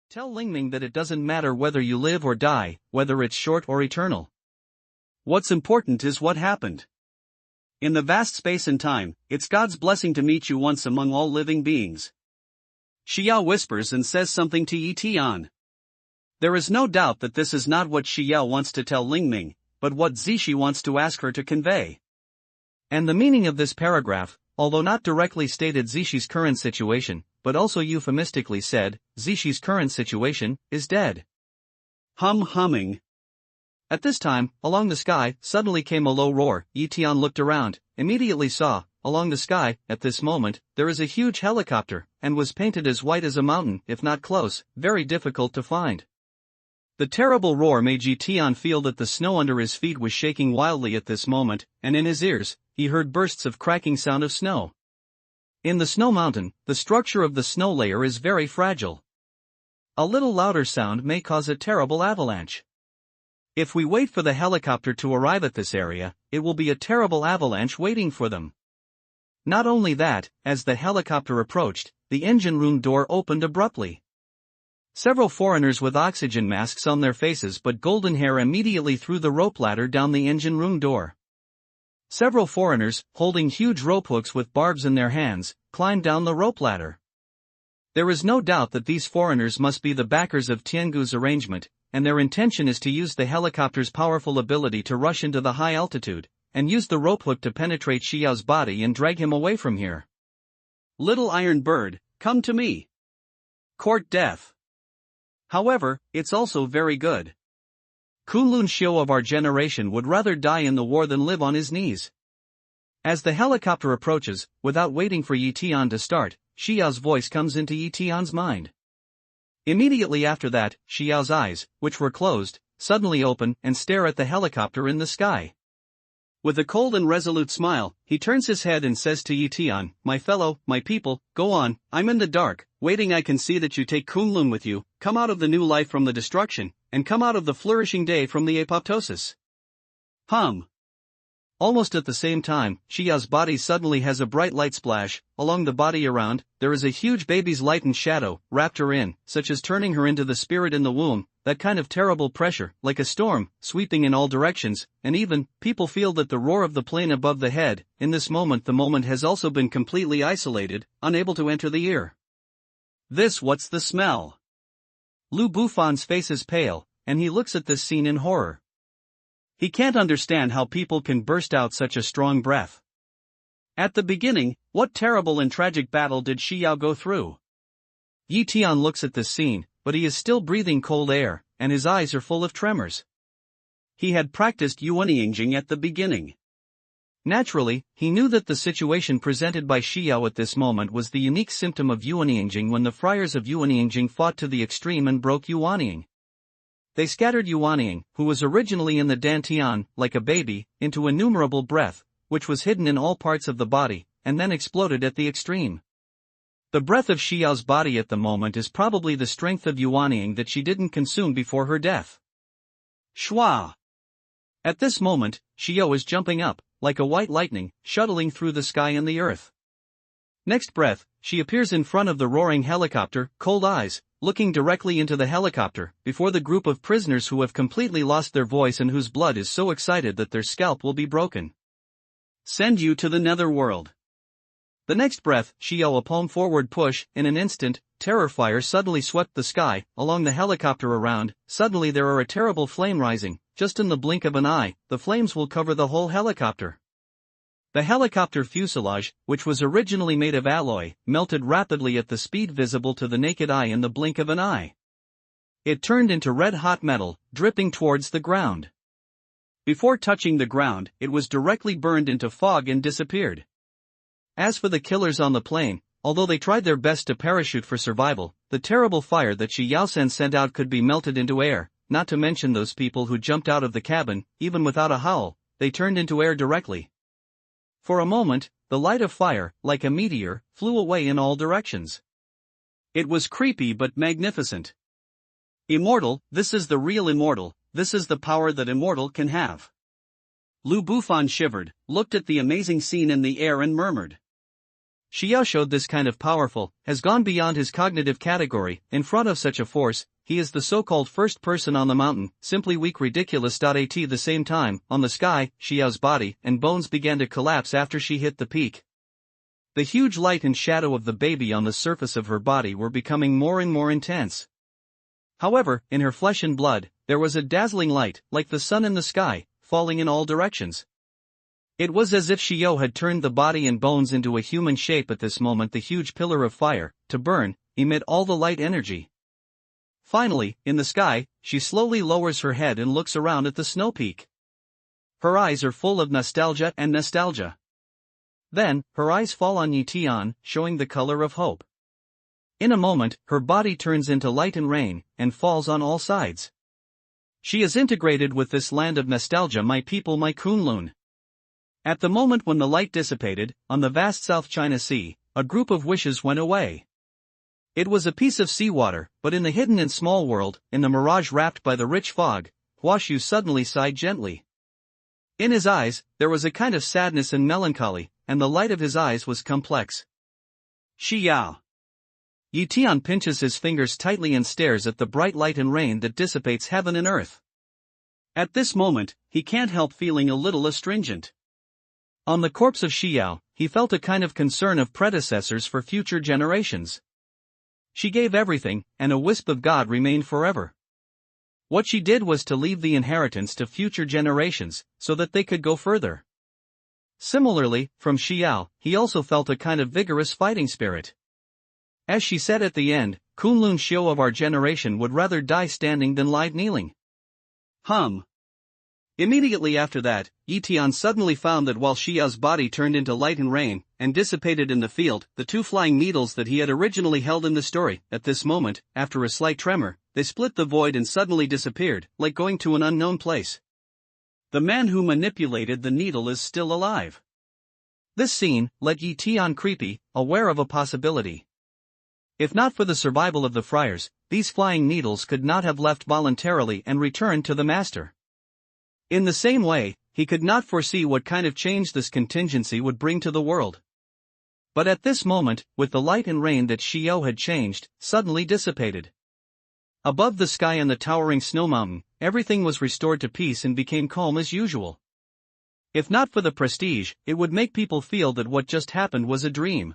Tell Lingming that it doesn't matter whether you live or die, whether it's short or eternal. What's important is what happened. In the vast space and time, it's God's blessing to meet you once among all living beings. Xiao whispers and says something to Tian. There is no doubt that this is not what Xiao wants to tell Lingming, but what Zishi wants to ask her to convey. And the meaning of this paragraph, although not directly stated Zishi's current situation, but also euphemistically said, Zishi's current situation is dead. Humming. At this time, along the sky, suddenly came a low roar. Tian looked around, immediately saw, along the sky, at this moment, there is a huge helicopter, and was painted as white as a mountain, if not close, very difficult to find. The terrible roar made Tian feel that the snow under his feet was shaking wildly at this moment, and in his ears, he heard bursts of cracking sound of snow. In the snow mountain, the structure of the snow layer is very fragile. A little louder sound may cause a terrible avalanche. If we wait for the helicopter to arrive at this area, it will be a terrible avalanche waiting for them. Not only that, as the helicopter approached, the engine room door opened abruptly. Several foreigners with oxygen masks on their faces but golden hair immediately threw the rope ladder down the engine room door. Several foreigners, holding huge rope hooks with barbs in their hands, climbed down the rope ladder. There is no doubt that these foreigners must be the backers of Tiangu's arrangement, and their intention is to use the helicopter's powerful ability to rush into the high altitude, and use the rope hook to penetrate Xiao's body and drag him away from here. Little iron bird, come to me. Court death. However, it's also very good. Kunlun Xiu of our generation would rather die in the war than live on his knees. As the helicopter approaches, without waiting for Tian to start, Xiao's voice comes into Tian's mind. Immediately after that, Xiao's eyes, which were closed, suddenly open and stare at the helicopter in the sky. With a cold and resolute smile, he turns his head and says to Tian, my people, go on, I'm in the dark, waiting. I can see that you take Kunlun with you, come out of the new life from the destruction, and come out of the flourishing day from the apoptosis. Almost at the same time, Xiao's body suddenly has a bright light splash. Along the body around, there is a huge baby's light and shadow, wrapped her in, such as turning her into the spirit in the womb, that kind of terrible pressure, like a storm, sweeping in all directions, and even, people feel that the roar of the plane above the head. In this moment the moment has also been completely isolated, unable to enter the ear. What's the smell? Lu Bufan's face is pale, and he looks at this scene in horror. He can't understand how people can burst out such a strong breath. At the beginning, what terrible and tragic battle did Xiao go through? Tian looks at this scene, but he is still breathing cold air, and his eyes are full of tremors. He had practiced Yuanyingjing at the beginning. Naturally, he knew that the situation presented by Xiao at this moment was the unique symptom of Yuanyingjing when the friars of Yuanyingjing fought to the extreme and broke Yuanying. They scattered Yuanying, who was originally in the dantian, like a baby, into innumerable breath, which was hidden in all parts of the body, and then exploded at the extreme. The breath of Xiao's body at the moment is probably the strength of Yuanying that she didn't consume before her death. Shwa! At this moment, Xiao is jumping up, like a white lightning, shuttling through the sky and the earth. Next breath, she appears in front of the roaring helicopter, cold eyes, looking directly into the helicopter, before the group of prisoners who have completely lost their voice and whose blood is so excited that their scalp will be broken. Send you to the netherworld. The next breath, Xiao a palm forward push. In an instant, terror fire suddenly swept the sky, along the helicopter around. Suddenly there are a terrible flame rising, just in the blink of an eye, the flames will cover the whole helicopter. The helicopter fuselage, which was originally made of alloy, melted rapidly at the speed visible to the naked eye in the blink of an eye. It turned into red-hot metal, dripping towards the ground. Before touching the ground, it was directly burned into fog and disappeared. As for the killers on the plane, although they tried their best to parachute for survival, the terrible fire that Xi Yaosen sent out could be melted into air, not to mention those people who jumped out of the cabin, even without a howl, they turned into air directly. For a moment, the light of fire, like a meteor, flew away in all directions. It was creepy but magnificent. Immortal, this is the real Immortal, this is the power that Immortal can have. Lu Bufan shivered, looked at the amazing scene in the air and murmured. Xiao showed this kind of powerful, has gone beyond his cognitive category. In front of such a force, he is the so-called first person on the mountain, simply weak ridiculous. At the same time, on the sky, Xiao's body and bones began to collapse after she hit the peak. The huge light and shadow of the baby on the surface of her body were becoming more and more intense. However, in her flesh and blood, there was a dazzling light, like the sun in the sky, falling in all directions. It was as if Xiao had turned the body and bones into a human shape. At this moment, the huge pillar of fire, to burn, emit all the light energy. Finally, in the sky, she slowly lowers her head and looks around at the snow peak. Her eyes are full of nostalgia and nostalgia. Then, her eyes fall on Tian, showing the color of hope. In a moment, her body turns into light and rain, and falls on all sides. She is integrated with this land of nostalgia, my people, my Kunlun. At the moment when the light dissipated, on the vast South China Sea, a group of wishes went away. It was a piece of seawater, but in the hidden and small world, in the mirage wrapped by the rich fog, Huashu suddenly sighed gently. In his eyes, there was a kind of sadness and melancholy, and the light of his eyes was complex. Xiao. Tian pinches his fingers tightly and stares at the bright light and rain that dissipates heaven and earth. At this moment, he can't help feeling a little astringent. On the corpse of Xiao, he felt a kind of concern of predecessors for future generations. She gave everything, and a wisp of God remained forever. What she did was to leave the inheritance to future generations, so that they could go further. Similarly, from Xiao, he also felt a kind of vigorous fighting spirit. As she said at the end, Kunlun Xiao of our generation would rather die standing than lie kneeling. Immediately after that, Tian suddenly found that while Xiao's body turned into light and rain, and dissipated in the field, the two flying needles that he had originally held in the story, at this moment, after a slight tremor, they split the void and suddenly disappeared, like going to an unknown place. The man who manipulated the needle is still alive. This scene let Tian creepy, aware of a possibility. If not for the survival of the friars, these flying needles could not have left voluntarily and returned to the master. In the same way, he could not foresee what kind of change this contingency would bring to the world. But at this moment, with the light and rain that Xiao had changed, suddenly dissipated. Above the sky and the towering snow mountain, everything was restored to peace and became calm as usual. If not for the prestige, it would make people feel that what just happened was a dream.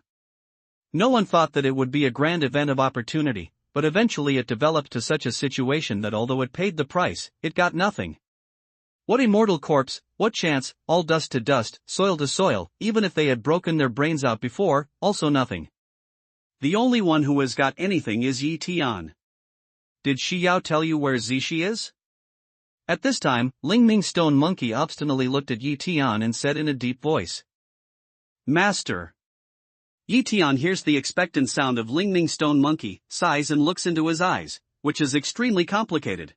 No one thought that it would be a grand event of opportunity, but eventually it developed to such a situation that although it paid the price, it got nothing. What immortal corpse, what chance, all dust to dust, soil to soil, even if they had broken their brains out before, also nothing. The only one who has got anything is Tian. Did Xiao tell you where Zishi is? At this time, Lingming Stone Monkey obstinately looked at Tian and said in a deep voice. Master. Tian hears the expectant sound of Lingming Stone Monkey, sighs and looks into his eyes, which is extremely complicated.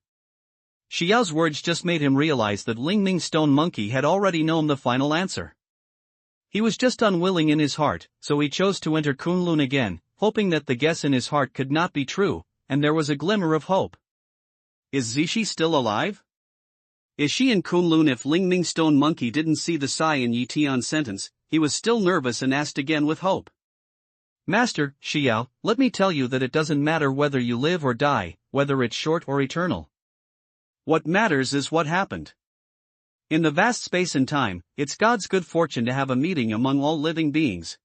Xiao's words just made him realize that Lingming Stone Monkey had already known the final answer. He was just unwilling in his heart, so he chose to enter Kunlun again, hoping that the guess in his heart could not be true, and there was a glimmer of hope. Is Zishi still alive? Is she in Kunlun? If Lingming Stone Monkey didn't see the sigh in Tian's sentence, he was still nervous and asked again with hope. Master, Xiao, let me tell you that it doesn't matter whether you live or die, whether it's short or eternal. What matters is what happened. In the vast space and time, it's God's good fortune to have a meeting among all living beings.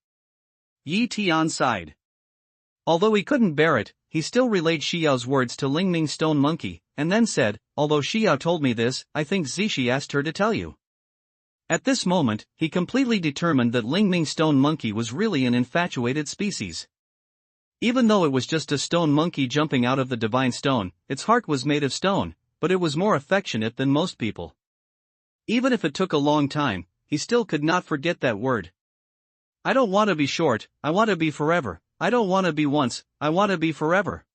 Tian sighed. Although he couldn't bear it, he still relayed Xiao's words to Lingming Stone Monkey, and then said, although Xiao told me this, I think Zishi asked her to tell you. At this moment, he completely determined that Lingming Stone Monkey was really an infatuated species. Even though it was just a stone monkey jumping out of the divine stone, its heart was made of stone, but it was more affectionate than most people. Even if it took a long time, he still could not forget that word. I don't want to be short, I want to be forever. I don't want to be once, I want to be forever.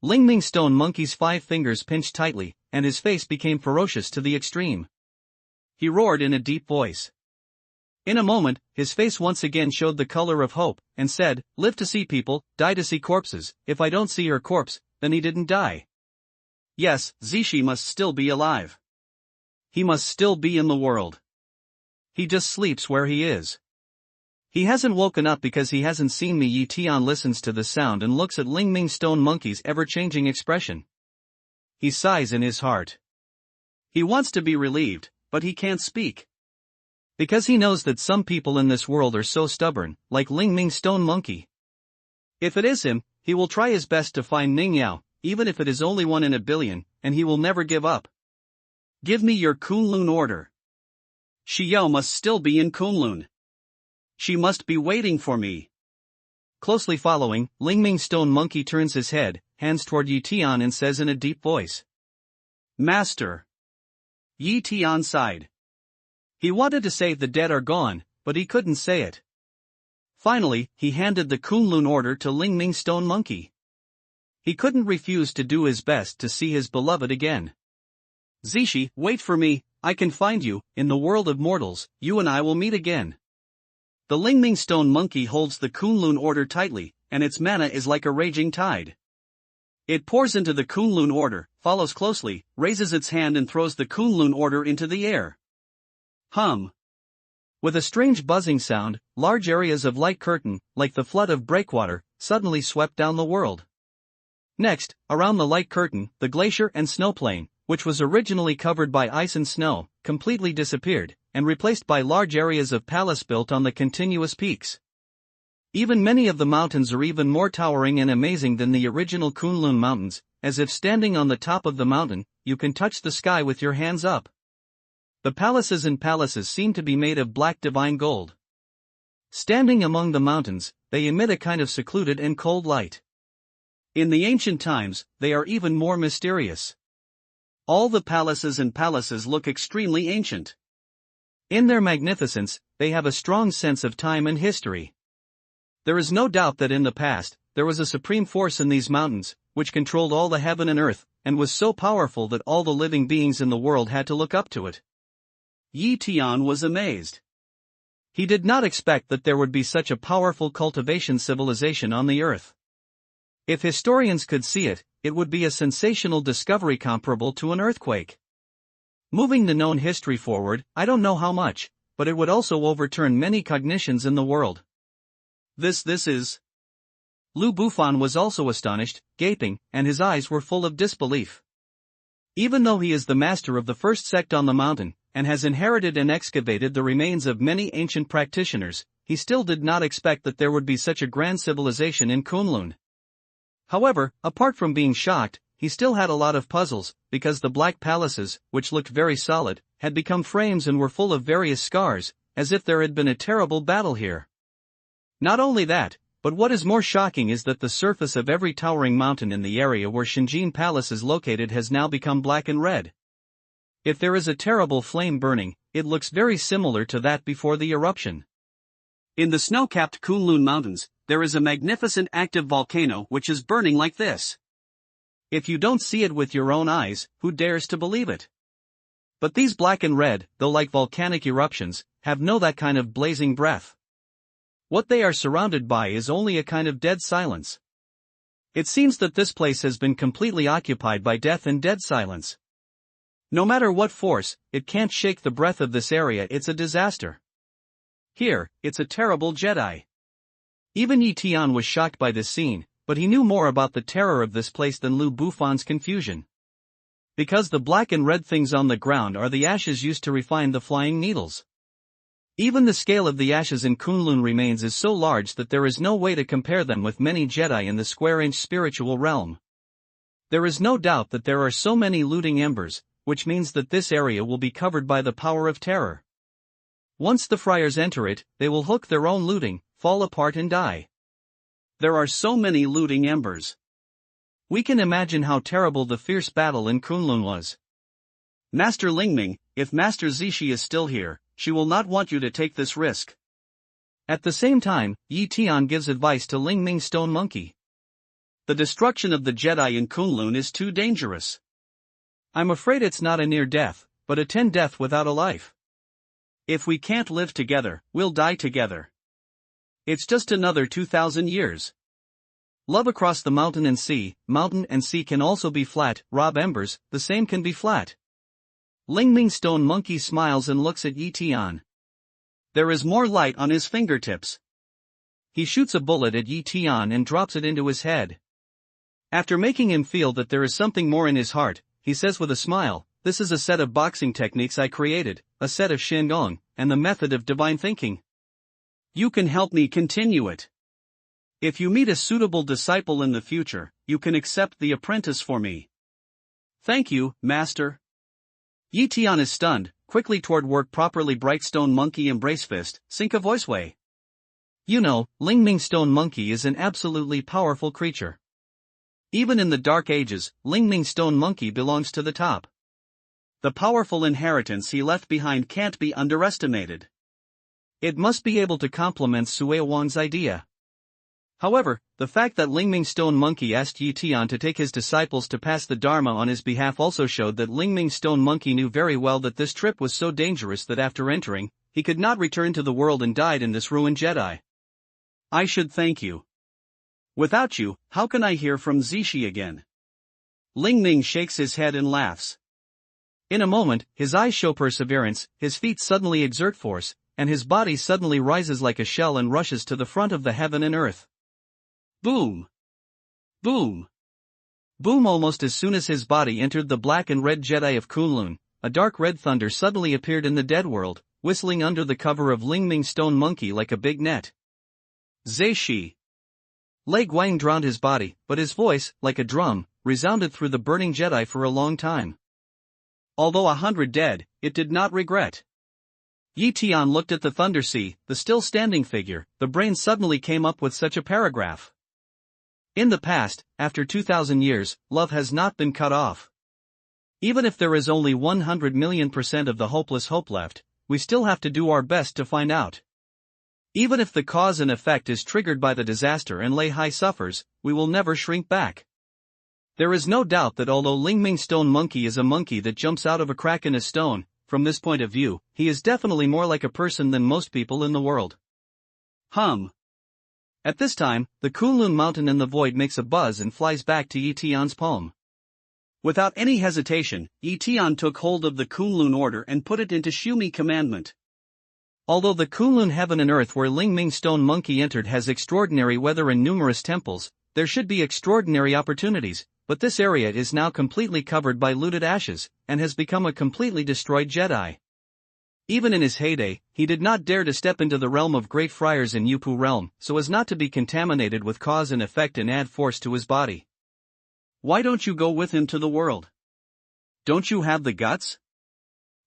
Lingming Stone Monkey's 5 fingers pinched tightly, and his face became ferocious to the extreme. He roared in a deep voice. In a moment, his face once again showed the color of hope, and said, live to see people, die to see corpses. If I don't see her corpse, then he didn't die. Yes, Zishi must still be alive. He must still be in the world. He just sleeps where he is. He hasn't woken up because he hasn't seen me. Yi Tian listens to the sound and looks at Ling Ming Stone Monkey's ever-changing expression. He sighs in his heart. He wants to be relieved, but he can't speak. Because he knows that some people in this world are so stubborn, like Ling Ming Stone Monkey. If it is him, he will try his best to find Ning Yao, even if it is only 1 in a billion, and he will never give up. Give me your Kunlun order. Xiao must still be in Kunlun. She must be waiting for me. Closely following, Ling Ming Stone Monkey turns his head, hands toward Yi Tian and says in a deep voice. Master. Yi Tian sighed. He wanted to say the dead are gone, but he couldn't say it. Finally, he handed the Kunlun order to Ling Ming Stone Monkey. He couldn't refuse to do his best to see his beloved again. Zishi, wait for me, I can find you, in the world of mortals, you and I will meet again. The Ling Ming Stone Monkey holds the Kunlun order tightly, and its mana is like a raging tide. It pours into the Kunlun order, follows closely, raises its hand and throws the Kunlun order into the air. Hum. With a strange buzzing sound, large areas of light curtain, like the flood of breakwater, suddenly swept down the world. Next, around the light curtain, the glacier and snow plain, which was originally covered by ice and snow, completely disappeared, and replaced by large areas of palace built on the continuous peaks. Even many of the mountains are even more towering and amazing than the original Kunlun mountains, as if standing on the top of the mountain, you can touch the sky with your hands up. The palaces seem to be made of black divine gold. Standing among the mountains, they emit a kind of secluded and cold light. In the ancient times, they are even more mysterious. All the palaces look extremely ancient. In their magnificence, they have a strong sense of time and history. There is no doubt that in the past, there was a supreme force in these mountains, which controlled all the heaven and earth, and was so powerful that all the living beings in the world had to look up to it. Yi Tian was amazed. He did not expect that there would be such a powerful cultivation civilization on the earth. If historians could see it, it would be a sensational discovery comparable to an earthquake. Moving the known history forward, I don't know how much, but it would also overturn many cognitions in the world. This is. Lu Bufan was also astonished, gaping, and his eyes were full of disbelief. Even though he is the master of the first sect on the mountain, and has inherited and excavated the remains of many ancient practitioners, he still did not expect that there would be such a grand civilization in Kunlun. However, apart from being shocked, he still had a lot of puzzles, because the black palaces, which looked very solid, had become frames and were full of various scars, as if there had been a terrible battle here. Not only that, but what is more shocking is that the surface of every towering mountain in the area where Shinjin Palace is located has now become black and red. If there is a terrible flame burning, it looks very similar to that before the eruption. In the snow-capped Kunlun Mountains, there is a magnificent active volcano which is burning like this. If you don't see it with your own eyes, who dares to believe it? But these black and red, though like volcanic eruptions, have no that kind of blazing breath. What they are surrounded by is only a kind of dead silence. It seems that this place has been completely occupied by death and dead silence. No matter what force, it can't shake the breath of this area. It's a disaster. Here, it's a terrible Jedi. Even Yi Tian was shocked by this scene, but he knew more about the terror of this place than Lu Bufan's confusion. Because the black and red things on the ground are the ashes used to refine the flying needles. Even the scale of the ashes in Kunlun remains is so large that there is no way to compare them with many Jedi in the square-inch spiritual realm. There is no doubt that there are so many looting embers, which means that this area will be covered by the power of terror. Once the friars enter it, they will hook their own looting, fall apart and die. There are so many looting embers. We can imagine how terrible the fierce battle in Kunlun was. Master Lingming, if Master Zishi is still here, she will not want you to take this risk. At the same time, Yi Tian gives advice to Ling Ming Stone Monkey. The destruction of the Jedi in Kunlun is too dangerous. I'm afraid it's not a near death, but a 10 death without a life. If we can't live together, we'll die together. It's just another 2,000 years. Love across the mountain and sea can also be flat. Rob embers, the same can be flat. Ling Ming Stone Monkey smiles and looks at Yi Tian. There is more light on his fingertips. He shoots a bullet at Yi Tian and drops it into his head. After making him feel that there is something more in his heart, he says with a smile, "This is a set of boxing techniques I created, a set of Shandong, and the method of divine thinking. You can help me continue it. If you meet a suitable disciple in the future, you can accept the apprentice for me." "Thank you, master." Yi Tian is stunned, quickly toward work properly bright stone monkey embrace fist, sink a voice way. You know, Lingming stone monkey is an absolutely powerful creature. Even in the Dark Ages, Lingming stone monkey belongs to the top. The powerful inheritance he left behind can't be underestimated. It must be able to complement Sui Wang's idea. However, the fact that Lingming stone monkey asked Yi Tian to take his disciples to pass the Dharma on his behalf also showed that Lingming stone monkey knew very well that this trip was so dangerous that after entering, he could not return to the world and died in this ruined Jedi. "I should thank you. Without you, how can I hear from Zishi again?" Lingming shakes his head and laughs. In a moment, his eyes show perseverance, his feet suddenly exert force, and his body suddenly rises like a shell and rushes to the front of the heaven and earth. Boom! Boom! Boom! Almost as soon as his body entered the black and red Jedi of Kunlun, a dark red thunder suddenly appeared in the dead world, whistling under the cover of Lingming stone monkey like a big net. Zai Shi. Lei Guang drowned his body, but his voice, like a drum, resounded through the burning Jedi for a long time. Although 100 dead, it did not regret. Yi Tian looked at the thunder sea, the still standing figure. The brain suddenly came up with such a paragraph. In the past, after 2,000 years, love has not been cut off. Even if there is only 100 million% of the hopeless hope left, we still have to do our best to find out. Even if the cause and effect is triggered by the disaster and Lei Hai suffers, we will never shrink back. There is no doubt that although Lingming stone monkey is a monkey that jumps out of a crack in a stone, from this point of view, he is definitely more like a person than most people in the world. At this time, the Kunlun mountain in the void makes a buzz and flies back to Yi Tian's palm. Without any hesitation, Yi Tian took hold of the Kunlun order and put it into Shumi commandment. Although the Kunlun heaven and earth where Lingming stone monkey entered has extraordinary weather and numerous temples, there should be extraordinary opportunities, but this area is now completely covered by looted ashes, and has become a completely destroyed Jedi. Even in his heyday, he did not dare to step into the realm of great friars in Yupu realm, so as not to be contaminated with cause and effect and add force to his body. Why don't you go with him to the world? Don't you have the guts?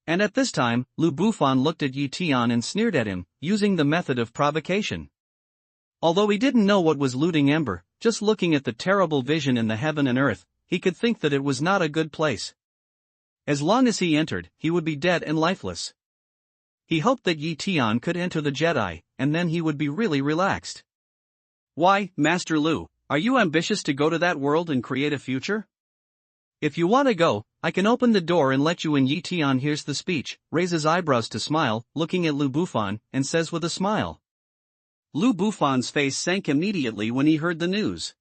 And at this time, Lu Bufan looked at Yi Tian and sneered at him, using the method of provocation. Although he didn't know what was looting ember, just looking at the terrible vision in the heaven and earth, he could think that it was not a good place. As long as he entered, he would be dead and lifeless. He hoped that Yi Tian could enter the Jedi, and then he would be really relaxed. Why, Master Lu, are you ambitious to go to that world and create a future? If you want to go, I can open the door and let you in. Yi Tian hears the speech, raises eyebrows to smile, looking at Lu Bufan, and says with a smile. Lu Bufan's face sank immediately when he heard the news.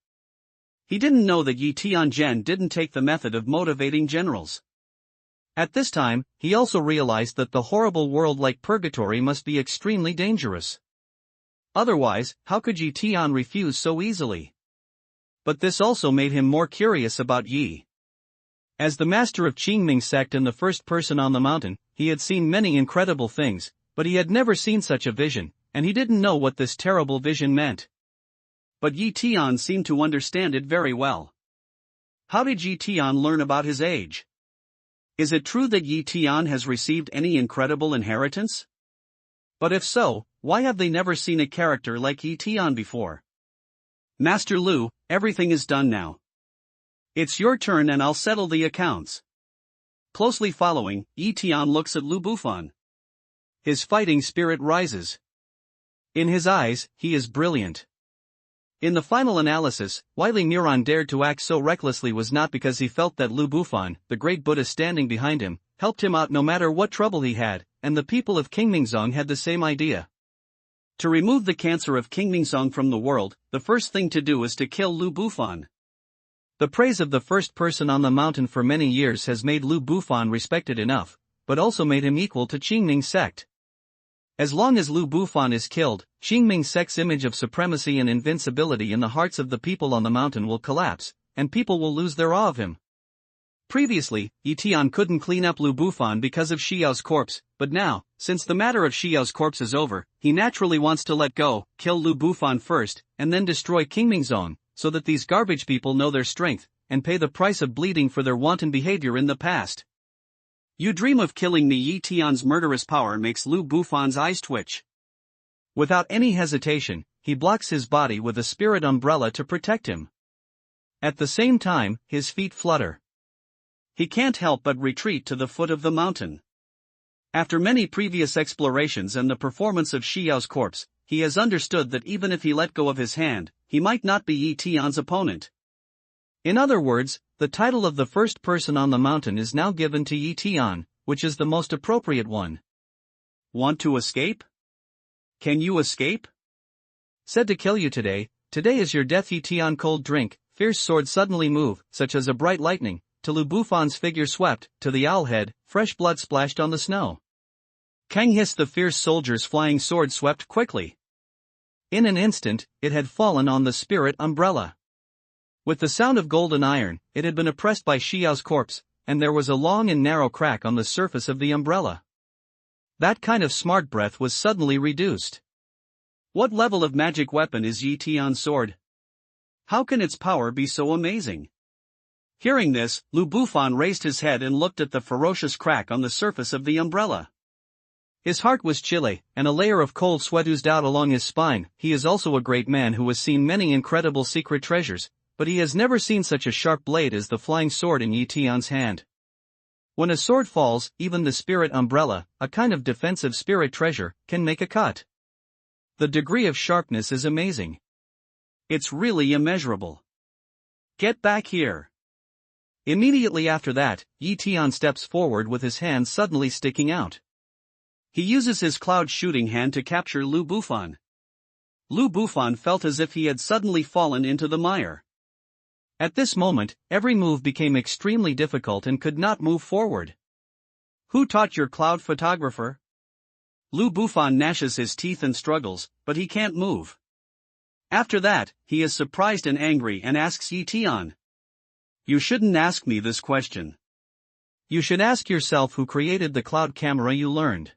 He didn't know that Yi Tianzhen didn't take the method of motivating generals. At this time, he also realized that the horrible world like purgatory must be extremely dangerous. Otherwise, how could Yi Tian refuse so easily? But this also made him more curious about Yi. As the master of Qingming sect and the first person on the mountain, he had seen many incredible things, but he had never seen such a vision, and he didn't know what this terrible vision meant. But Yi Tian seemed to understand it very well. How did Yi Tian learn about his age? Is it true that Yi Tian has received any incredible inheritance? But if so, why have they never seen a character like Yi Tian before? Master Lu, everything is done now. It's your turn and I'll settle the accounts. Closely following, Yi Tian looks at Lu Bufan. His fighting spirit rises. In his eyes, he is brilliant. In the final analysis, why Li Muran dared to act so recklessly was not because he felt that Lu Bufan, the great Buddha standing behind him, helped him out no matter what trouble he had, and the people of Qingmingzong had the same idea. To remove the cancer of Qingmingzong from the world, the first thing to do is to kill Lu Bufan. The praise of the first person on the mountain for many years has made Lu Bufan respected enough, but also made him equal to Qingming sect. As long as Lu Bufan is killed, Qingming sect's image of supremacy and invincibility in the hearts of the people on the mountain will collapse, and people will lose their awe of him. Previously, Tian couldn't clean up Lu Bufan because of Xiao's corpse, but now, since the matter of Xiao's corpse is over, he naturally wants to let go, kill Lu Bufan first, and then destroy Qingming's own, so that these garbage people know their strength, and pay the price of bleeding for their wanton behavior in the past. You dream of killing me. Tian's murderous power makes Lu Bufan's eyes twitch. Without any hesitation, he blocks his body with a spirit umbrella to protect him. At the same time, his feet flutter. He can't help but retreat to the foot of the mountain. After many previous explorations and the performance of Xiao's corpse, he has understood that even if he let go of his hand, he might not be Tian's opponent. In other words, the title of the first person on the mountain is now given to Tian, which is the most appropriate one. Want to escape? Can you escape? Said to kill you today is your death. Tian cold drink, fierce sword suddenly move, such as a bright lightning, to Lu Bufan's figure swept, to the owl head, fresh blood splashed on the snow. Kang hissed the fierce soldier's flying sword swept quickly. In an instant, it had fallen on the spirit umbrella. With the sound of golden iron, it had been oppressed by Xiao's corpse, and there was a long and narrow crack on the surface of the umbrella. That kind of smart breath was suddenly reduced. What level of magic weapon is Tian's sword? How can its power be so amazing? Hearing this, Lu Bufan raised his head and looked at the ferocious crack on the surface of the umbrella. His heart was chilly, and a layer of cold sweat oozed out along his spine. He is also a great man who has seen many incredible secret treasures, but he has never seen such a sharp blade as the flying sword in Tian's hand. When a sword falls, even the spirit umbrella, a kind of defensive spirit treasure, can make a cut. The degree of sharpness is amazing. It's really immeasurable. Get back here. Immediately after that, Tian steps forward with his hand suddenly sticking out. He uses his cloud shooting hand to capture Lu Bufan. Lu Bufan felt as if he had suddenly fallen into the mire. At this moment, every move became extremely difficult and could not move forward. Who taught your cloud photographer? Lu Bufan gnashes his teeth and struggles, but he can't move. After that, he is surprised and angry and asks Tian. You shouldn't ask me this question. You should ask yourself who created the cloud camera you learned.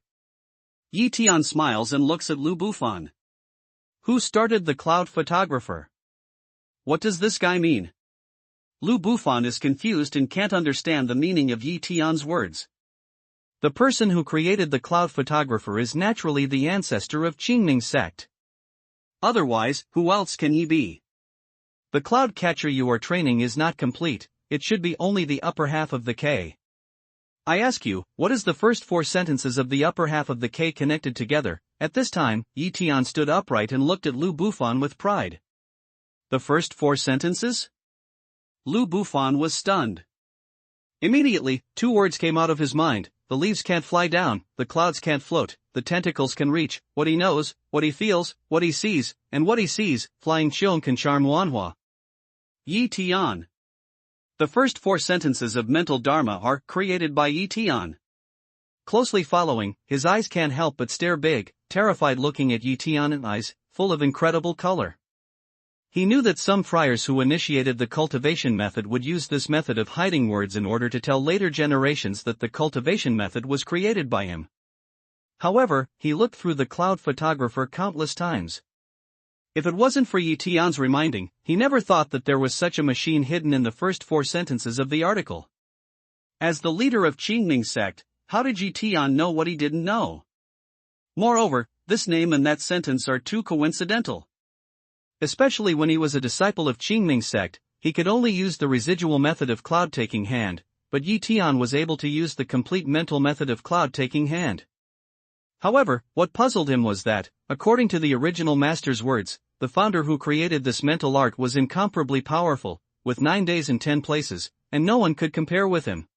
Tian smiles and looks at Lu Bufan. Who started the cloud photographer? What does this guy mean? Lu Bufan is confused and can't understand the meaning of Tian's words. The person who created the cloud photographer is naturally the ancestor of Qingming sect. Otherwise, who else can he be? The cloud catcher you are training is not complete, it should be only the upper half of the K. I ask you, what is the first 4 sentences of the upper half of the K connected together? At this time, Tian stood upright and looked at Lu Bufan with pride. The first 4 sentences? Lu Bufan was stunned. Immediately, 2 words came out of his mind: the leaves can't fly down, the clouds can't float, the tentacles can reach. What he knows, what he feels, what he sees, and what he sees, flying Qiong can charm Wanhua. Tian. The first 4 sentences of mental dharma are created by Tian. Closely following, his eyes can't help but stare big, terrified, looking at Tian's eyes, full of incredible color. He knew that some friars who initiated the cultivation method would use this method of hiding words in order to tell later generations that the cultivation method was created by him. However, he looked through the cloud photographer countless times. If it wasn't for Tian's reminding, he never thought that there was such a machine hidden in the first 4 sentences of the article. As the leader of Qingming sect, how did Tian know what he didn't know? Moreover, this name and that sentence are too coincidental. Especially when he was a disciple of Qingming sect, he could only use the residual method of cloud-taking hand, but Tian was able to use the complete mental method of cloud-taking hand. However, what puzzled him was that, according to the original master's words, the founder who created this mental art was incomparably powerful, with 9 days and 10 places, and no one could compare with him.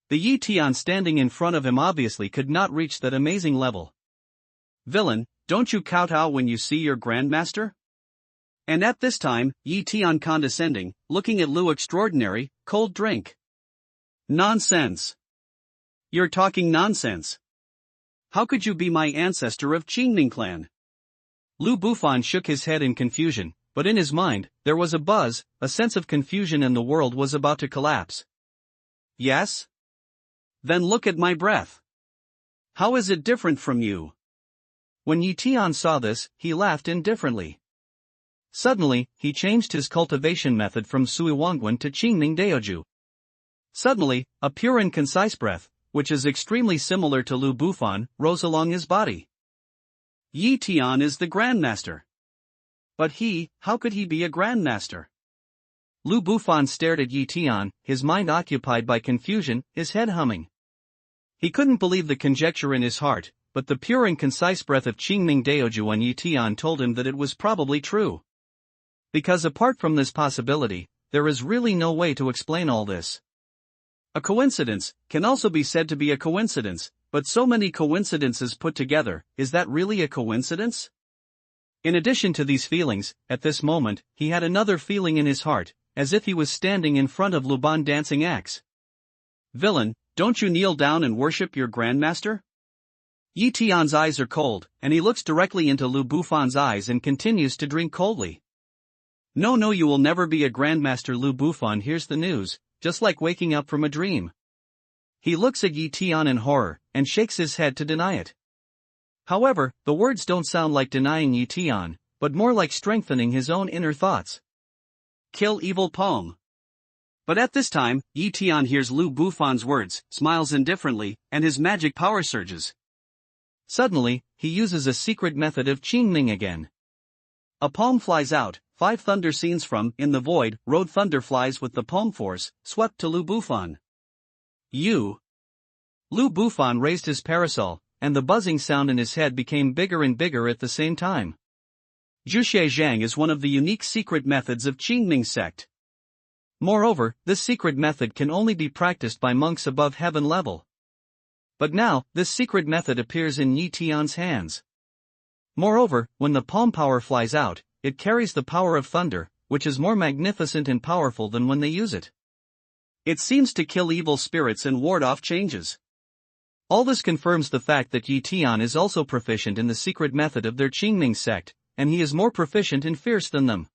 The Tian standing in front of him obviously could not reach that amazing level. Villain, don't you kowtow when you see your grandmaster? And at this time, Tian condescending, looking at Lu extraordinary, cold drink. Nonsense. You're talking nonsense. How could you be my ancestor of Qingming clan? Lu Bufan shook his head in confusion, but in his mind, there was a buzz, a sense of confusion, and the world was about to collapse. Yes? Then look at my breath. How is it different from you? When Yi Tian saw this, he laughed indifferently. Suddenly, he changed his cultivation method from Sui Wangguan to Qingming Daoju. Suddenly, a pure and concise breath, which is extremely similar to Lu Bufan, rose along his body. Yi Tian is the grandmaster. But how could he be a grandmaster? Lu Bufan stared at Yi Tian, his mind occupied by confusion, his head humming. He couldn't believe the conjecture in his heart, but the pure and concise breath of Qingming Daoju on Yi Tian told him that it was probably true. Because apart from this possibility, there is really no way to explain all this. A coincidence can also be said to be a coincidence, but so many coincidences put together, is that really a coincidence? In addition to these feelings, at this moment, he had another feeling in his heart, as if he was standing in front of Luban dancing axe. Villain, don't you kneel down and worship your grandmaster? Yi Tian's eyes are cold, and he looks directly into Lu Bufan's eyes and continues to drink coldly. No, you will never be a grandmaster. Lu Bufan hears the news, just like waking up from a dream. He looks at Yi Tian in horror, and shakes his head to deny it. However, the words don't sound like denying Yi Tian, but more like strengthening his own inner thoughts. Kill evil Pong. But at this time, Yi Tian hears Lu Bufan's words, smiles indifferently, and his magic power surges. Suddenly, he uses a secret method of Qingming again. A palm flies out, 5 thunder scenes from In the Void, Road thunder flies with the palm force, swept to Lu Bufan. Lu Bufan raised his parasol, and the buzzing sound in his head became bigger and bigger at the same time. Zhuxie Zhang is one of the unique secret methods of Qingming sect. Moreover, this secret method can only be practiced by monks above heaven level. But now, this secret method appears in Yi Tian's hands. Moreover, when the palm power flies out, it carries the power of thunder, which is more magnificent and powerful than when they use it. It seems to kill evil spirits and ward off changes. All this confirms the fact that Yi Tian is also proficient in the secret method of their Qingming sect, and he is more proficient and fierce than them.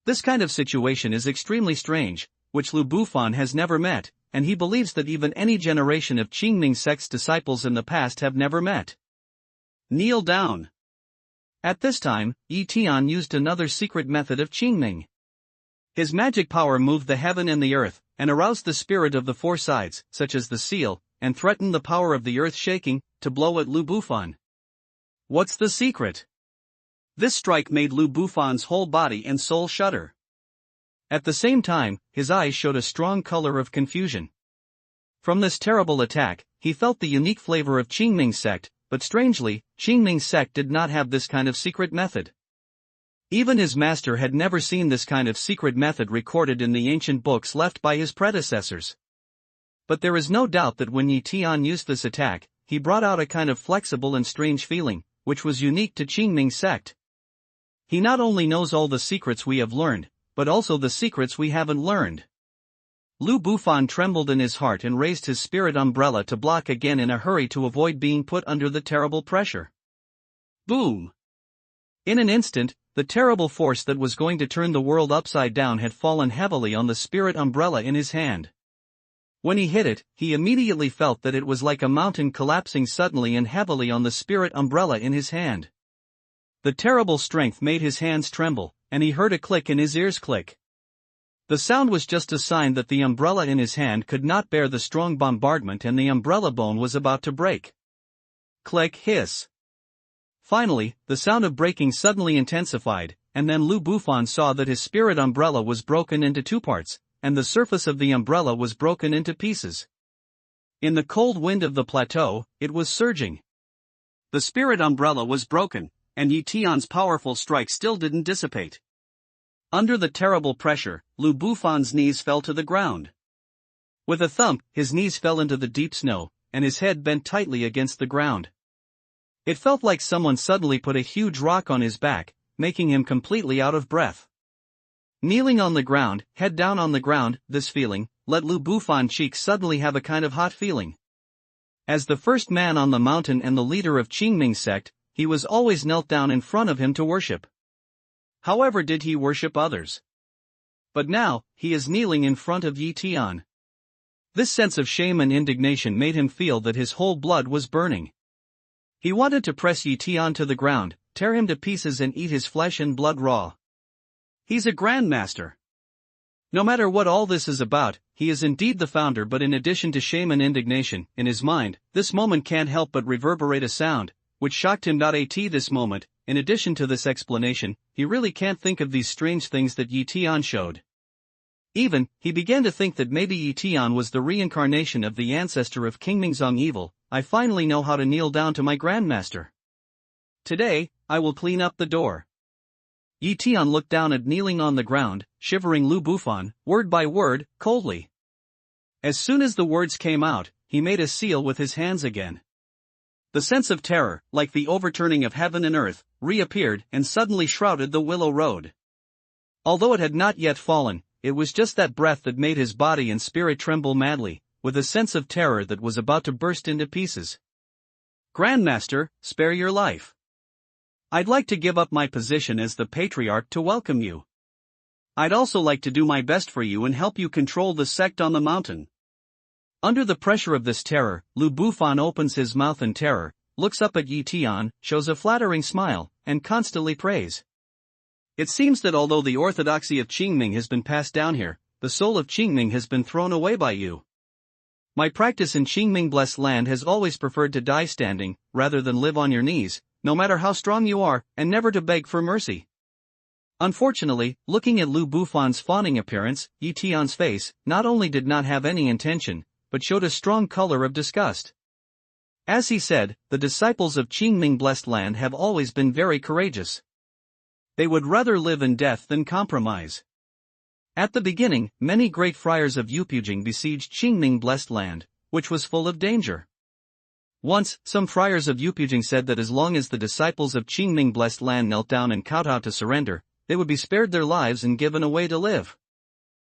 This kind of situation is extremely strange, which Lu Bufan has never met, and he believes that even any generation of Qingming sect's disciples in the past have never met. Kneel down. At this time, Yi Tian used another secret method of Qingming. His magic power moved the heaven and the earth, and aroused the spirit of the 4 sides, such as the seal, and threatened the power of the earth shaking, to blow at Lu Bufan. What's the secret? This strike made Lu Bufan's whole body and soul shudder. At the same time, his eyes showed a strong color of confusion. From this terrible attack, he felt the unique flavor of Qingming sect, but strangely, Qingming sect did not have this kind of secret method. Even his master had never seen this kind of secret method recorded in the ancient books left by his predecessors. But there is no doubt that when Yi Tian used this attack, he brought out a kind of flexible and strange feeling, which was unique to Qingming sect. He not only knows all the secrets we have learned, but also the secrets we haven't learned. Lu Bufan trembled in his heart and raised his spirit umbrella to block again in a hurry to avoid being put under the terrible pressure. Boom! In an instant, the terrible force that was going to turn the world upside down had fallen heavily on the spirit umbrella in his hand. When he hit it, he immediately felt that it was like a mountain collapsing suddenly and heavily on the spirit umbrella in his hand. The terrible strength made his hands tremble, and he heard a click in his ears click. The sound was just a sign that the umbrella in his hand could not bear the strong bombardment and the umbrella bone was about to break. Click, hiss. Finally, the sound of breaking suddenly intensified, and then Lu Bufan saw that his spirit umbrella was broken into 2 parts, and the surface of the umbrella was broken into pieces. In the cold wind of the plateau, it was surging. The spirit umbrella was broken, and Yi Tian's powerful strike still didn't dissipate. Under the terrible pressure, Lu Bufan's knees fell to the ground. With a thump, his knees fell into the deep snow, and his head bent tightly against the ground. It felt like someone suddenly put a huge rock on his back, making him completely out of breath. Kneeling on the ground, head down on the ground, this feeling let Lu Bufan's cheeks suddenly have a kind of hot feeling. As the first man on the mountain and the leader of Qingming sect, he was always knelt down in front of him to worship. However did he worship others? But now, he is kneeling in front of Yi Tian. This sense of shame and indignation made him feel that his whole blood was burning. He wanted to press Yi Tian to the ground, tear him to pieces and eat his flesh and blood raw. He's a grandmaster. No matter what all this is about, he is indeed the founder, but in addition to shame and indignation, in his mind, this moment can't help but reverberate a sound, which shocked him. At this moment, in addition to this explanation, he really can't think of these strange things that Yi Tian showed. Even, he began to think that maybe Yi Tian was the reincarnation of the ancestor of King Mingzong evil. I finally know how to kneel down to my grandmaster. Today, I will clean up the door. Yi Tian looked down at kneeling on the ground, shivering Lu Bufan, word by word, coldly. As soon as the words came out, he made a seal with his hands again. The sense of terror, like the overturning of heaven and earth, reappeared and suddenly shrouded the Willow Road. Although it had not yet fallen, it was just that breath that made his body and spirit tremble madly, with a sense of terror that was about to burst into pieces. Grandmaster, spare your life. I'd like to give up my position as the patriarch to welcome you. I'd also like to do my best for you and help you control the sect on the mountain. Under the pressure of this terror, Lu Bufan opens his mouth in terror, looks up at Yi Tian, shows a flattering smile, and constantly prays. It seems that although the orthodoxy of Qingming has been passed down here, the soul of Qingming has been thrown away by you. My practice in Qingming blessed land has always preferred to die standing, rather than live on your knees, no matter how strong you are, and never to beg for mercy. Unfortunately, looking at Lu Bufan's fawning appearance, Yi Tian's face not only did not have any intention, but showed a strong color of disgust. As he said, the disciples of Qingming blessed land have always been very courageous. They would rather live in death than compromise. At the beginning, many great friars of Yupujing besieged Qingming blessed land, which was full of danger. Once, some friars of Yupujing said that as long as the disciples of Qingming blessed land knelt down and kowtowed to surrender, they would be spared their lives and given a way to live.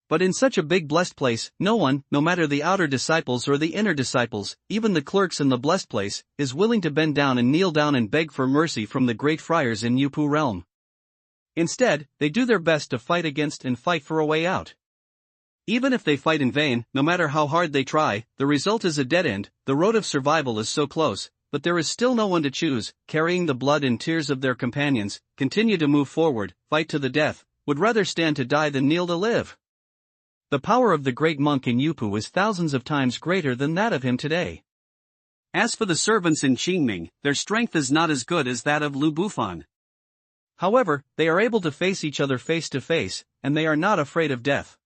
But in such a big blessed place, no one, no matter the outer disciples or the inner disciples, even the clerks in the blessed place, is willing to bend down and kneel down and beg for mercy from the great friars in Yupu realm. Instead, they do their best to fight against and fight for a way out. Even if they fight in vain, no matter how hard they try, the result is a dead end. The road of survival is so close, but there is still no one to choose, carrying the blood and tears of their companions, continue to move forward, fight to the death, would rather stand to die than kneel to live. The power of the great monk in Yupu is thousands of times greater than that of him today. As for the servants in Qingming, their strength is not as good as that of Lu Bufan. However, they are able to face each other face to face, and they are not afraid of death.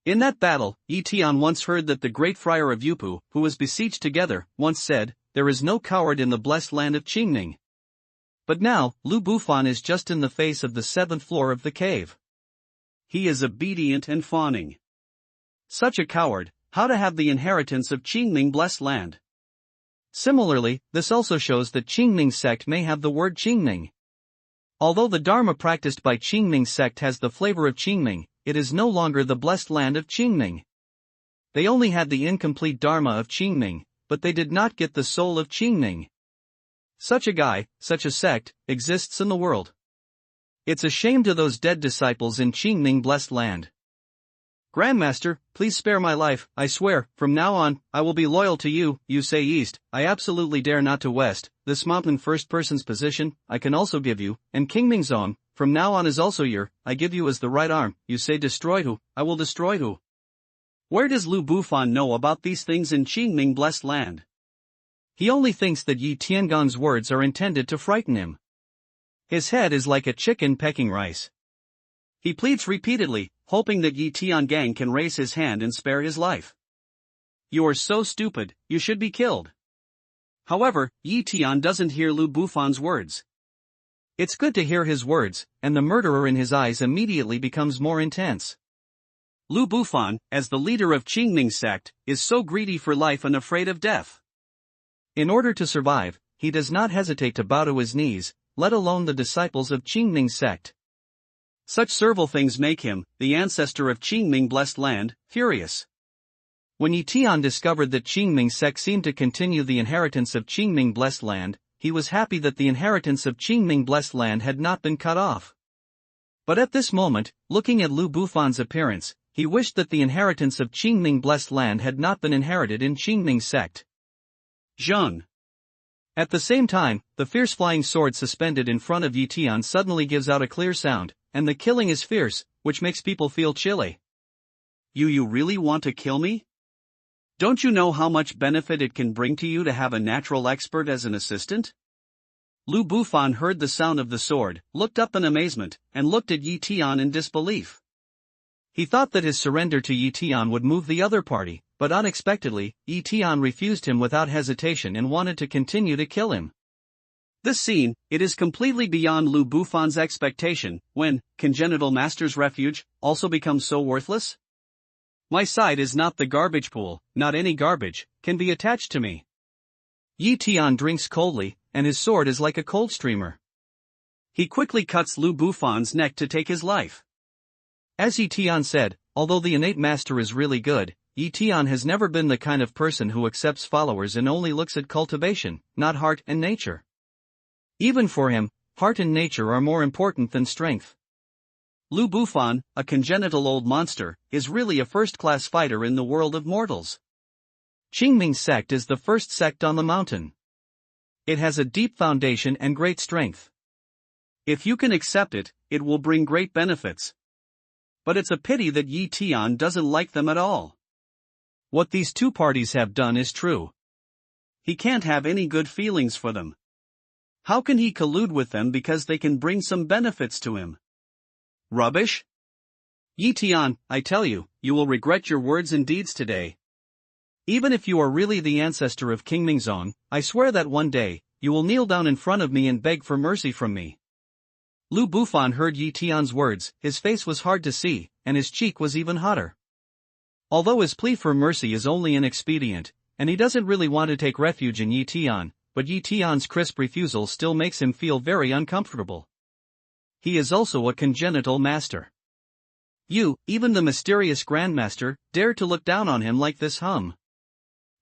In that battle, Yi Tian once heard that the great friar of Yupu, who was besieged together, once said, "There is no coward in the blessed land of Qingming." But now, Lu Bufan is just in the face of the 7th floor of the cave. He is obedient and fawning. Such a coward, how to have the inheritance of Qingming blessed land? Similarly, this also shows that Qingming sect may have the word Qingming. Although the Dharma practiced by Qingming sect has the flavor of Qingming, it is no longer the blessed land of Qingming. They only had the incomplete Dharma of Qingming, but they did not get the soul of Qingming. Such a guy, such a sect, exists in the world. It's a shame to those dead disciples in Qingming blessed land. Grandmaster, please spare my life. I swear, from now on, I will be loyal to you. You say east, I absolutely dare not to west. This mountain first person's position, I can also give you, and King Mingzong, from now on is also your, I give you as the right arm. You say destroy who, I will destroy who. Where does Lu Bufan know about these things in Qingming blessed land? He only thinks that Yi Tiangong's words are intended to frighten him. His head is like a chicken pecking rice. He pleads repeatedly, hoping that Yi Tiangang can raise his hand and spare his life. You are so stupid, you should be killed. However, Yi Tian doesn't hear Lu Bufan's words. It's good to hear his words, and the murderer in his eyes immediately becomes more intense. Lu Bufan, as the leader of Qingming sect, is so greedy for life and afraid of death. In order to survive, he does not hesitate to bow to his knees, let alone the disciples of Qingming sect. Such servile things make him, the ancestor of Qingming blessed land, furious. When Yi Tian discovered that Qingming's sect seemed to continue the inheritance of Qingming Blessed Land, he was happy that the inheritance of Qingming Blessed Land had not been cut off. But at this moment, looking at Lu Bufan's appearance, he wished that the inheritance of Qingming Blessed Land had not been inherited in Qingming's sect. Zheng. At the same time, the fierce flying sword suspended in front of Yi Tian suddenly gives out a clear sound, and the killing is fierce, which makes people feel chilly. You really want to kill me? Don't you know how much benefit it can bring to you to have a natural expert as an assistant? Lu Bufan heard the sound of the sword, looked up in amazement, and looked at Yi Tian in disbelief. He thought that his surrender to Yi Tian would move the other party, but unexpectedly, Yi Tian refused him without hesitation and wanted to continue to kill him. This scene, it is completely beyond Lu Bufan's expectation, when, congenital master's refuge, also becomes so worthless? My side is not the garbage pool, not any garbage, can be attached to me. Yi Tian drinks coldly, and his sword is like a cold streamer. He quickly cuts Lu Bufan's neck to take his life. As Yi Tian said, although the innate master is really good, Yi Tian has never been the kind of person who accepts followers and only looks at cultivation, not heart and nature. Even for him, heart and nature are more important than strength. Lu Bufan, a congenital old monster, is really a first-class fighter in the world of mortals. Qingming's sect is the first sect on the mountain. It has a deep foundation and great strength. If you can accept it, it will bring great benefits. But it's a pity that Yi Tian doesn't like them at all. What these two parties have done is true. He can't have any good feelings for them. How can he collude with them because they can bring some benefits to him? Rubbish? Yi Tian, I tell you, you will regret your words and deeds today. Even if you are really the ancestor of King Mingzong, I swear that one day, you will kneel down in front of me and beg for mercy from me. Lu Bufan heard Yi Tian's words, his face was hard to see, and his cheek was even hotter. Although his plea for mercy is only an expedient, and he doesn't really want to take refuge in Yi Tian, but Yi Tian's crisp refusal still makes him feel very uncomfortable. He is also a congenital master. You, even the mysterious Grandmaster, dare to look down on him like this?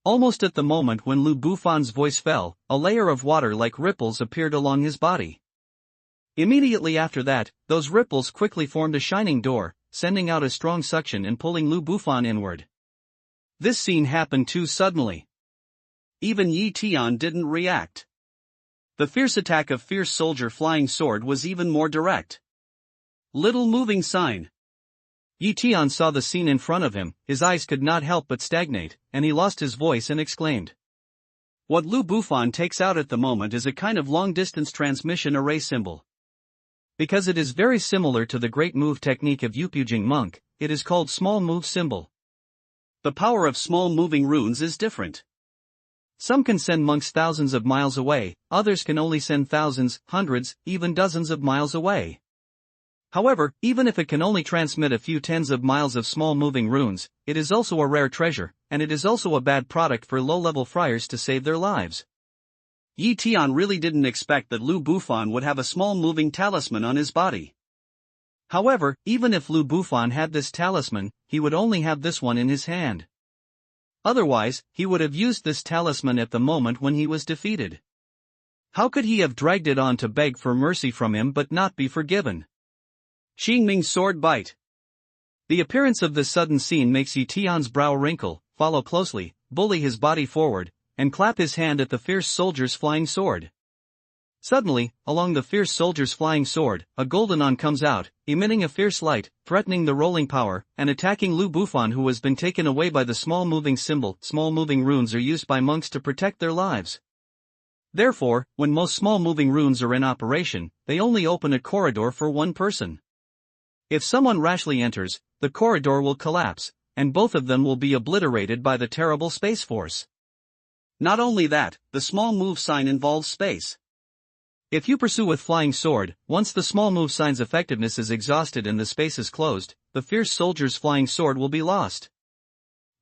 Almost at the moment when Lu Bufan's voice fell, a layer of water like ripples appeared along his body. Immediately after that, those ripples quickly formed a shining door, sending out a strong suction and pulling Lu Bufan inward. This scene happened too suddenly. Even Yi Tian didn't react. The fierce attack of fierce soldier flying sword was even more direct. Little moving sign. Yi Tian saw the scene in front of him, his eyes could not help but stagnate, and he lost his voice and exclaimed. What Lu Bufan takes out at the moment is a kind of long-distance transmission array symbol. Because it is very similar to the great move technique of Yupujing monk, it is called small move symbol. The power of small moving runes is different. Some can send monks thousands of miles away, others can only send thousands, hundreds, even dozens of miles away. However, even if it can only transmit a few tens of miles of small moving runes, it is also a rare treasure, and it is also a bad product for low-level friars to save their lives. Yi Tian really didn't expect that Lu Bufan would have a small moving talisman on his body. However, even if Lu Bufan had this talisman, he would only have this one in his hand. Otherwise, he would have used this talisman at the moment when he was defeated. How could he have dragged it on to beg for mercy from him but not be forgiven? Qingming's sword bite. The appearance of this sudden scene makes Yi Tian's brow wrinkle, follow closely, bully his body forward, and clap his hand at the fierce soldier's flying sword. Suddenly, along the fierce soldier's flying sword, a golden on comes out, emitting a fierce light, threatening the rolling power, and attacking Lu Bufan, who has been taken away by the small moving symbol. Small moving runes are used by monks to protect their lives. Therefore, when most small moving runes are in operation, they only open a corridor for one person. If someone rashly enters, the corridor will collapse, and both of them will be obliterated by the terrible space force. Not only that, the small move sign involves space. If you pursue with flying sword, once the small move sign's effectiveness is exhausted and the space is closed, the fierce soldier's flying sword will be lost.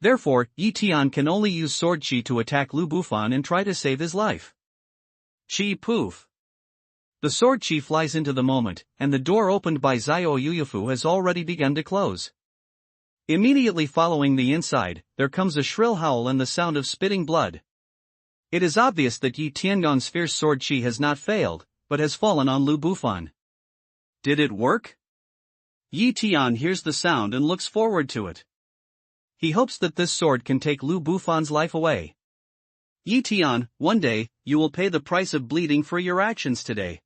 Therefore, Yi Tian can only use sword chi to attack Lu Bufan and try to save his life. Chi poof. The sword chi flies into the moment, and the door opened by Zio Yuyafu has already begun to close. Immediately following the inside, there comes a shrill howl and the sound of spitting blood. It is obvious that Yi Tiangong's fierce sword chi has not failed, but has fallen on Lu Bufan. Did it work? Yi Tian hears the sound and looks forward to it. He hopes that this sword can take Lu Bufan's life away. Yi Tian, one day, you will pay the price of bleeding for your actions today.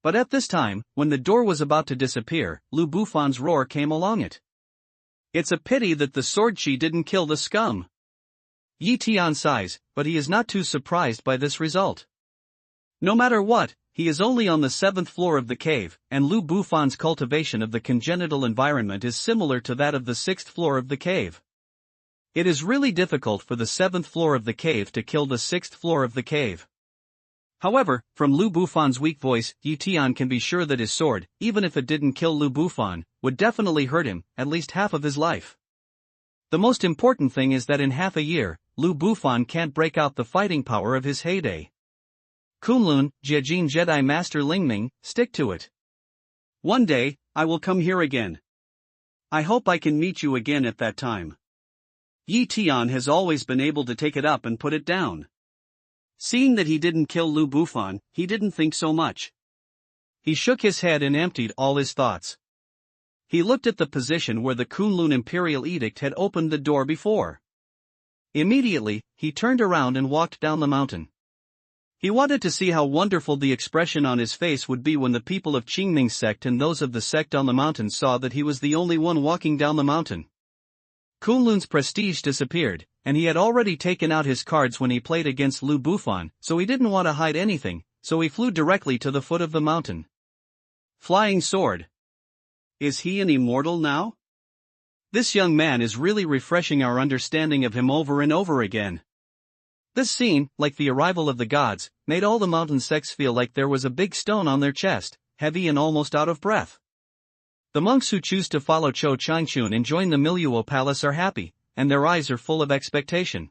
But at this time, when the door was about to disappear, Lu Bufan's roar came along it. It's a pity that the sword chi didn't kill the scum. Yi Tian sighs, but he is not too surprised by this result. No matter what, he is only on the 7th floor of the cave, and Lu Bufan's cultivation of the congenital environment is similar to that of the 6th floor of the cave. It is really difficult for the 7th floor of the cave to kill the 6th floor of the cave. However, from Lu Bufan's weak voice, Yi Tian can be sure that his sword, even if it didn't kill Lu Bufan, would definitely hurt him, at least half of his life. The most important thing is that in half a year, Lu Bufan can't break out the fighting power of his heyday. Kunlun, Jiajin Jedi Master Lingming, stick to it. One day, I will come here again. I hope I can meet you again at that time. Yi Tian has always been able to take it up and put it down. Seeing that he didn't kill Lu Bufan, he didn't think so much. He shook his head and emptied all his thoughts. He looked at the position where the Kunlun Imperial Edict had opened the door before. Immediately, he turned around and walked down the mountain. He wanted to see how wonderful the expression on his face would be when the people of Qingming's sect and those of the sect on the mountain saw that he was the only one walking down the mountain. Kunlun's prestige disappeared, and he had already taken out his cards when he played against Lu Bufan, so he didn't want to hide anything, so he flew directly to the foot of the mountain. Flying sword. Is he an immortal now? This young man is really refreshing our understanding of him over and over again. This scene, like the arrival of the gods, made all the mountain sects feel like there was a big stone on their chest, heavy and almost out of breath. The monks who choose to follow Cho Changchun and join the Miluo Palace are happy, and their eyes are full of expectation.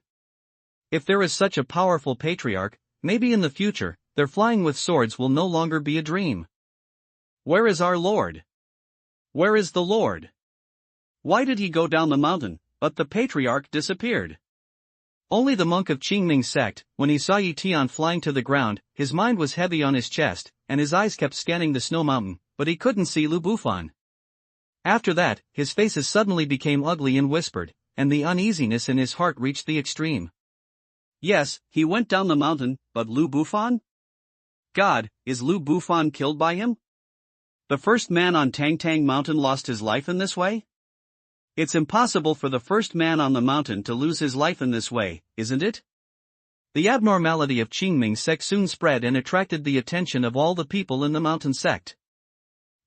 If there is such a powerful patriarch, maybe in the future, their flying with swords will no longer be a dream. Where is our Lord? Where is the Lord? Why did he go down the mountain, but the patriarch disappeared? Only the monk of Qingming's sect, when he saw Yi Tian flying to the ground, his mind was heavy on his chest, and his eyes kept scanning the snow mountain, but he couldn't see Lu Bufan. After that, his face suddenly became ugly and whispered, and the uneasiness in his heart reached the extreme. Yes, he went down the mountain, but Lu Bufan? God, is Lu Bufan killed by him? The first man on Tang Tang Mountain lost his life in this way? It's impossible for the first man on the mountain to lose his life in this way, isn't it? The abnormality of Qingming's sect soon spread and attracted the attention of all the people in the mountain sect.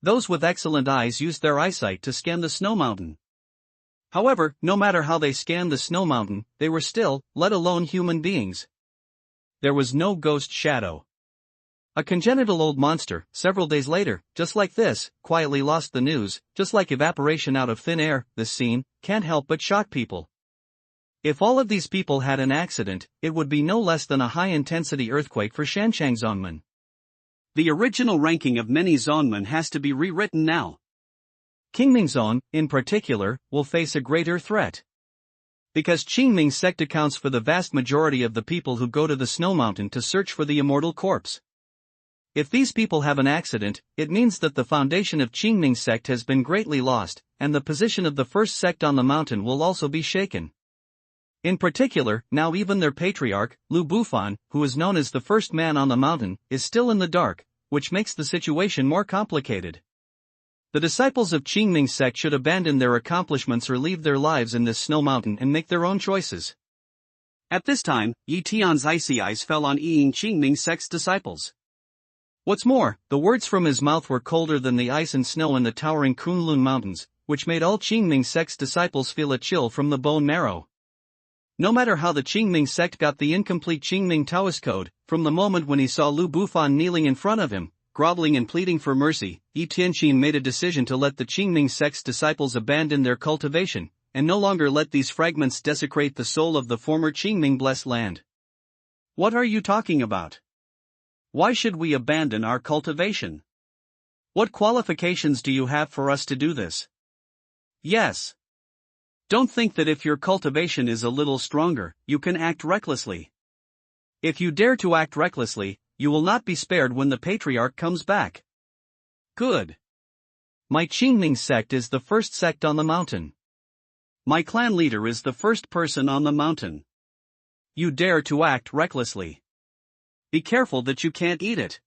Those with excellent eyes used their eyesight to scan the snow mountain. However, no matter how they scanned the snow mountain, they were still, let alone human beings. There was no ghost shadow. A congenital old monster, several days later, just like this, quietly lost the news, just like evaporation out of thin air. This scene can't help but shock people. If all of these people had an accident, it would be no less than a high-intensity earthquake for Shanchang Zonman. The original ranking of many Zonman has to be rewritten now. Qingming Zone, in particular, will face a greater threat. Because Qingming sect accounts for the vast majority of the people who go to the snow mountain to search for the immortal corpse. If these people have an accident, it means that the foundation of Qingming sect has been greatly lost, and the position of the first sect on the mountain will also be shaken. In particular, now even their patriarch, Lu Bufan, who is known as the first man on the mountain, is still in the dark, which makes the situation more complicated. The disciples of Qingming sect should abandon their accomplishments or leave their lives in this snow mountain and make their own choices. At this time, Yi Tian's icy eyes fell on Ying Qingming sect's disciples. What's more, the words from his mouth were colder than the ice and snow in the towering Kunlun Mountains, which made all Qingming sect's disciples feel a chill from the bone marrow. No matter how the Qingming sect got the incomplete Qingming Taoist code, from the moment when he saw Lu Bufan kneeling in front of him, groveling and pleading for mercy, Yi Tianqin made a decision to let the Qingming sect's disciples abandon their cultivation, and no longer let these fragments desecrate the soul of the former Qingming blessed land. What are you talking about? Why should we abandon our cultivation? What qualifications do you have for us to do this? Yes. Don't think that if your cultivation is a little stronger, you can act recklessly. If you dare to act recklessly, you will not be spared when the patriarch comes back. Good. My Qingming sect is the first sect on the mountain. My clan leader is the first person on the mountain. You dare to act recklessly. Be careful that you can't eat it.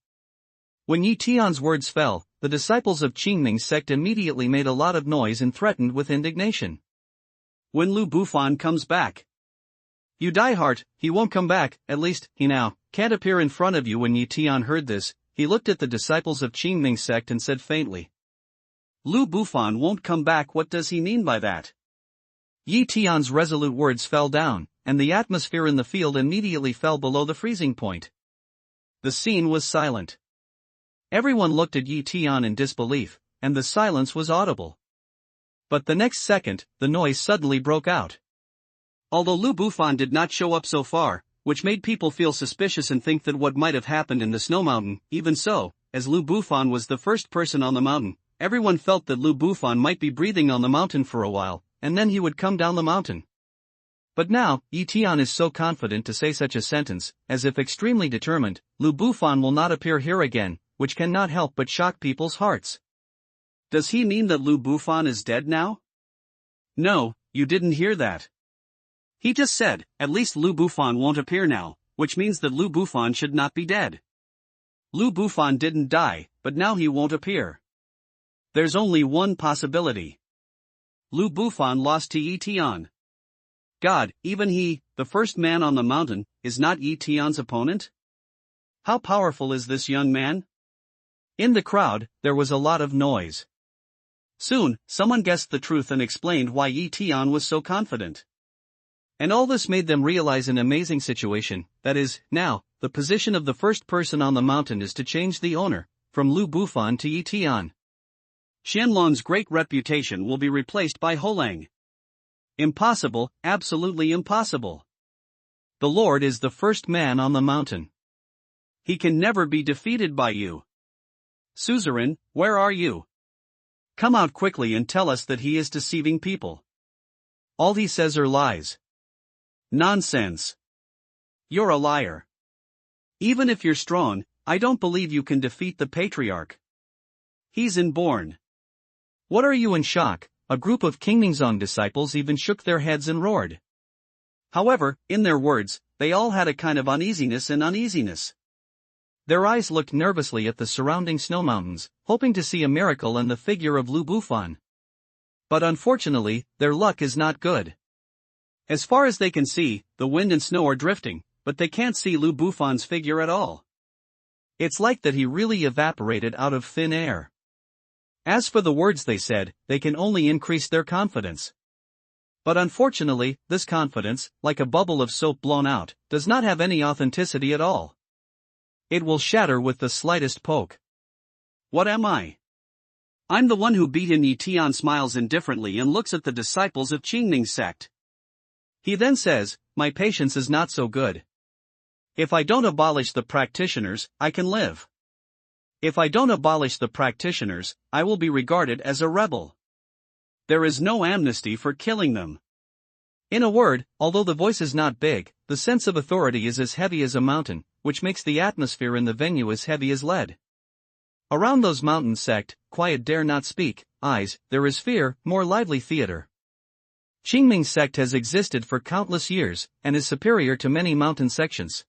When Yi Tian's words fell, the disciples of Qingming sect immediately made a lot of noise and threatened with indignation. When Lu Bufan comes back. You die heart, he won't come back, at least, he now can't appear in front of you. When Yi Tian heard this, he looked at the disciples of Qingming sect and said faintly, Lu Bufan won't come back, what does he mean by that? Yi Tian's resolute words fell down, and the atmosphere in the field immediately fell below the freezing point. The scene was silent. Everyone looked at Yi Tian in disbelief, and the silence was audible. But the next second, the noise suddenly broke out. Although Lu Bufan did not show up so far, which made people feel suspicious and think that what might have happened in the snow mountain, even so, as Lu Bufan was the first person on the mountain, everyone felt that Lu Bufan might be breathing on the mountain for a while, and then he would come down the mountain. But now, Yi Tian is so confident to say such a sentence, as if extremely determined, Lu Bufan will not appear here again, which cannot help but shock people's hearts. Does he mean that Lu Bufan is dead now? No, you didn't hear that. He just said, at least Lu Bufan won't appear now, which means that Lu Bufan should not be dead. Lu Bufan didn't die, but now he won't appear. There's only one possibility. Lu Bufan lost to Yi Tian. God, even he, the first man on the mountain, is not Yi Tian's opponent? How powerful is this young man? In the crowd, there was a lot of noise. Soon, someone guessed the truth and explained why Yi Tian was so confident. And all this made them realize an amazing situation, that is, now, the position of the first person on the mountain is to change the owner, from Lu Bufan to Yi Tian. Xianlong's great reputation will be replaced by Holang. Impossible, absolutely impossible. The Lord is the first man on the mountain. He can never be defeated by you. Suzerain, where are you? Come out quickly and tell us that he is deceiving people. All he says are lies. Nonsense. You're a liar. Even if you're strong, I don't believe you can defeat the patriarch. He's inborn. What are you in shock? A group of Qingmingzong disciples even shook their heads and roared. However, in their words, they all had a kind of uneasiness. Their eyes looked nervously at the surrounding snow mountains, hoping to see a miracle and the figure of Lu Bufan. But unfortunately, their luck is not good. As far as they can see, the wind and snow are drifting, but they can't see Lu Bufan's figure at all. It's like that he really evaporated out of thin air. As for the words they said, they can only increase their confidence. But unfortunately, this confidence, like a bubble of soap blown out, does not have any authenticity at all. It will shatter with the slightest poke. What am I? I'm the one who beat him. Yi Tian smiles indifferently and looks at the disciples of Qingming sect. He then says, my patience is not so good. If I don't abolish the practitioners, I can live. If I don't abolish the practitioners, I will be regarded as a rebel. There is no amnesty for killing them. In a word, although the voice is not big, the sense of authority is as heavy as a mountain, which makes the atmosphere in the venue as heavy as lead. Around those mountain sect, quiet dare not speak, eyes, there is fear, more lively theater. Qingming sect has existed for countless years, and is superior to many mountain sections.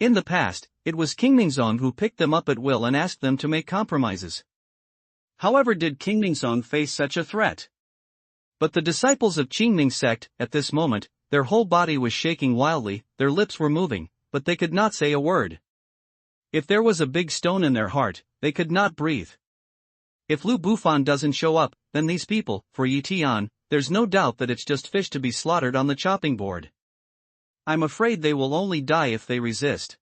In the past, it was Qingmingzong who picked them up at will and asked them to make compromises. However, did Qingmingzong face such a threat? But the disciples of Qingming sect, at this moment, their whole body was shaking wildly, their lips were moving, but they could not say a word. If there was a big stone in their heart, they could not breathe. If Lu Bufan doesn't show up, then these people, for Yi Tian, there's no doubt that it's just fish to be slaughtered on the chopping board. I'm afraid they will only die if they resist.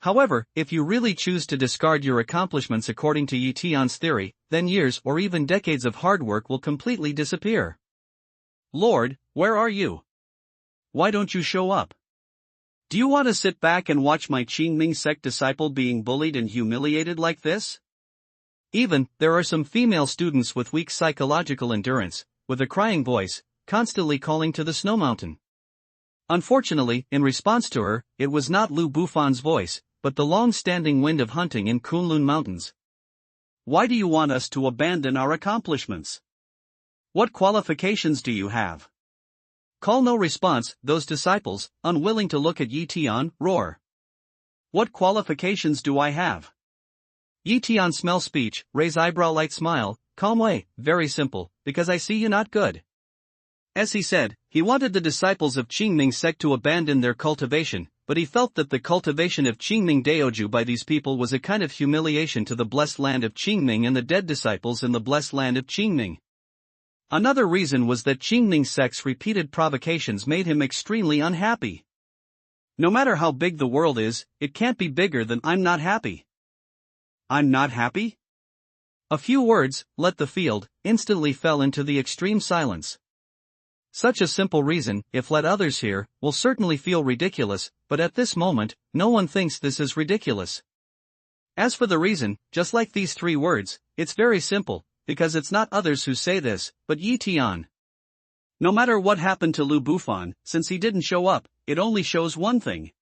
However, if you really choose to discard your accomplishments according to Yi Tian's theory, then years or even decades of hard work will completely disappear. Lord, where are you? Why don't you show up? Do you want to sit back and watch my Qingming sect disciple being bullied and humiliated like this? Even, there are some female students with weak psychological endurance. With a crying voice, constantly calling to the snow mountain. Unfortunately, in response to her, it was not Lu Bufan's voice, but the long-standing wind of hunting in Kunlun Mountains. Why do you want us to abandon our accomplishments? What qualifications do you have? Call no response, those disciples, unwilling to look at Yi Tian, roar. What qualifications do I have? Yi Tian smell speech, raise eyebrow light smile, calm way, very simple, because I see you not good. As he said, he wanted the disciples of Qingming sect to abandon their cultivation, but he felt that the cultivation of Qingming Daoju by these people was a kind of humiliation to the blessed land of Qingming and the dead disciples in the blessed land of Qingming. Another reason was that Qingming sect's repeated provocations made him extremely unhappy. No matter how big the world is, it can't be bigger than I'm not happy. I'm not happy? A few words, let the field, instantly fell into the extreme silence. Such a simple reason, if let others hear, will certainly feel ridiculous, but at this moment, no one thinks this is ridiculous. As for the reason, just like these 3 words, it's very simple, because it's not others who say this, but Yi Tian. No matter what happened to Lu Bufan, since he didn't show up, it only shows one thing.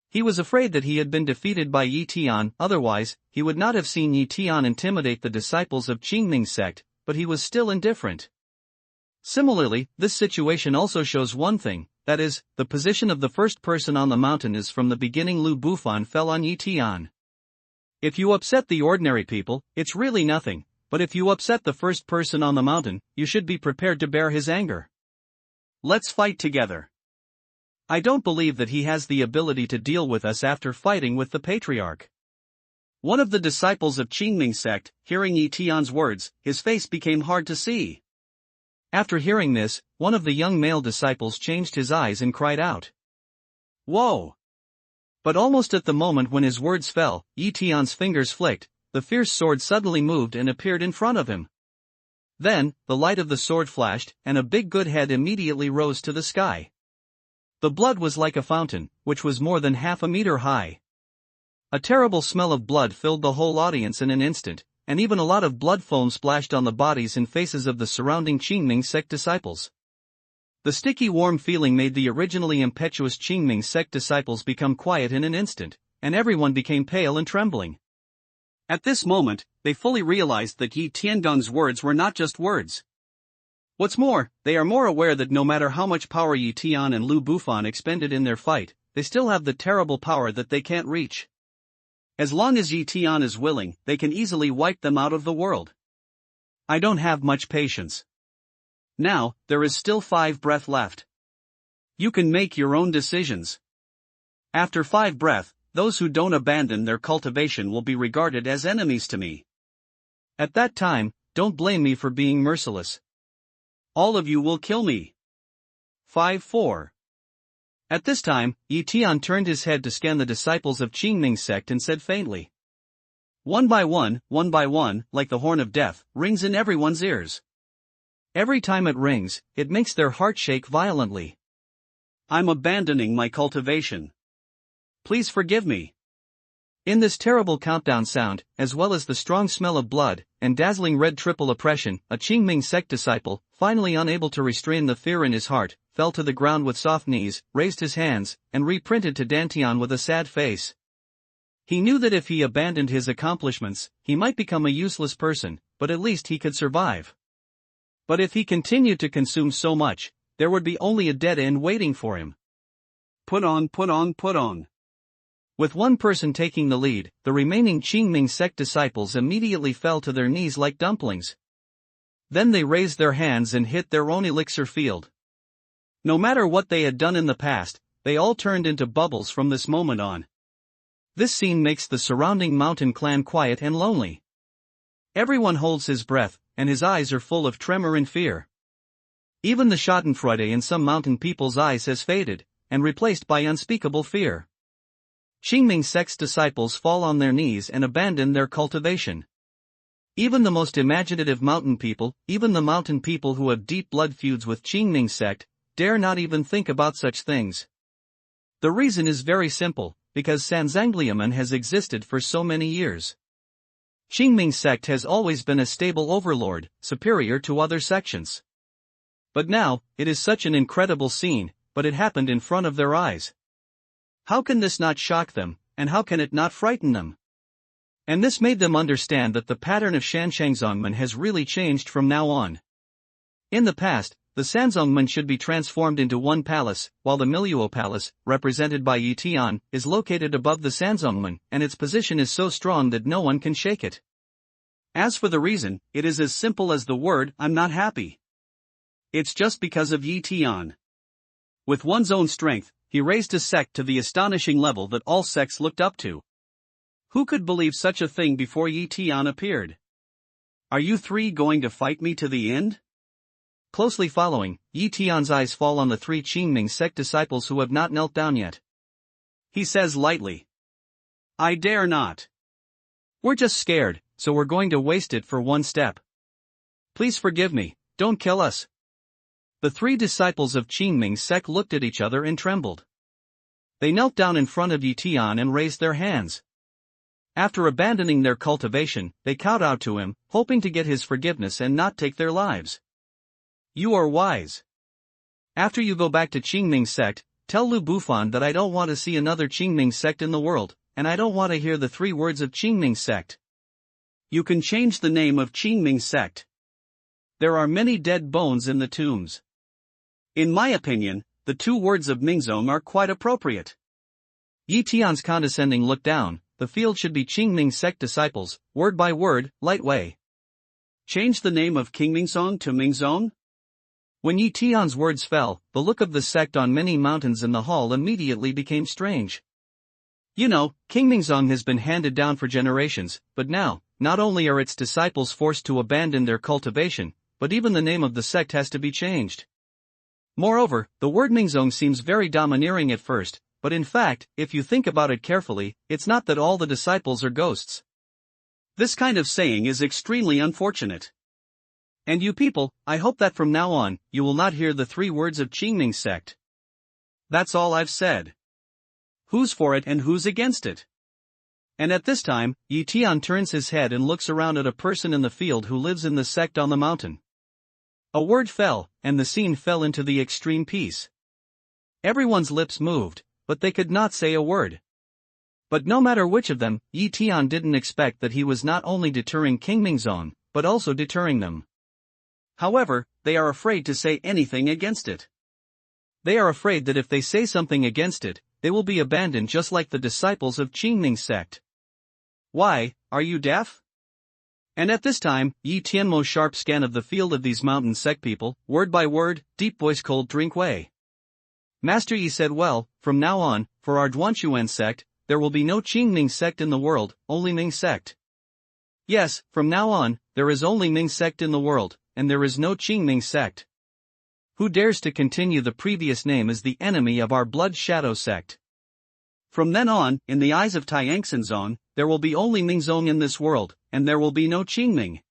He was afraid that he had been defeated by Yi Tian, otherwise, he would not have seen Yi Tian intimidate the disciples of Qingming sect, but he was still indifferent. Similarly, this situation also shows one thing, that is, the position of the first person on the mountain is from the beginning Lu Bufan fell on Yi Tian. If you upset the ordinary people, it's really nothing, but if you upset the first person on the mountain, you should be prepared to bear his anger. Let's fight together. I don't believe that he has the ability to deal with us after fighting with the patriarch. One of the disciples of Qingming sect, hearing Yi Tian's words, his face became hard to see. After hearing this, one of the young male disciples changed his eyes and cried out. Whoa! But almost at the moment when his words fell, Yi Tian's fingers flicked, the fierce sword suddenly moved and appeared in front of him. Then, the light of the sword flashed, and a big good head immediately rose to the sky. The blood was like a fountain, which was more than half a meter high. A terrible smell of blood filled the whole audience in an instant, and even a lot of blood foam splashed on the bodies and faces of the surrounding Qingming sect disciples. The sticky warm feeling made the originally impetuous Qingming sect disciples become quiet in an instant, and everyone became pale and trembling. At this moment, they fully realized that Yi Tiangong's words were not just words. What's more, they are more aware that no matter how much power Yi Tian and Lu Bufan expended in their fight, they still have the terrible power that they can't reach. As long as Yi Tian is willing, they can easily wipe them out of the world. I don't have much patience. Now, there is still 5 breath left. You can make your own decisions. After 5 breath, those who don't abandon their cultivation will be regarded as enemies to me. At that time, don't blame me for being merciless. All of you will kill me. 5-4. At this time, Yi Tian turned his head to scan the disciples of Qingming sect and said faintly. One by one, like the horn of death, rings in everyone's ears. Every time it rings, it makes their heart shake violently. I'm abandoning my cultivation. Please forgive me. In this terrible countdown sound, as well as the strong smell of blood, and dazzling red triple oppression, a Qingming sect disciple, finally unable to restrain the fear in his heart, fell to the ground with soft knees, raised his hands, and reprinted to Dantian with a sad face. He knew that if he abandoned his accomplishments, he might become a useless person, but at least he could survive. But if he continued to consume so much, there would be only a dead end waiting for him. Put on. With one person taking the lead, the remaining Qingming sect disciples immediately fell to their knees like dumplings. Then they raised their hands and hit their own elixir field. No matter what they had done in the past, they all turned into bubbles from this moment on. This scene makes the surrounding mountain clan quiet and lonely. Everyone holds his breath, and his eyes are full of tremor and fear. Even the schadenfreude in some mountain people's eyes has faded, and replaced by unspeakable fear. Qingming sect's disciples fall on their knees and abandon their cultivation. Even the most imaginative mountain people, even the mountain people who have deep blood feuds with Qingming sect, dare not even think about such things. The reason is very simple, because Sanzangliaman has existed for so many years. Qingming sect has always been a stable overlord, superior to other sections. But now, it is such an incredible scene, but it happened in front of their eyes. How can this not shock them, and how can it not frighten them? And this made them understand that the pattern of Shanshangzongmen has really changed from now on. In the past, the Sanzongmen should be transformed into one palace, while the Miluo Palace, represented by Yi Tian, is located above the Sanzongmen, and its position is so strong that no one can shake it. As for the reason, it is as simple as the word, I'm not happy. It's just because of Yi Tian. With one's own strength, he raised his sect to the astonishing level that all sects looked up to. Who could believe such a thing before Yi Tian appeared? Are you three going to fight me to the end? Closely following, Yi Tian's eyes fall on the three Qingming sect disciples who have not knelt down yet. He says lightly, I dare not. We're just scared, so we're going to waste it for one step. Please forgive me, don't kill us. The three disciples of Qingming sect looked at each other and trembled. They knelt down in front of Yi Tian and raised their hands. After abandoning their cultivation, they kowtowed to him, hoping to get his forgiveness and not take their lives. You are wise. After you go back to Qingming sect, tell Lu Bufan that I don't want to see another Qingming sect in the world, and I don't want to hear the 3 words of Qingming sect. You can change the name of Qingming sect. There are many dead bones in the tombs. In my opinion, the 2 words of Mingzong are quite appropriate. Yi Tian's condescending look down, the field should be Qingming sect disciples, word by word, light way. Change the name of Qingmingsong to Mingzong? When Yi Tian's words fell, the look of the sect on many mountains in the hall immediately became strange. You know, Qingmingsong has been handed down for generations, but now, not only are its disciples forced to abandon their cultivation, but even the name of the sect has to be changed. Moreover, the word Mingzong seems very domineering at first, but in fact, if you think about it carefully, it's not that all the disciples are ghosts. This kind of saying is extremely unfortunate. And you people, I hope that from now on, you will not hear the 3 words of Qingming sect. That's all I've said. Who's for it and who's against it? And at this time, Yi Tian turns his head and looks around at a person in the field who lives in the sect on the mountain. A word fell, and the scene fell into the extreme peace. Everyone's lips moved, but they could not say a word. But no matter which of them, Yi Tian didn't expect that he was not only deterring Qingmingzong, but also deterring them. However, they are afraid to say anything against it. They are afraid that if they say something against it, they will be abandoned just like the disciples of Qingming sect. Why, are you deaf? And at this time, Yi Tianmo's sharp scan of the field of these mountain sect people, word by word, deep voice cold drink way. Master Yi said well, from now on, for our Duanshuan sect, there will be no Qingming sect in the world, only Ming sect. Yes, from now on, there is only Ming sect in the world, and there is no Qingming sect. Who dares to continue the previous name is the enemy of our blood shadow sect. From then on, in the eyes of Taiyangsanzong, there will be only Mingzong in this world, and there will be no Qingming.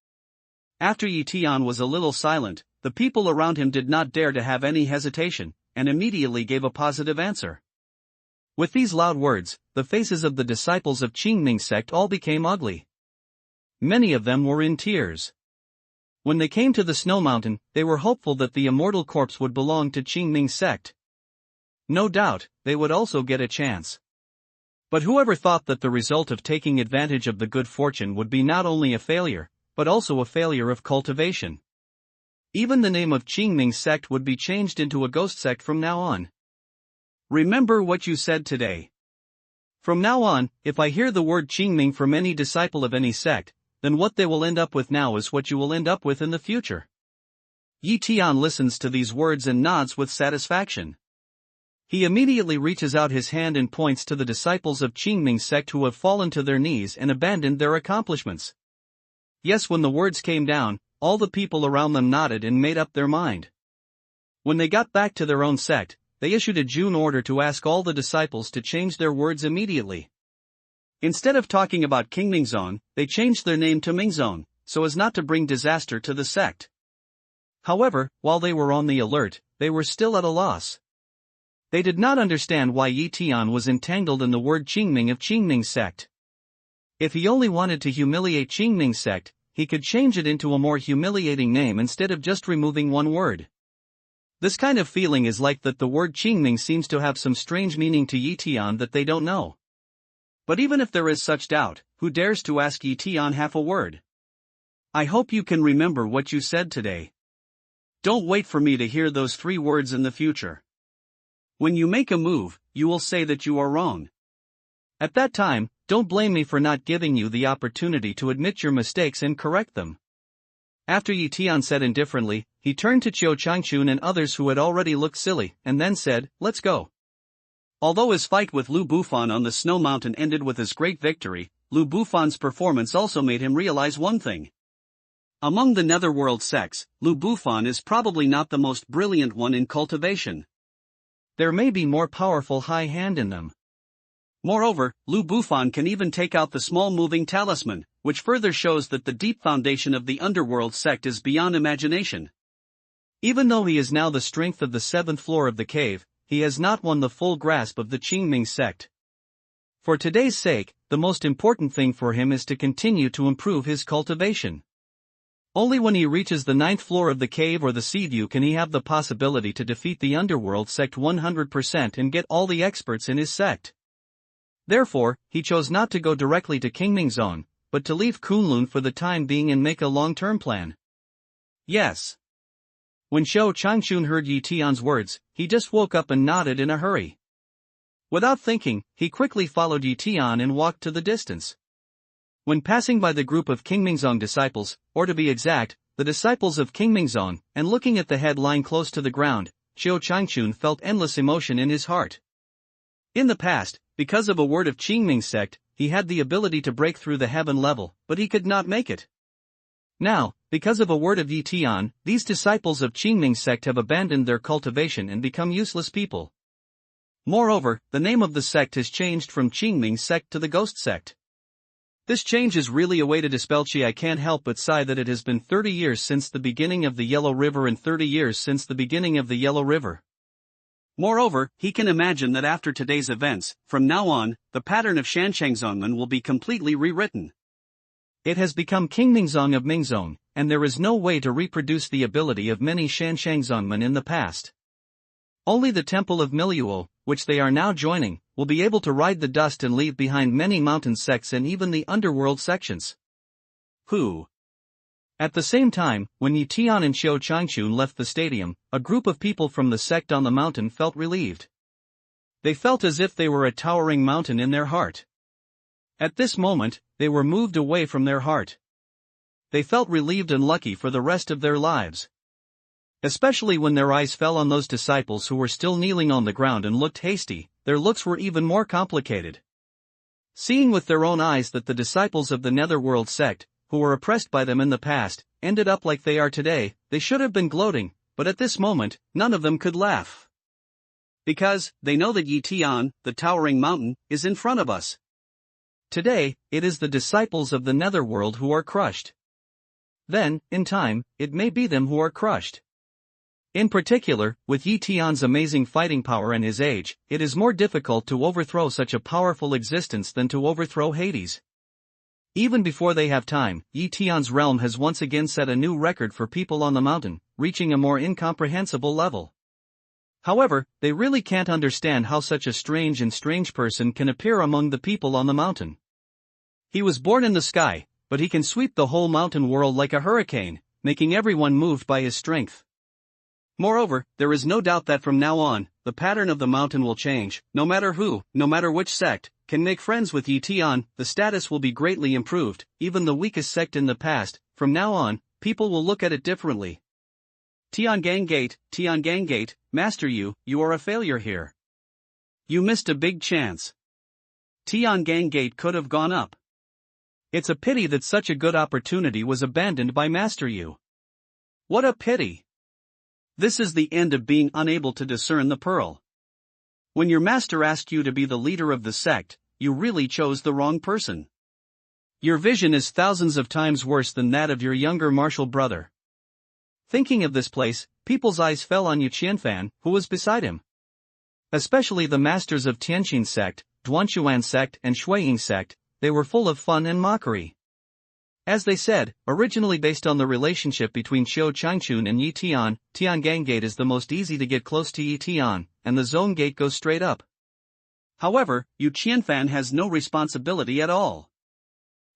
After Yi Tian was a little silent, the people around him did not dare to have any hesitation, and immediately gave a positive answer. With these loud words, the faces of the disciples of Qingming sect all became ugly. Many of them were in tears. When they came to the snow mountain, they were hopeful that the immortal corpse would belong to Qingming sect. No doubt, they would also get a chance. But whoever thought that the result of taking advantage of the good fortune would be not only a failure, but also a failure of cultivation. Even the name of Qingming sect would be changed into a ghost sect from now on. Remember what you said today. From now on, if I hear the word Qingming from any disciple of any sect, then what they will end up with now is what you will end up with in the future. Yi Tian listens to these words and nods with satisfaction. He immediately reaches out his hand and points to the disciples of Qingming sect who have fallen to their knees and abandoned their accomplishments. Yes, when the words came down, all the people around them nodded and made up their mind. When they got back to their own sect, they issued a June order to ask all the disciples to change their words immediately. Instead of talking about Qingmingzong, they changed their name to Mingzong, so as not to bring disaster to the sect. However, while they were on the alert, they were still at a loss. They did not understand why Yi Tian was entangled in the word Qingming of Qingming sect. If he only wanted to humiliate Qingming sect, he could change it into a more humiliating name instead of just removing one word. This kind of feeling is like that the word Qingming seems to have some strange meaning to Yi Tian that they don't know. But even if there is such doubt, who dares to ask Yi Tian half a word? I hope you can remember what you said today. Don't wait for me to hear those 3 words in the future. When you make a move, you will say that you are wrong. At that time, don't blame me for not giving you the opportunity to admit your mistakes and correct them. After Yi Tian said indifferently, he turned to Qiu Changchun and others who had already looked silly, and then said, "Let's go." Although his fight with Lu Bufan on the snow mountain ended with his great victory, Lu Bufan's performance also made him realize one thing. Among the Netherworld sects, Lu Bufan is probably not the most brilliant one in cultivation. There may be more powerful high hand in them. Moreover, Lu Bufan can even take out the small moving talisman, which further shows that the deep foundation of the Underworld sect is beyond imagination. Even though he is now the strength of the 7th floor of the cave, he has not won the full grasp of the Qingming sect. For today's sake, the most important thing for him is to continue to improve his cultivation. Only when he reaches the 9th floor of the cave or the sea view can he have the possibility to defeat the Underworld sect 100% and get all the experts in his sect. Therefore, he chose not to go directly to Qingming Zone, but to leave Kunlun for the time being and make a long-term plan. Yes. When Qiu Changchun heard Yi Tian's words, he just woke up and nodded in a hurry. Without thinking, he quickly followed Yi Tian and walked to the distance. When passing by the group of Qingmingzong disciples, or to be exact, the disciples of Qingmingzong, and looking at the head lying close to the ground, Qiu Changchun felt endless emotion in his heart. In the past, because of a word of Qingming sect, he had the ability to break through the heaven level, but he could not make it. Now, because of a word of Yi Tian, these disciples of Qingming sect have abandoned their cultivation and become useless people. Moreover, the name of the sect has changed from Qingming sect to the Ghost sect. This change is really a way to dispel qi. I can't help but sigh that it has been 30 years since the beginning of the Yellow River and 30 years since the beginning of the Yellow River. Moreover, he can imagine that after today's events, from now on, the pattern of Shanshangzongmen will be completely rewritten. It has become Qingmingzong of Mingzong, and there is no way to reproduce the ability of many Shanshangzongmen in the past. Only the Temple of Miluo, which they are now joining, will be able to ride the dust and leave behind many mountain sects and even the underworld sections. Who? At the same time, when Yi Tian and Qiu Changchun left the stadium, a group of people from the sect on the mountain felt relieved. They felt as if they were a towering mountain in their heart. At this moment, they were moved away from their heart. They felt relieved and lucky for the rest of their lives. Especially when their eyes fell on those disciples who were still kneeling on the ground and looked hasty, their looks were even more complicated. Seeing with their own eyes that the disciples of the Netherworld sect, who were oppressed by them in the past, ended up like they are today, they should have been gloating, but at this moment, none of them could laugh. Because, they know that Yi Tian, the towering mountain, is in front of us. Today, it is the disciples of the Netherworld who are crushed. Then, in time, it may be them who are crushed. In particular, with Yi Tian's amazing fighting power and his age, it is more difficult to overthrow such a powerful existence than to overthrow Hades. Even before they have time, Yi Tian's realm has once again set a new record for people on the mountain, reaching a more incomprehensible level. However, they really can't understand how such a strange person can appear among the people on the mountain. He was born in the sky, but he can sweep the whole mountain world like a hurricane, making everyone moved by his strength. Moreover, there is no doubt that from now on, the pattern of the mountain will change. No matter who, no matter which sect, can make friends with Yi Tian, the status will be greatly improved. Even the weakest sect in the past, from now on, people will look at it differently. Tian Gate, Master you are a failure here. You missed a big chance. Tian Gate could have gone up. It's a pity that such a good opportunity was abandoned by Master Yu. What a pity! This is the end of being unable to discern the pearl. When your master asked you to be the leader of the sect, you really chose the wrong person. Your vision is thousands of times worse than that of your younger martial brother. Thinking of this place, people's eyes fell on Yu Qianfan, who was beside him. Especially the masters of Tianqin sect, Duanquan sect and Shuiying sect, they were full of fun and mockery. As they said, originally based on the relationship between Qiu Changchun and Yi Tian, Tiangang Gate is the most easy to get close to Yi Tian, and the zone gate goes straight up. However, Yu Qianfan has no responsibility at all.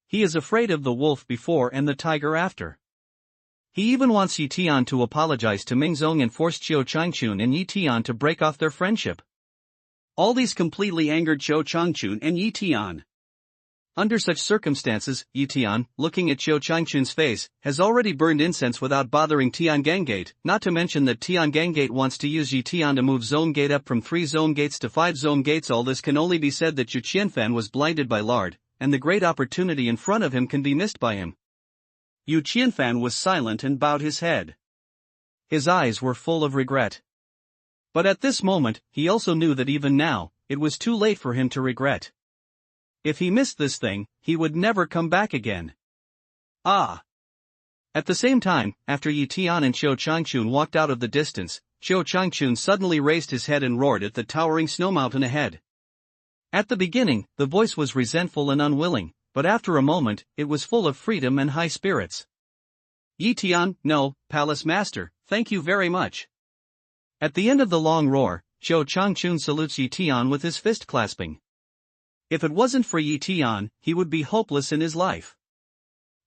He is afraid of the wolf before and the tiger after. He even wants Yi Tian to apologize to Mingzong and force Qiu Changchun and Yi Tian to break off their friendship. All these completely angered Qiu Changchun and Yi Tian. Under such circumstances, Yi Tian, looking at Qiu Changchun's face, has already burned incense without bothering Tiangang Gate, not to mention that Tiangang Gate wants to use Yi Tian to move Zone Gate up from 3 Zone Gates to 5 Zone Gates. All this can only be said that Yu Qianfan was blinded by lard, and the great opportunity in front of him can be missed by him. Yu Qianfan was silent and bowed his head. His eyes were full of regret. But at this moment, he also knew that even now, it was too late for him to regret. If he missed this thing, he would never come back again. Ah! At the same time, after Yi Tian and Qiu Changchun walked out of the distance, Qiu Changchun suddenly raised his head and roared at the towering snow mountain ahead. At the beginning, the voice was resentful and unwilling, but after a moment, it was full of freedom and high spirits. Yi Tian, no, Palace Master, thank you very much. At the end of the long roar, Qiu Changchun salutes Yi Tian with his fist clasping. If it wasn't for Yi Tian, he would be hopeless in his life.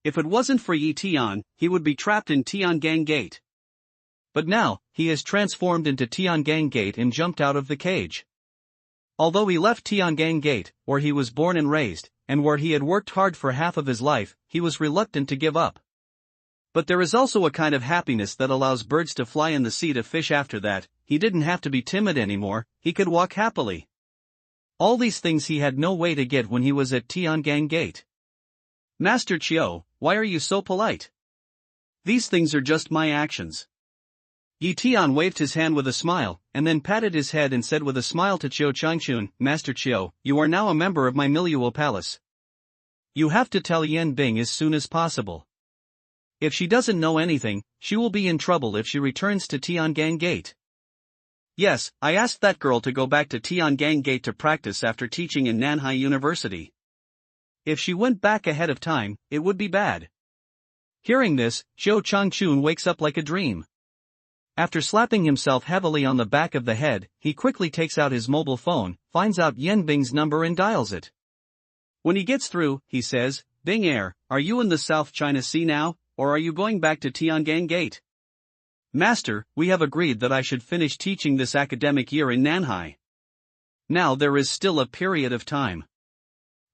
If it wasn't for Yi Tian, he would be trapped in Tiangang Gate. But now, he has transformed into Tiangang Gate and jumped out of the cage. Although he left Tiangang Gate, where he was born and raised, and where he had worked hard for half of his life, he was reluctant to give up. But there is also a kind of happiness that allows birds to fly in the sea to fish. After that, he didn't have to be timid anymore, he could walk happily. All these things he had no way to get when he was at Tiangang Gate. Master Qiu, why are you so polite? These things are just my actions. Yi Tian waved his hand with a smile, and then patted his head and said with a smile to Qiu Changchun, Master Qiu, you are now a member of my Miluo Palace. You have to tell Yan Bing as soon as possible. If she doesn't know anything, she will be in trouble if she returns to Tiangang Gate. Yes, I asked that girl to go back to Tiangang Gate to practice after teaching in Nanhai University. If she went back ahead of time, it would be bad. Hearing this, Qiu Changchun wakes up like a dream. After slapping himself heavily on the back of the head, he quickly takes out his mobile phone, finds out Yan Bing's number and dials it. When he gets through, he says, Bing Air, are you in the South China Sea now, or are you going back to Tiangang Gate? Master, we have agreed that I should finish teaching this academic year in Nanhai. Now there is still a period of time.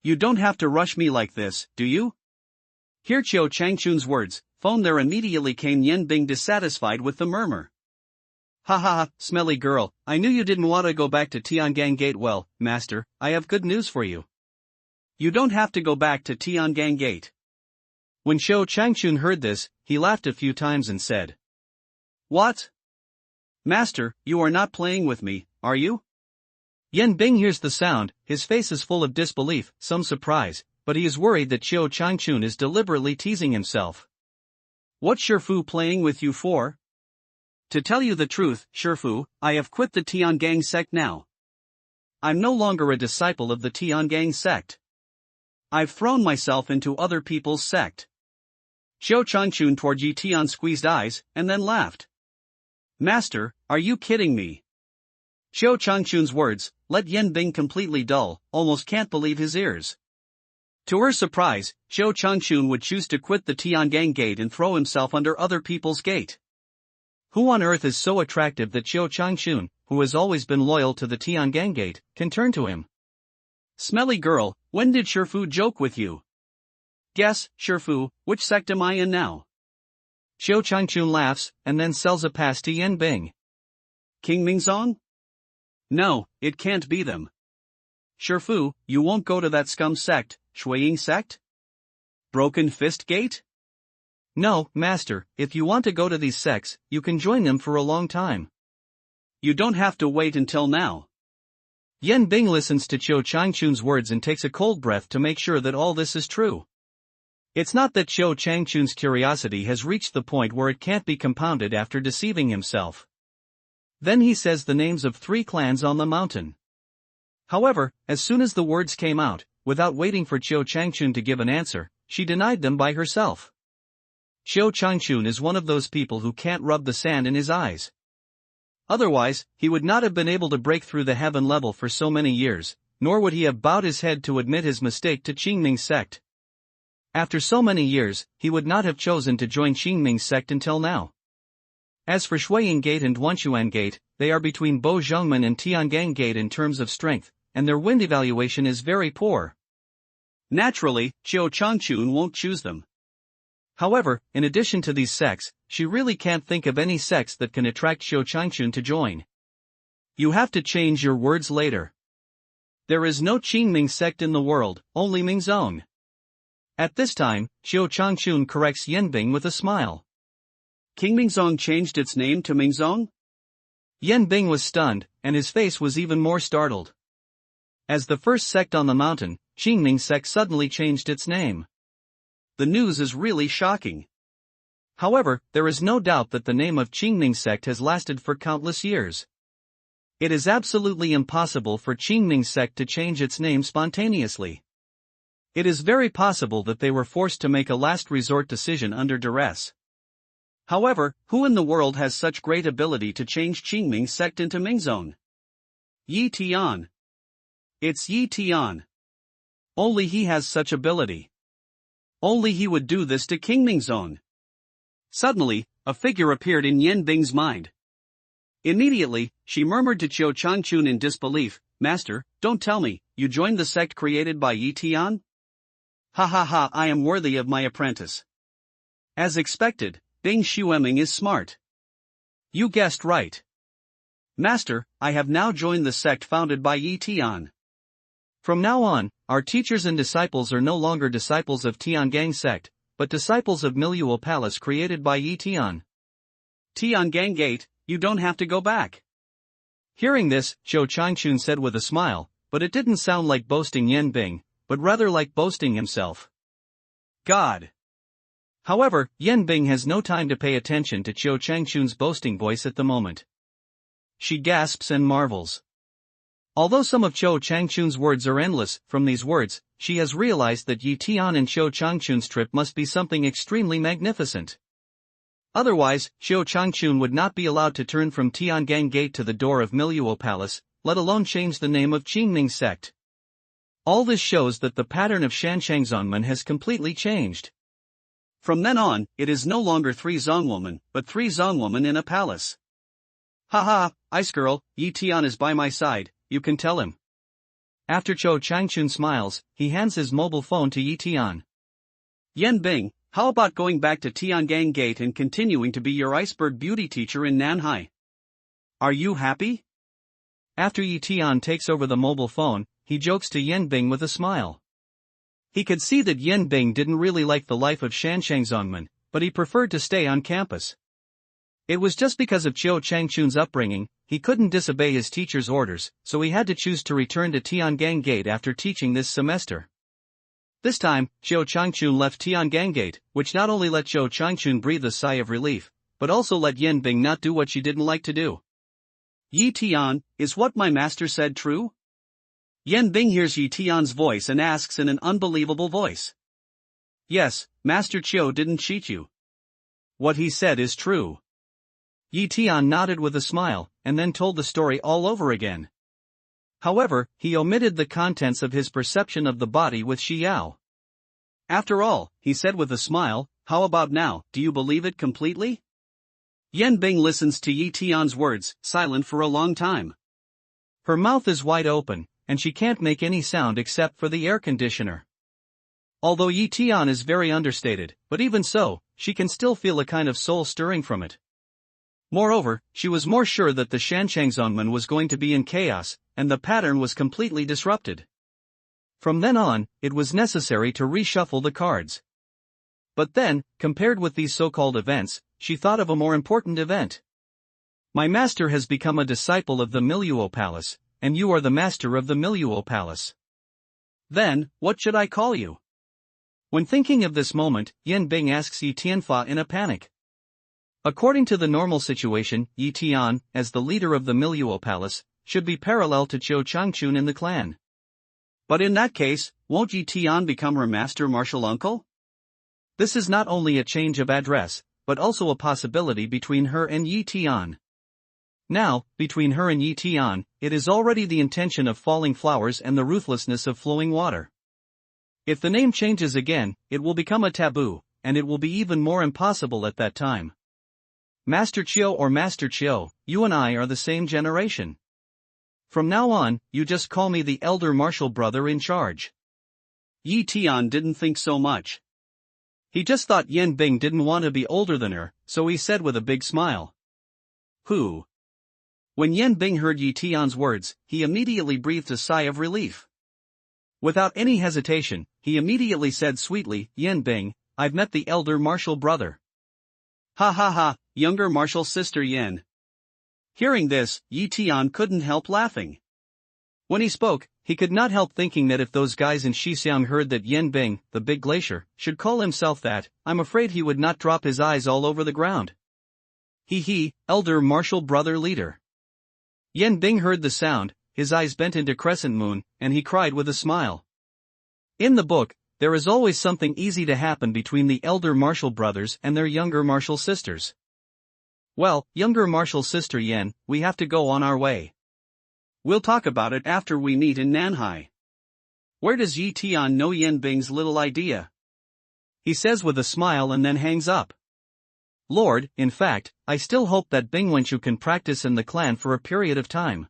You don't have to rush me like this, do you? Hear Qiu Changchun's words, phone there immediately came Yan Bing dissatisfied with the murmur. Ha ha ha, smelly girl, I knew you didn't want to go back to Tiangang Gate. Well, master, I have good news for you. You don't have to go back to Tiangang Gate. When Qiu Changchun heard this, he laughed a few times and said, What? Master, you are not playing with me, are you? Yan Bing hears the sound, his face is full of disbelief, some surprise, but he is worried that Qiu Changchun is deliberately teasing himself. What's Shifu playing with you for? To tell you the truth, Shifu, I have quit the Tiangang sect now. I'm no longer a disciple of the Tiangang sect. I've thrown myself into other people's sect. Qiu Changchun toward Yi Tian squeezed eyes, and then laughed. Master, are you kidding me? Qiu Changchun's words let Yan Bing completely dull, almost can't believe his ears. To her surprise, Qiu Changchun would choose to quit the Tiangang Gate and throw himself under other people's gate. Who on earth is so attractive that Qiu Changchun, who has always been loyal to the Tiangang Gate, can turn to him? Smelly girl, when did Shifu joke with you? Guess, Shifu, which sect am I in now? Qiu Changchun laughs, and then sells a pass to Yan Bing. King Mingzong? No, it can't be them. Shifu, you won't go to that scum sect, Shuiying sect? Broken Fist Gate? No, master, if you want to go to these sects, you can join them for a long time. You don't have to wait until now. Yan Bing listens to Qiu Changchun's words and takes a cold breath to make sure that all this is true. It's not that Qiu Changchun's curiosity has reached the point where it can't be compounded after deceiving himself. Then he says the names of 3 clans on the mountain. However, as soon as the words came out, without waiting for Qiu Changchun to give an answer, she denied them by herself. Xiao Changchun is one of those people who can't rub the sand in his eyes. Otherwise, he would not have been able to break through the heaven level for so many years, nor would he have bowed his head to admit his mistake to Qingming's sect. After so many years, he would not have chosen to join Qingming's sect until now. As for Shuiying Gate and Duanshuan Gate, they are between Bo Zhongmen and Tiangang Gate in terms of strength, and their wind evaluation is very poor. Naturally, Xiao Changchun won't choose them. However, in addition to these sects, she really can't think of any sects that can attract Xiao Changchun to join. You have to change your words later. There is no Qingming sect in the world, only Mingzong. At this time, Xiao Changchun corrects Yanbing with a smile. Qingmingzong changed its name to Mingzong? Yanbing was stunned, and his face was even more startled. As the first sect on the mountain, Qingming sect suddenly changed its name. The news is really shocking. However, there is no doubt that the name of Qingming sect has lasted for countless years. It is absolutely impossible for Qingming sect to change its name spontaneously. It is very possible that they were forced to make a last resort decision under duress. However, who in the world has such great ability to change Qingming sect into Mingzong? Yi Tian. It's Yi Tian. Only he has such ability. Only he would do this to Qingmingzong. Suddenly, a figure appeared in Yanbing's mind. Immediately, she murmured to Xiao Changchun in disbelief, "Master, don't tell me, you joined the sect created by Yi Tian? Ha ha ha, I am worthy of my apprentice." As expected, Bing Xueming is smart. You guessed right. Master, I have now joined the sect founded by Yi Tian. From now on, our teachers and disciples are no longer disciples of Tiangang sect, but disciples of Miluo Palace created by Yi Tian. Tiangang Gate, you don't have to go back. Hearing this, Xiao Changchun said with a smile, but it didn't sound like boasting Yanbing, but rather like boasting himself. God. However, Yanbing has no time to pay attention to Xiao Changchun's boasting voice at the moment. She gasps and marvels. Although some of Xiao Changchun's words are endless, from these words, she has realized that Yi Tian and Xiao Changchun's trip must be something extremely magnificent. Otherwise, Xiao Changchun would not be allowed to turn from Tiangang Gate to the door of Miluo Palace, let alone change the name of Qingming sect. All this shows that the pattern of Shanchangzongmen has completely changed. From then on, it is no longer 3 Zongwomen, but 3 Zongwomen in a palace. Ha ha, Ice Girl, Yi Tian is by my side. You can tell him. After Xiao Changchun smiles, he hands his mobile phone to Yi Tian. Yanbing, how about going back to Tiangang Gate and continuing to be your iceberg beauty teacher in Nanhai? Are you happy? After Yi Tian takes over the mobile phone, he jokes to Yanbing with a smile. He could see that Yanbing didn't really like the life of Shanchangzongmen, but he preferred to stay on campus. It was just because of Xiao Changchun's upbringing, he couldn't disobey his teacher's orders, so he had to choose to return to Tiangang Gate after teaching this semester. This time, Xiao Changchun left Tiangang Gate, which not only let Xiao Changchun breathe a sigh of relief, but also let Yanbing not do what she didn't like to do. Yi Tian, is what my master said true? Yanbing hears Yi Tian's voice and asks in an unbelievable voice. Yes, Master Qiu didn't cheat you. What he said is true. Yi Tian nodded with a smile, and then told the story all over again. However, he omitted the contents of his perception of the body with Xiao. After all, he said with a smile, how about now, do you believe it completely? Yanbing listens to Yi Tian's words, silent for a long time. Her mouth is wide open, and she can't make any sound except for the air conditioner. Although Yi Tian is very understated, but even so, she can still feel a kind of soul stirring from it. Moreover, she was more sure that the Shanchangzongmen was going to be in chaos, and the pattern was completely disrupted. From then on, it was necessary to reshuffle the cards. But then, compared with these so-called events, she thought of a more important event. My master has become a disciple of the Miluo Palace, and you are the master of the Miluo Palace. Then, what should I call you? When thinking of this moment, Yanbing asks Yi Tianfa in a panic. According to the normal situation, Yi Tian, as the leader of the Miluo Palace, should be parallel to Xiao Changchun in the clan. But in that case, won't Yi Tian become her master martial uncle? This is not only a change of address, but also a possibility between her and Yi Tian. Now, between her and Yi Tian, it is already the intention of falling flowers and the ruthlessness of flowing water. If the name changes again, it will become a taboo, and it will be even more impossible at that time. Master Chiu or Master Chiu, you and I are the same generation. From now on, you just call me the elder martial brother in charge. Yi Tian didn't think so much. He just thought Yan Bing didn't want to be older than her, so he said with a big smile. Who? When Yan Bing heard Yi Tian's words, he immediately breathed a sigh of relief. Without any hesitation, he immediately said sweetly, Yan Bing, I've met the elder martial brother. Ha ha ha, younger martial sister Yan. Hearing this, Yi Tian couldn't help laughing. When he spoke, he could not help thinking that if those guys in Shixiang heard that Yan Bing, the big glacier, should call himself that, I'm afraid he would not drop his eyes all over the ground. He, elder martial brother leader. Yan Bing heard the sound, his eyes bent into crescent moon, and he cried with a smile. In the book, there is always something easy to happen between the elder martial brothers and their younger martial sisters. Well, younger martial sister Yan, we have to go on our way. We'll talk about it after we meet in Nanhai. Where does Yi Tian know Yan Bing's little idea? He says with a smile and then hangs up. Lord, in fact, I still hope that Bing Wenchu can practice in the clan for a period of time.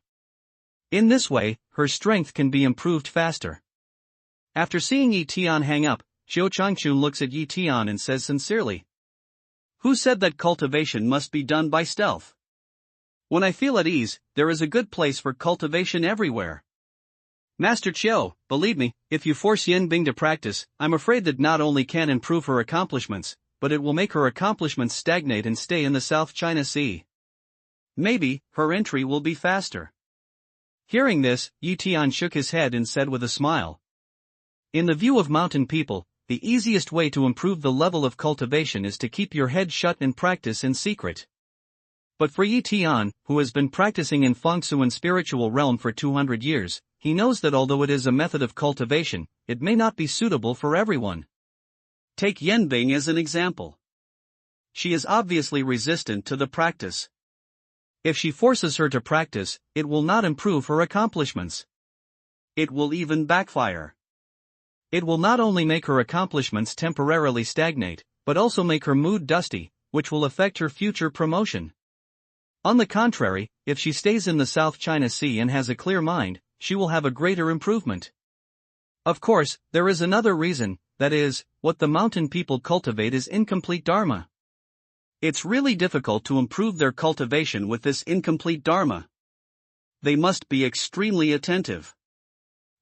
In this way, her strength can be improved faster. After seeing Yi Tian hang up, Xiao Changchun looks at Yi Tian and says sincerely. Who said that cultivation must be done by stealth? When I feel at ease, there is a good place for cultivation everywhere. Master Chiu, believe me, if you force Yan Bing to practice, I'm afraid that not only can improve her accomplishments, but it will make her accomplishments stagnate and stay in the South China Sea. Maybe, her entry will be faster. Hearing this, Yi Tian shook his head and said with a smile. In the view of mountain people, the easiest way to improve the level of cultivation is to keep your head shut and practice in secret. But for Yi Tian, who has been practicing in Fengsu and spiritual realm for 200 years, he knows that although it is a method of cultivation, it may not be suitable for everyone. Take Yan Bing as an example. She is obviously resistant to the practice. If she forces her to practice, it will not improve her accomplishments. It will even backfire. It will not only make her accomplishments temporarily stagnate, but also make her mood dusty, which will affect her future promotion. On the contrary, if she stays in the South China Sea and has a clear mind, she will have a greater improvement. Of course, there is another reason, that is, what the mountain people cultivate is incomplete dharma. It's really difficult to improve their cultivation with this incomplete dharma. They must be extremely attentive.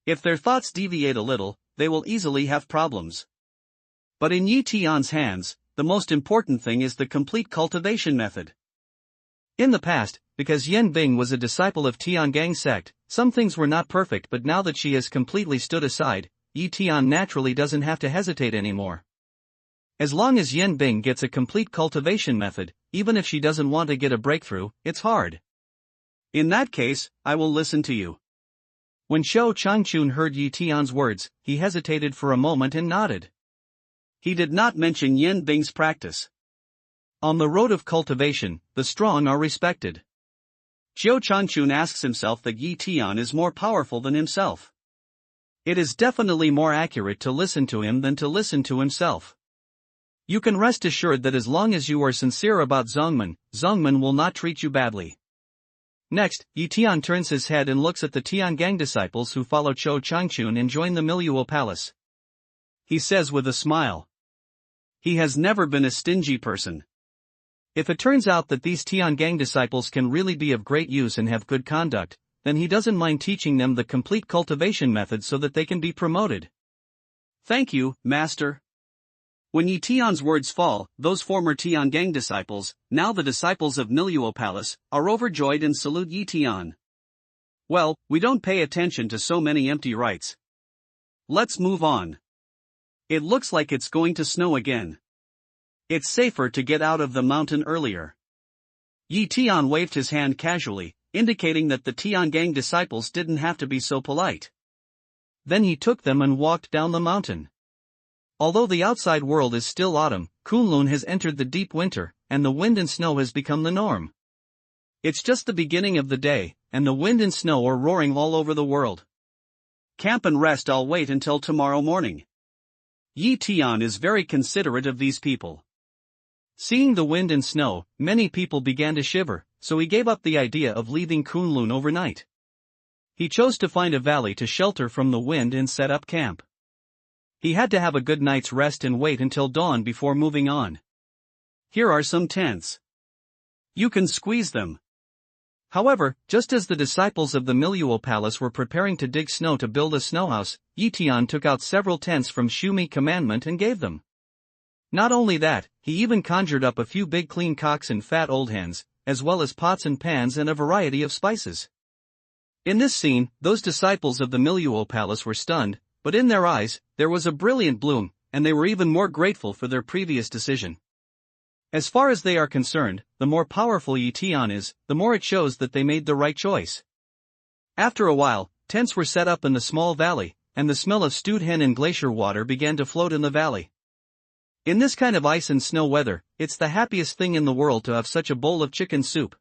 If their thoughts deviate a little, they will easily have problems. But in Yi Tian's hands, the most important thing is the complete cultivation method. In the past, because Yan Bing was a disciple of Tiangang sect, some things were not perfect, but now that she has completely stood aside, Yi Tian naturally doesn't have to hesitate anymore. As long as Yan Bing gets a complete cultivation method, even if she doesn't want to get a breakthrough, it's hard. In that case, I will listen to you. When Xiao Changchun heard Yi Tian's words, he hesitated for a moment and nodded. He did not mention Yan Bing's practice. On the road of cultivation, the strong are respected. Xiao Changchun asks himself that Yi Tian is more powerful than himself. It is definitely more accurate to listen to him than to listen to himself. You can rest assured that as long as you are sincere about Zongmen will not treat you badly. Next, Yi Tian turns his head and looks at the Tiangang disciples who follow Xiao Changchun and join the Miluo palace. He says with a smile. He has never been a stingy person. If it turns out that these Tiangang disciples can really be of great use and have good conduct, then he doesn't mind teaching them the complete cultivation method so that they can be promoted. Thank you, Master. When Yi Tian's words fall, those former Tiangang disciples, now the disciples of Miluo Palace, are overjoyed and salute Yi Tian. Well, we don't pay attention to so many empty rites. Let's move on. It looks like it's going to snow again. It's safer to get out of the mountain earlier. Yi Tian waved his hand casually, indicating that the Tiangang disciples didn't have to be so polite. Then he took them and walked down the mountain. Although the outside world is still autumn, Kunlun has entered the deep winter, and the wind and snow has become the norm. It's just the beginning of the day, and the wind and snow are roaring all over the world. Camp and rest, I'll wait until tomorrow morning. Tian is very considerate of these people. Seeing the wind and snow, many people began to shiver, so he gave up the idea of leaving Kunlun overnight. He chose to find a valley to shelter from the wind and set up camp. He had to have a good night's rest and wait until dawn before moving on. Here are some tents. You can squeeze them. However, just as the disciples of the Miluo Palace were preparing to dig snow to build a snowhouse, Tian took out several tents from Shumi Commandment and gave them. Not only that, he even conjured up a few big clean cocks and fat old hens, as well as pots and pans and a variety of spices. In this scene, those disciples of the Miluo Palace were stunned, but in their eyes, there was a brilliant bloom, and they were even more grateful for their previous decision. As far as they are concerned, the more powerful Tian is, the more it shows that they made the right choice. After a while, tents were set up in the small valley, and the smell of stewed hen and glacier water began to float in the valley. In this kind of ice and snow weather, it's the happiest thing in the world to have such a bowl of chicken soup.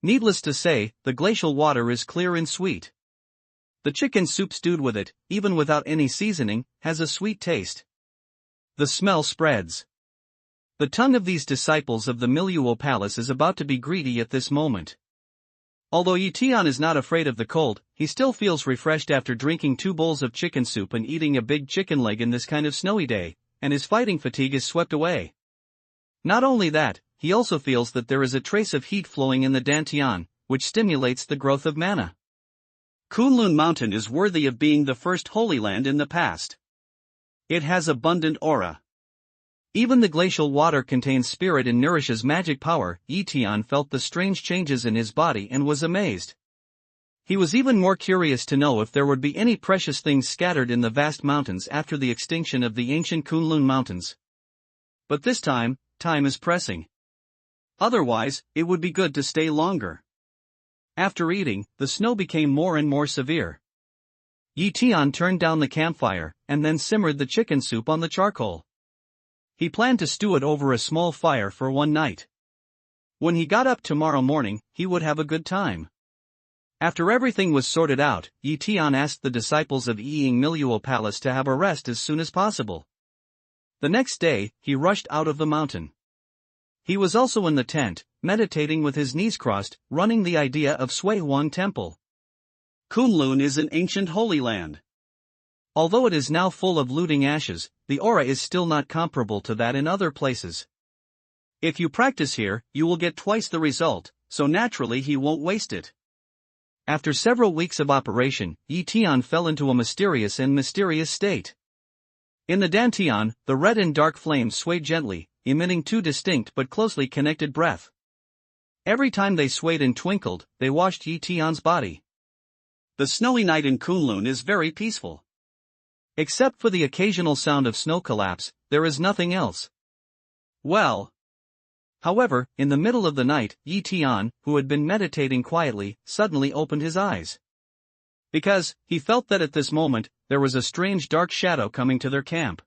Needless to say, the glacial water is clear and sweet. The chicken soup stewed with it, even without any seasoning, has a sweet taste. The smell spreads. The tongue of these disciples of the Miluo Palace is about to be greedy at this moment. Although Tian is not afraid of the cold, he still feels refreshed after drinking 2 bowls of chicken soup and eating a big chicken leg in this kind of snowy day, and his fighting fatigue is swept away. Not only that, he also feels that there is a trace of heat flowing in the dantian, which stimulates the growth of mana. Kunlun Mountain is worthy of being the first Holy Land in the past. It has abundant aura. Even the glacial water contains spirit and nourishes magic power. Tian felt the strange changes in his body and was amazed. He was even more curious to know if there would be any precious things scattered in the vast mountains after the extinction of the ancient Kunlun Mountains. But this time is pressing. Otherwise, it would be good to stay longer. After eating, the snow became more and more severe. Tian turned down the campfire, and then simmered the chicken soup on the charcoal. He planned to stew it over a small fire for one night. When he got up tomorrow morning, he would have a good time. After everything was sorted out, Tian asked the disciples of Ying Miluo Palace to have a rest as soon as possible. The next day, he rushed out of the mountain. He was also in the tent, meditating with his knees crossed, running the idea of Suihuan Temple. Kunlun is an ancient holy land. Although it is now full of looting ashes, the aura is still not comparable to that in other places. If you practice here, you will get twice the result, so naturally he won't waste it. After several weeks of operation, Tian fell into a mysterious state. In the dantian, the red and dark flames swayed gently, emitting 2 distinct but closely connected breath. Every time they swayed and twinkled, they washed Tian's body. The snowy night in Kunlun is very peaceful. Except for the occasional sound of snow collapse, there is nothing else. However, in the middle of the night, Tian, who had been meditating quietly, suddenly opened his eyes. Because, he felt that at this moment, there was a strange dark shadow coming to their camp.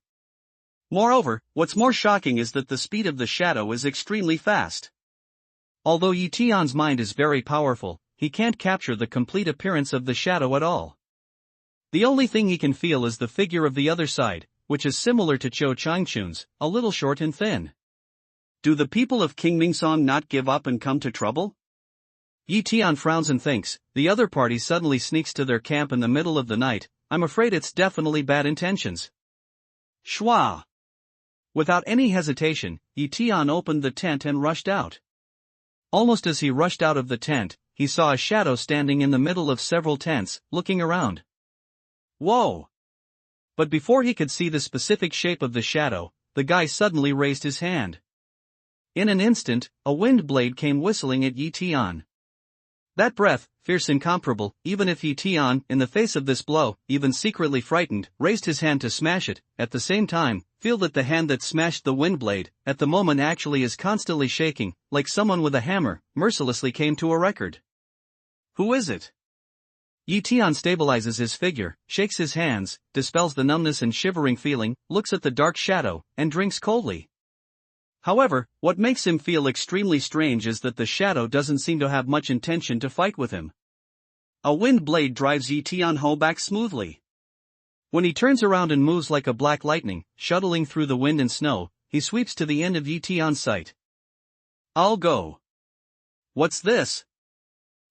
Moreover, what's more shocking is that the speed of the shadow is extremely fast. Although Tian's mind is very powerful, he can't capture the complete appearance of the shadow at all. The only thing he can feel is the figure of the other side, which is similar to Zhou Changchun's, a little short and thin. Do the people of King Mingsong not give up and come to trouble? Tian frowns and thinks, the other party suddenly sneaks to their camp in the middle of the night. I'm afraid it's definitely bad intentions. Shwa! Without any hesitation, Tian opened the tent and rushed out. Almost as he rushed out of the tent, he saw a shadow standing in the middle of several tents, looking around. Whoa! But before he could see the specific shape of the shadow, the guy suddenly raised his hand. In an instant, a wind blade came whistling at Tian. That breath, fierce and incomparable, even if Tian, in the face of this blow, even secretly frightened, raised his hand to smash it, at the same time, feel that the hand that smashed the wind blade, at the moment actually is constantly shaking, like someone with a hammer, mercilessly came to a record. Who is it? Yi Tian stabilizes his figure, shakes his hands, dispels the numbness and shivering feeling, looks at the dark shadow, and drinks coldly. However, what makes him feel extremely strange is that the shadow doesn't seem to have much intention to fight with him. A wind blade drives Yi Tianho back smoothly. When he turns around and moves like a black lightning, shuttling through the wind and snow, he sweeps to the end of Yi Tian's sight. I'll go. What's this?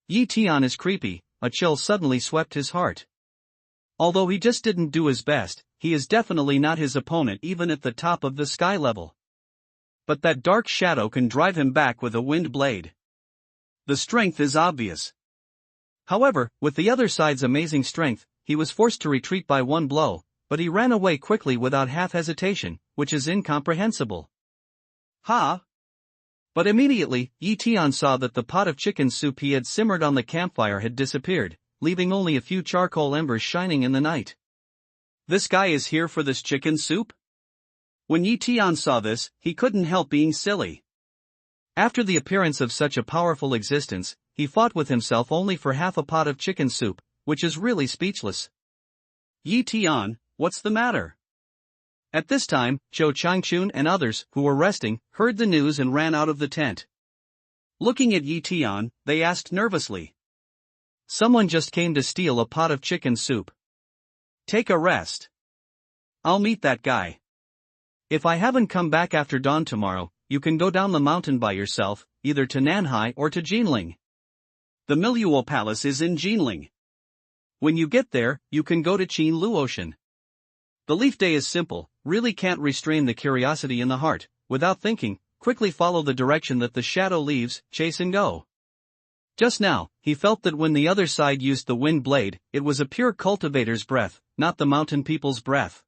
Yi Tian is creepy, a chill suddenly swept his heart. Although he just didn't do his best, he is definitely not his opponent even at the top of the sky level. But that dark shadow can drive him back with a wind blade. The strength is obvious. However, with the other side's amazing strength, he was forced to retreat by one blow, but he ran away quickly without half hesitation, which is incomprehensible. Ha! But immediately, Yi Tian saw that the pot of chicken soup he had simmered on the campfire had disappeared, leaving only a few charcoal embers shining in the night. This guy is here for this chicken soup? When Yi Tian saw this, he couldn't help being silly. After the appearance of such a powerful existence, he fought with himself only for half a pot of chicken soup, which is really speechless. Yi Tian, what's the matter? At this time, Zhou Changchun and others, who were resting, heard the news and ran out of the tent. Looking at Yi Tian, they asked nervously. Someone just came to steal a pot of chicken soup. Take a rest. I'll meet that guy. If I haven't come back after dawn tomorrow, you can go down the mountain by yourself, either to Nanhai or to Jinling. The Miluo Palace is in Jinling. When you get there, you can go to Qin Luotian. The leaf day is simple, really can't restrain the curiosity in the heart. Without thinking, quickly follow the direction that the shadow leaves, chase and go. Just now, he felt that when the other side used the wind blade, it was a pure cultivator's breath, not the mountain people's breath.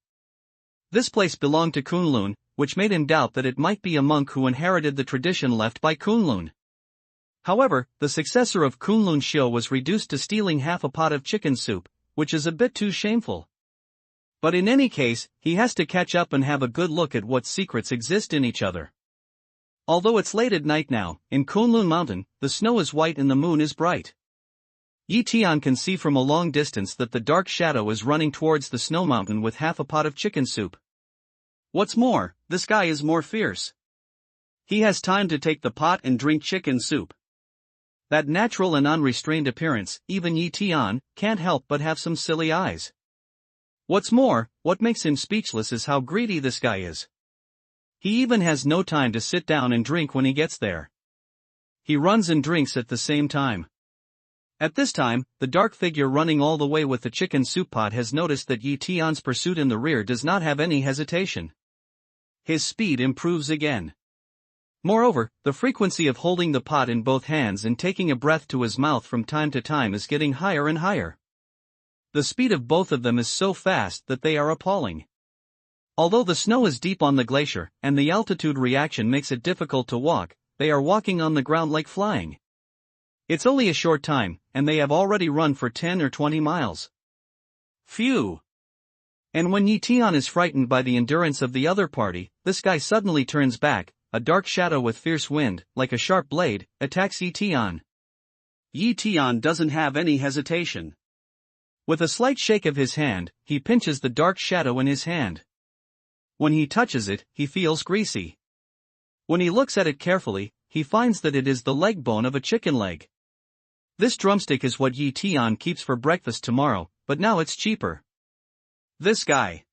This place belonged to Kunlun, which made him doubt that it might be a monk who inherited the tradition left by Kunlun. However, the successor of Kunlun Shio was reduced to stealing half a pot of chicken soup, which is a bit too shameful. But in any case, he has to catch up and have a good look at what secrets exist in each other. Although it's late at night now, in Kunlun Mountain, the snow is white and the moon is bright. Yi Tian can see from a long distance that the dark shadow is running towards the snow mountain with half a pot of chicken soup. What's more, this guy is more fierce. He has time to take the pot and drink chicken soup. That natural and unrestrained appearance, even Yi Tian can't help but have some silly eyes. What's more, what makes him speechless is how greedy this guy is. He even has no time to sit down and drink when he gets there. He runs and drinks at the same time. At this time, the dark figure running all the way with the chicken soup pot has noticed that Yi Tian's pursuit in the rear does not have any hesitation. His speed improves again. Moreover, the frequency of holding the pot in both hands and taking a breath to his mouth from time to time is getting higher and higher. The speed of both of them is so fast that they are appalling. Although the snow is deep on the glacier, and the altitude reaction makes it difficult to walk, they are walking on the ground like flying. It's only a short time, and they have already run for 10 or 20 miles. Phew! And when Yi Tian is frightened by the endurance of the other party, this guy suddenly turns back. A dark shadow with fierce wind, like a sharp blade, attacks Yi Tian. Yi Tian doesn't have any hesitation. With a slight shake of his hand, he pinches the dark shadow in his hand. When he touches it, he feels greasy. When he looks at it carefully, he finds that it is the leg bone of a chicken leg. This drumstick is what Yi Tian keeps for breakfast tomorrow, but now it's cheaper. This guy.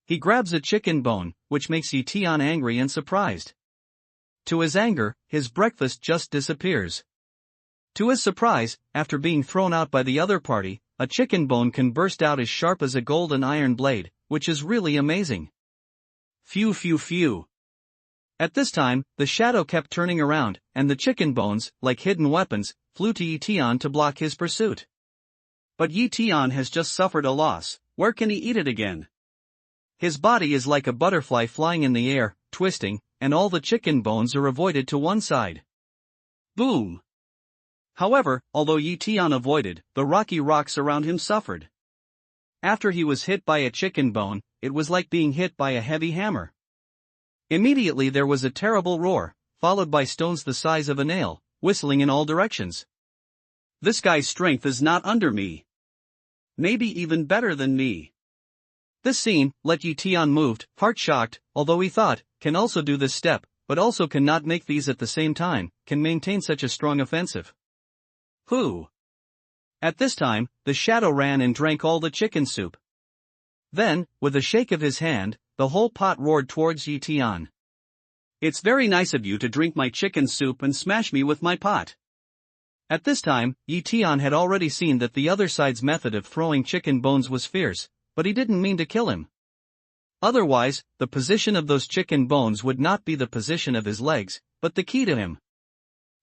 He grabs a chicken bone, which makes Yi Tian angry and surprised. To his anger, his breakfast just disappears. To his surprise, after being thrown out by the other party, a chicken bone can burst out as sharp as a golden iron blade, which is really amazing. Phew phew phew. At this time, the shadow kept turning around, and the chicken bones, like hidden weapons, flew to Yi Tian to block his pursuit. But Yi Tian has just suffered a loss. Where can he eat it again? His body is like a butterfly flying in the air, twisting, and all the chicken bones are avoided to one side. Boom! However, although Yi Tian avoided, the rocky rocks around him suffered. After he was hit by a chicken bone, it was like being hit by a heavy hammer. Immediately there was a terrible roar, followed by stones the size of a nail, whistling in all directions. This guy's strength is not under me. Maybe even better than me. This scene let Tian moved, heart-shocked, although he thought, can also do this step, but also cannot make these at the same time, can maintain such a strong offensive. Who? At this time, the shadow ran and drank all the chicken soup. Then, with a shake of his hand, the whole pot roared towards Tian. It's very nice of you to drink my chicken soup and smash me with my pot. At this time, Tian had already seen that the other side's method of throwing chicken bones was fierce, but he didn't mean to kill him. Otherwise, the position of those chicken bones would not be the position of his legs, but the key to him.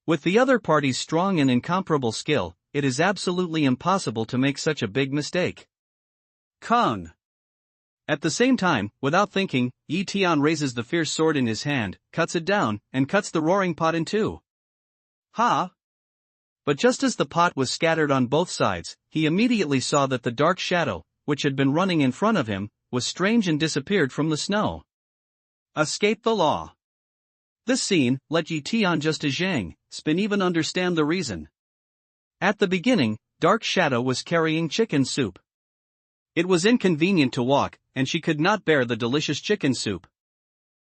With the other party's strong and incomparable skill, it is absolutely impossible to make such a big mistake. Kung. At the same time, without thinking, Tian raises the fierce sword in his hand, cuts it down, and cuts the roaring pot in two. Ha! But just as the pot was scattered on both sides, he immediately saw that the dark shadow, which had been running in front of him, was strange and disappeared from the snow. Escape the law. This scene let Tian just as Zhang spin even understand the reason. At the beginning, Dark Shadow was carrying chicken soup. It was inconvenient to walk, and she could not bear the delicious chicken soup.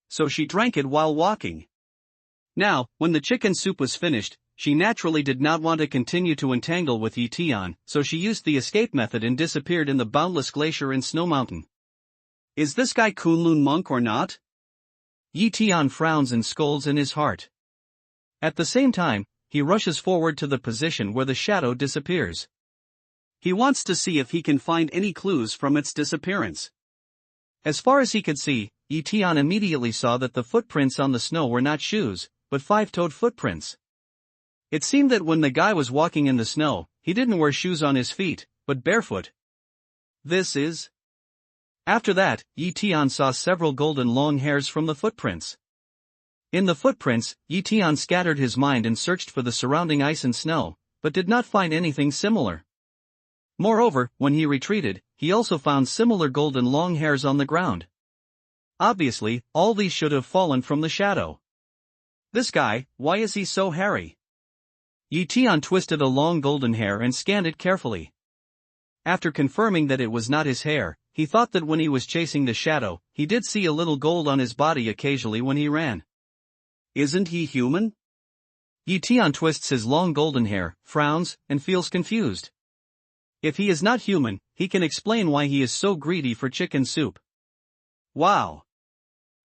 So she drank it while walking. Now, when the chicken soup was finished, she naturally did not want to continue to entangle with Tian, so she used the escape method and disappeared in the boundless glacier and snow mountain. Is this guy Kunlun monk or not? Tian frowns and scolds in his heart. At the same time, he rushes forward to the position where the shadow disappears. He wants to see if he can find any clues from its disappearance. As far as he could see, Tian immediately saw that the footprints on the snow were not shoes, but five-toed footprints. It seemed that when the guy was walking in the snow, he didn't wear shoes on his feet, but barefoot. This is... After that, Tian saw several golden long hairs from the footprints. In the footprints, Tian scattered his mind and searched for the surrounding ice and snow, but did not find anything similar. Moreover, when he retreated, he also found similar golden long hairs on the ground. Obviously, all these should have fallen from the shadow. This guy, why is he so hairy? Tian twisted a long golden hair and scanned it carefully. After confirming that it was not his hair, he thought that when he was chasing the shadow, he did see a little gold on his body occasionally when he ran. Isn't he human? Tian twists his long golden hair, frowns, and feels confused. If he is not human, he can explain why he is so greedy for chicken soup. Wow.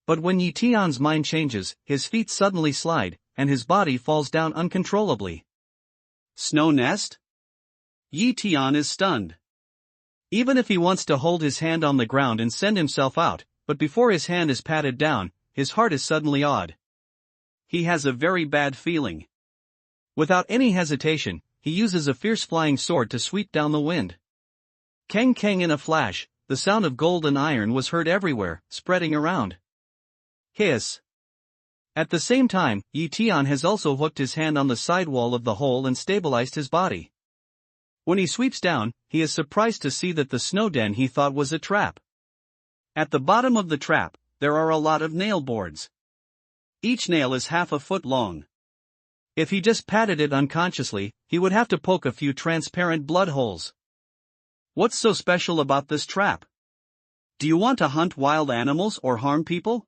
But when Tian's mind changes, his feet suddenly slide, and his body falls down uncontrollably. Snow nest? Tian is stunned. Even if he wants to hold his hand on the ground and send himself out, but before his hand is patted down, his heart is suddenly awed. He has a very bad feeling. Without any hesitation, he uses a fierce flying sword to sweep down the wind. Kang kang in a flash, the sound of gold and iron was heard everywhere, spreading around. Hiss. At the same time, Tian has also hooked his hand on the side wall of the hole and stabilized his body. When he sweeps down, he is surprised to see that the snow den he thought was a trap. At the bottom of the trap, there are a lot of nail boards. Each nail is half a foot long. If he just patted it unconsciously, he would have to poke a few transparent blood holes. What's so special about this trap? Do you want to hunt wild animals or harm people?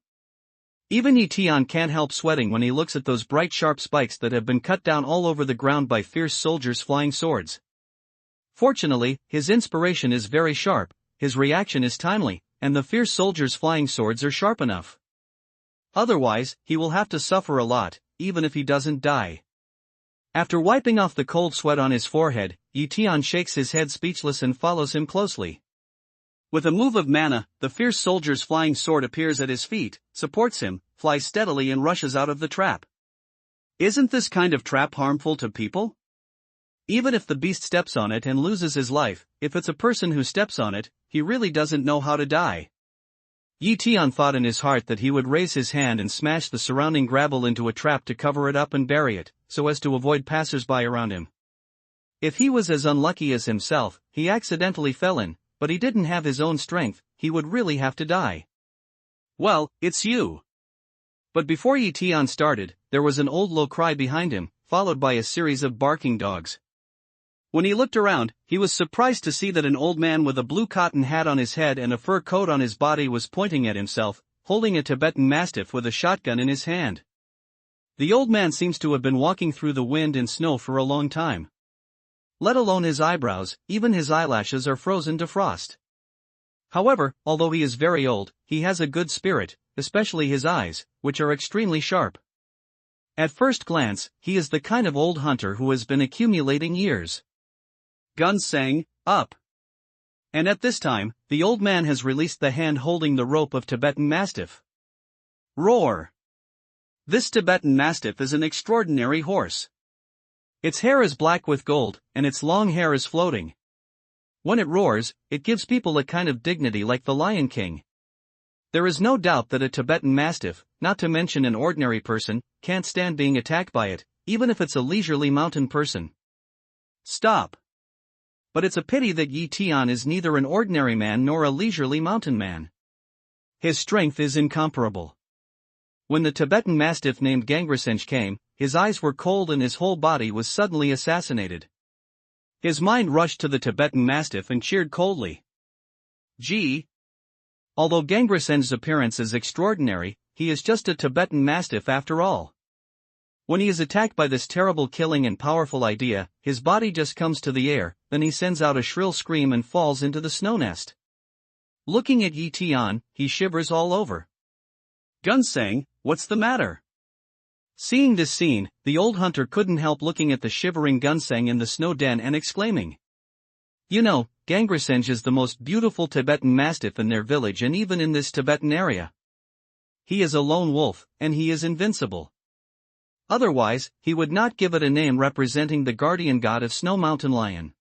Even Tian can't help sweating when he looks at those bright sharp spikes that have been cut down all over the ground by fierce soldiers flying swords. Fortunately, his inspiration is very sharp, his reaction is timely, and the fierce soldiers' flying swords are sharp enough. Otherwise, he will have to suffer a lot, even if he doesn't die. After wiping off the cold sweat on his forehead, Tian shakes his head speechless and follows him closely. With a move of mana, the fierce soldier's flying sword appears at his feet, supports him, flies steadily and rushes out of the trap. Isn't this kind of trap harmful to people? Even if the beast steps on it and loses his life, if it's a person who steps on it, he really doesn't know how to die. Tian thought in his heart that he would raise his hand and smash the surrounding gravel into a trap to cover it up and bury it, so as to avoid passers-by around him. If he was as unlucky as himself, he accidentally fell in, but he didn't have his own strength, he would really have to die. Well, it's you. But before Tian started, there was an old low cry behind him, followed by a series of barking dogs. When he looked around, he was surprised to see that an old man with a blue cotton hat on his head and a fur coat on his body was pointing at himself, holding a Tibetan Mastiff with a shotgun in his hand. The old man seems to have been walking through the wind and snow for a long time. Let alone his eyebrows, even his eyelashes are frozen to frost. However, although he is very old, he has a good spirit, especially his eyes, which are extremely sharp. At first glance, he is the kind of old hunter who has been accumulating years. Guns sang, up. And at this time, the old man has released the hand holding the rope of Tibetan Mastiff. Roar! This Tibetan Mastiff is an extraordinary horse. Its hair is black with gold, and its long hair is floating. When it roars, it gives people a kind of dignity like the Lion King. There is no doubt that a Tibetan Mastiff, not to mention an ordinary person, can't stand being attacked by it, even if it's a leisurely mountain person. Stop! But it's a pity that Tian is neither an ordinary man nor a leisurely mountain man. His strength is incomparable. When the Tibetan Mastiff named Regressed came, his eyes were cold and his whole body was suddenly assassinated. His mind rushed to the Tibetan Mastiff and cheered coldly. Gee! Although Regressed appearance is extraordinary, he is just a Tibetan Mastiff after all. When he is attacked by this terrible killing and powerful idea, his body just comes to the air, then he sends out a shrill scream and falls into the snow nest. Looking at Tian, he shivers all over. Gunsang, what's the matter? Seeing this scene, the old hunter couldn't help looking at the shivering Gunsang in the snow den and exclaiming. You know, Regressed is the most beautiful Tibetan Mastiff in their village and even in this Tibetan area. He is a lone wolf, and he is invincible. Otherwise, he would not give it a name representing the guardian god of Snow Mountain Lion.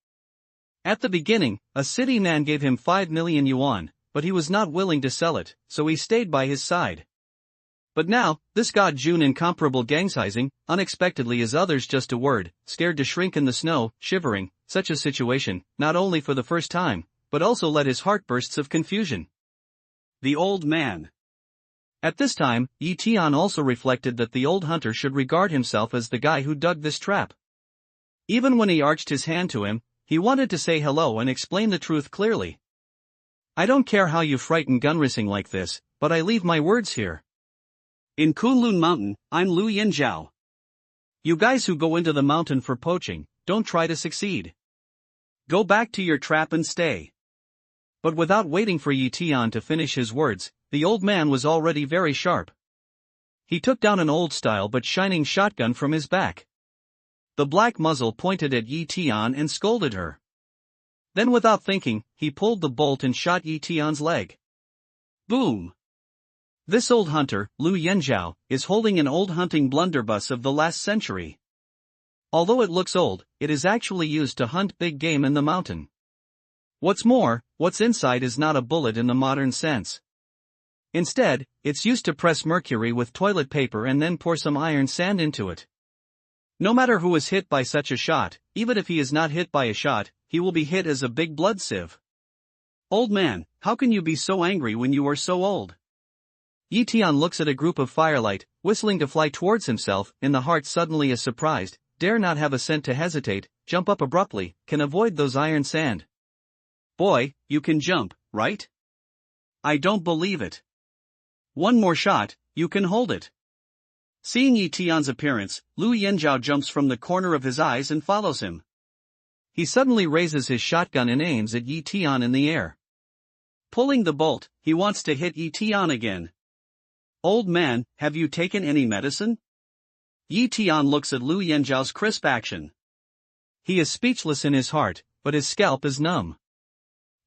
At the beginning, a city man gave him 5 million yuan, but he was not willing to sell it, so he stayed by his side. But now, this god June incomparable gangsizing, unexpectedly as others just a word, scared to shrink in the snow, shivering, such a situation, not only for the first time, but also led his heart bursts of confusion. The old man. At this time, Tian also reflected that the old hunter should regard himself as the guy who dug this trap. Even when he arched his hand to him, he wanted to say hello and explain the truth clearly. I don't care how you frighten gunracing like this, but I leave my words here. In Kunlun Mountain, I'm Lu Yinzhao. You guys who go into the mountain for poaching, don't try to succeed. Go back to your trap and stay. But without waiting for Tian to finish his words, the old man was already very sharp. He took down an old-style but shining shotgun from his back. The black muzzle pointed at Tian and scolded her. Then without thinking, he pulled the bolt and shot Tian's leg. Boom! This old hunter, Lu Yinzhao, is holding an old hunting blunderbuss of the last century. Although it looks old, it is actually used to hunt big game in the mountain. What's more, what's inside is not a bullet in the modern sense. Instead, it's used to press mercury with toilet paper and then pour some iron sand into it. No matter who is hit by such a shot, even if he is not hit by a shot, he will be hit as a big blood sieve. Old man, how can you be so angry when you are so old? Tian looks at a group of firelight, whistling to fly towards himself, in the heart suddenly is surprised, dare not have a cent to hesitate, jump up abruptly, can avoid those iron sand. Boy, you can jump, right? I don't believe it. One more shot, you can hold it. Seeing Tian's appearance, Lu Yinzhao jumps from the corner of his eyes and follows him. He suddenly raises his shotgun and aims at Tian in the air. Pulling the bolt, he wants to hit Tian again. Old man, have you taken any medicine? Tian looks at Lu Yinzhao's crisp action. He is speechless in his heart, but his scalp is numb.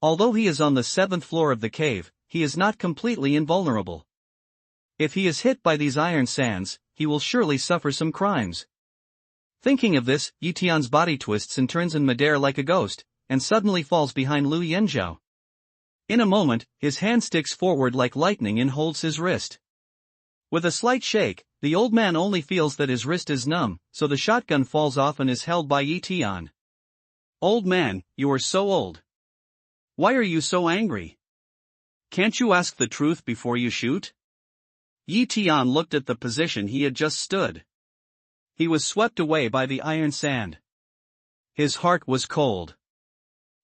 Although he is on the 7th floor of the cave, he is not completely invulnerable. If he is hit by these iron sands, he will surely suffer some crimes. Thinking of this, Tian's body twists and turns in midair like a ghost, and suddenly falls behind Lu Yinzhao. In a moment, his hand sticks forward like lightning and holds his wrist. With a slight shake, the old man only feels that his wrist is numb, so the shotgun falls off and is held by Tian. Old man, you are so old. Why are you so angry? Can't you ask the truth before you shoot? Tian looked at the position he had just stood. He was swept away by the iron sand. His heart was cold.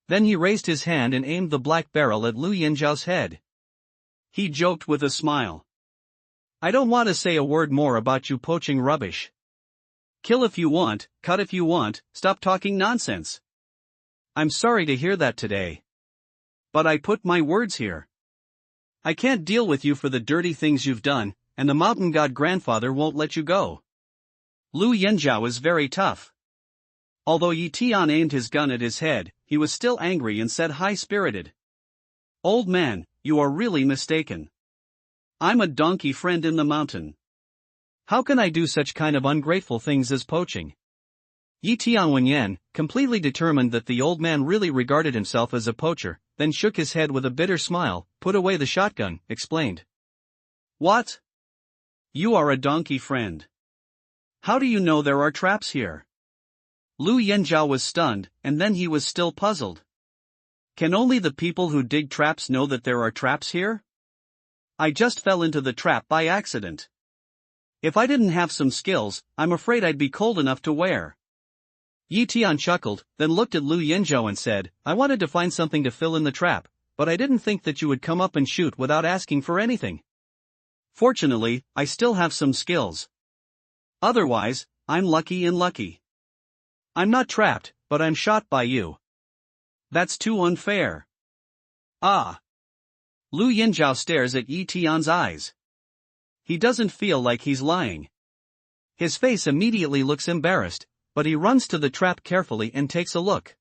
Then he raised his hand and aimed the black barrel at Lu Yinzhao's head. He joked with a smile. I don't want to say a word more about you poaching rubbish. Kill if you want, cut if you want, stop talking nonsense. I'm sorry to hear that today. But I put my words here. I can't deal with you for the dirty things you've done, and the mountain god grandfather won't let you go. Lu Yinzhao is very tough. Although Yi Tian aimed his gun at his head, he was still angry and said high-spirited. Old man, you are really mistaken. I'm a donkey friend in the mountain. How can I do such kind of ungrateful things as poaching? Yi Tian Wenyan, completely determined that the old man really regarded himself as a poacher, then shook his head with a bitter smile, put away the shotgun, explained. What? You are a donkey friend. How do you know there are traps here? Lu Yinzhao was stunned, and then he was still puzzled. Can only the people who dig traps know that there are traps here? I just fell into the trap by accident. If I didn't have some skills, I'm afraid I'd be cold enough to wear. Yi Tian chuckled, then looked at Lu Yinzhao and said, I wanted to find something to fill in the trap, but I didn't think that you would come up and shoot without asking for anything. Fortunately, I still have some skills. Otherwise, I'm lucky and lucky. I'm not trapped, but I'm shot by you. That's too unfair. Ah. Lu Yinzhao stares at Yi Tian's eyes. He doesn't feel like he's lying. His face immediately looks embarrassed, but he runs to the trap carefully and takes a look.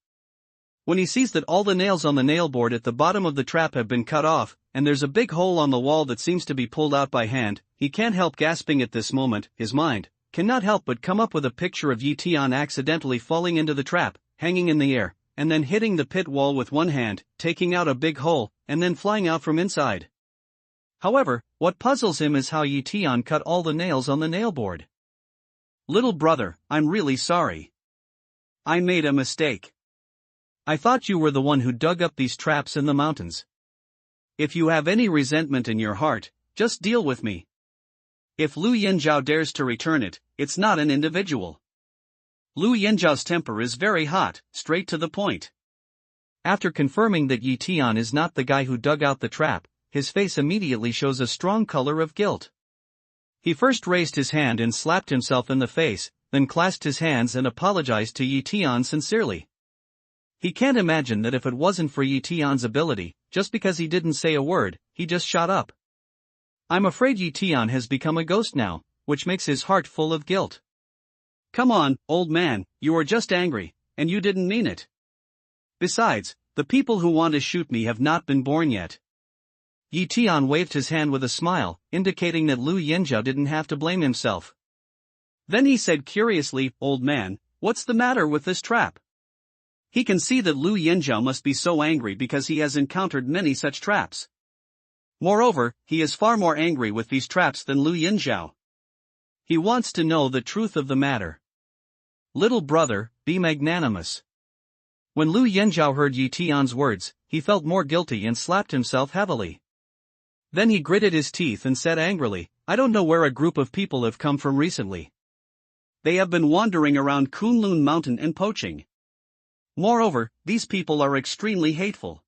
When he sees that all the nails on the nail board at the bottom of the trap have been cut off, and there's a big hole on the wall that seems to be pulled out by hand, he can't help gasping at this moment. His mind cannot help but come up with a picture of Yi Tian accidentally falling into the trap, hanging in the air, and then hitting the pit wall with one hand, taking out a big hole, and then flying out from inside. However, what puzzles him is how Yi Tian cut all the nails on the nail board. Little brother, I'm really sorry. I made a mistake. I thought you were the one who dug up these traps in the mountains. If you have any resentment in your heart, just deal with me. If Lu Yinzhao dares to return it, it's not an individual. Lu Yinzhao's temper is very hot, straight to the point. After confirming that Yi Tian is not the guy who dug out the trap, his face immediately shows a strong color of guilt. He first raised his hand and slapped himself in the face, then clasped his hands and apologized to Yi Tian sincerely. He can't imagine that if it wasn't for Yi Tian's ability, just because he didn't say a word, he just shot up. I'm afraid Yi Tian has become a ghost now, which makes his heart full of guilt. Come on, old man, you are just angry, and you didn't mean it. Besides, the people who want to shoot me have not been born yet. Yi Tian waved his hand with a smile, indicating that Lu Yinzhao didn't have to blame himself. Then he said curiously, Old man, what's the matter with this trap? He can see that Lu Yinzhao must be so angry because he has encountered many such traps. Moreover, he is far more angry with these traps than Lu Yinzhao. He wants to know the truth of the matter. Little brother, be magnanimous. When Lu Yinzhao heard Yi Tian's words, he felt more guilty and slapped himself heavily. Then he gritted his teeth and said angrily, I don't know where a group of people have come from recently. They have been wandering around Kunlun Mountain and poaching. Moreover, these people are extremely hateful.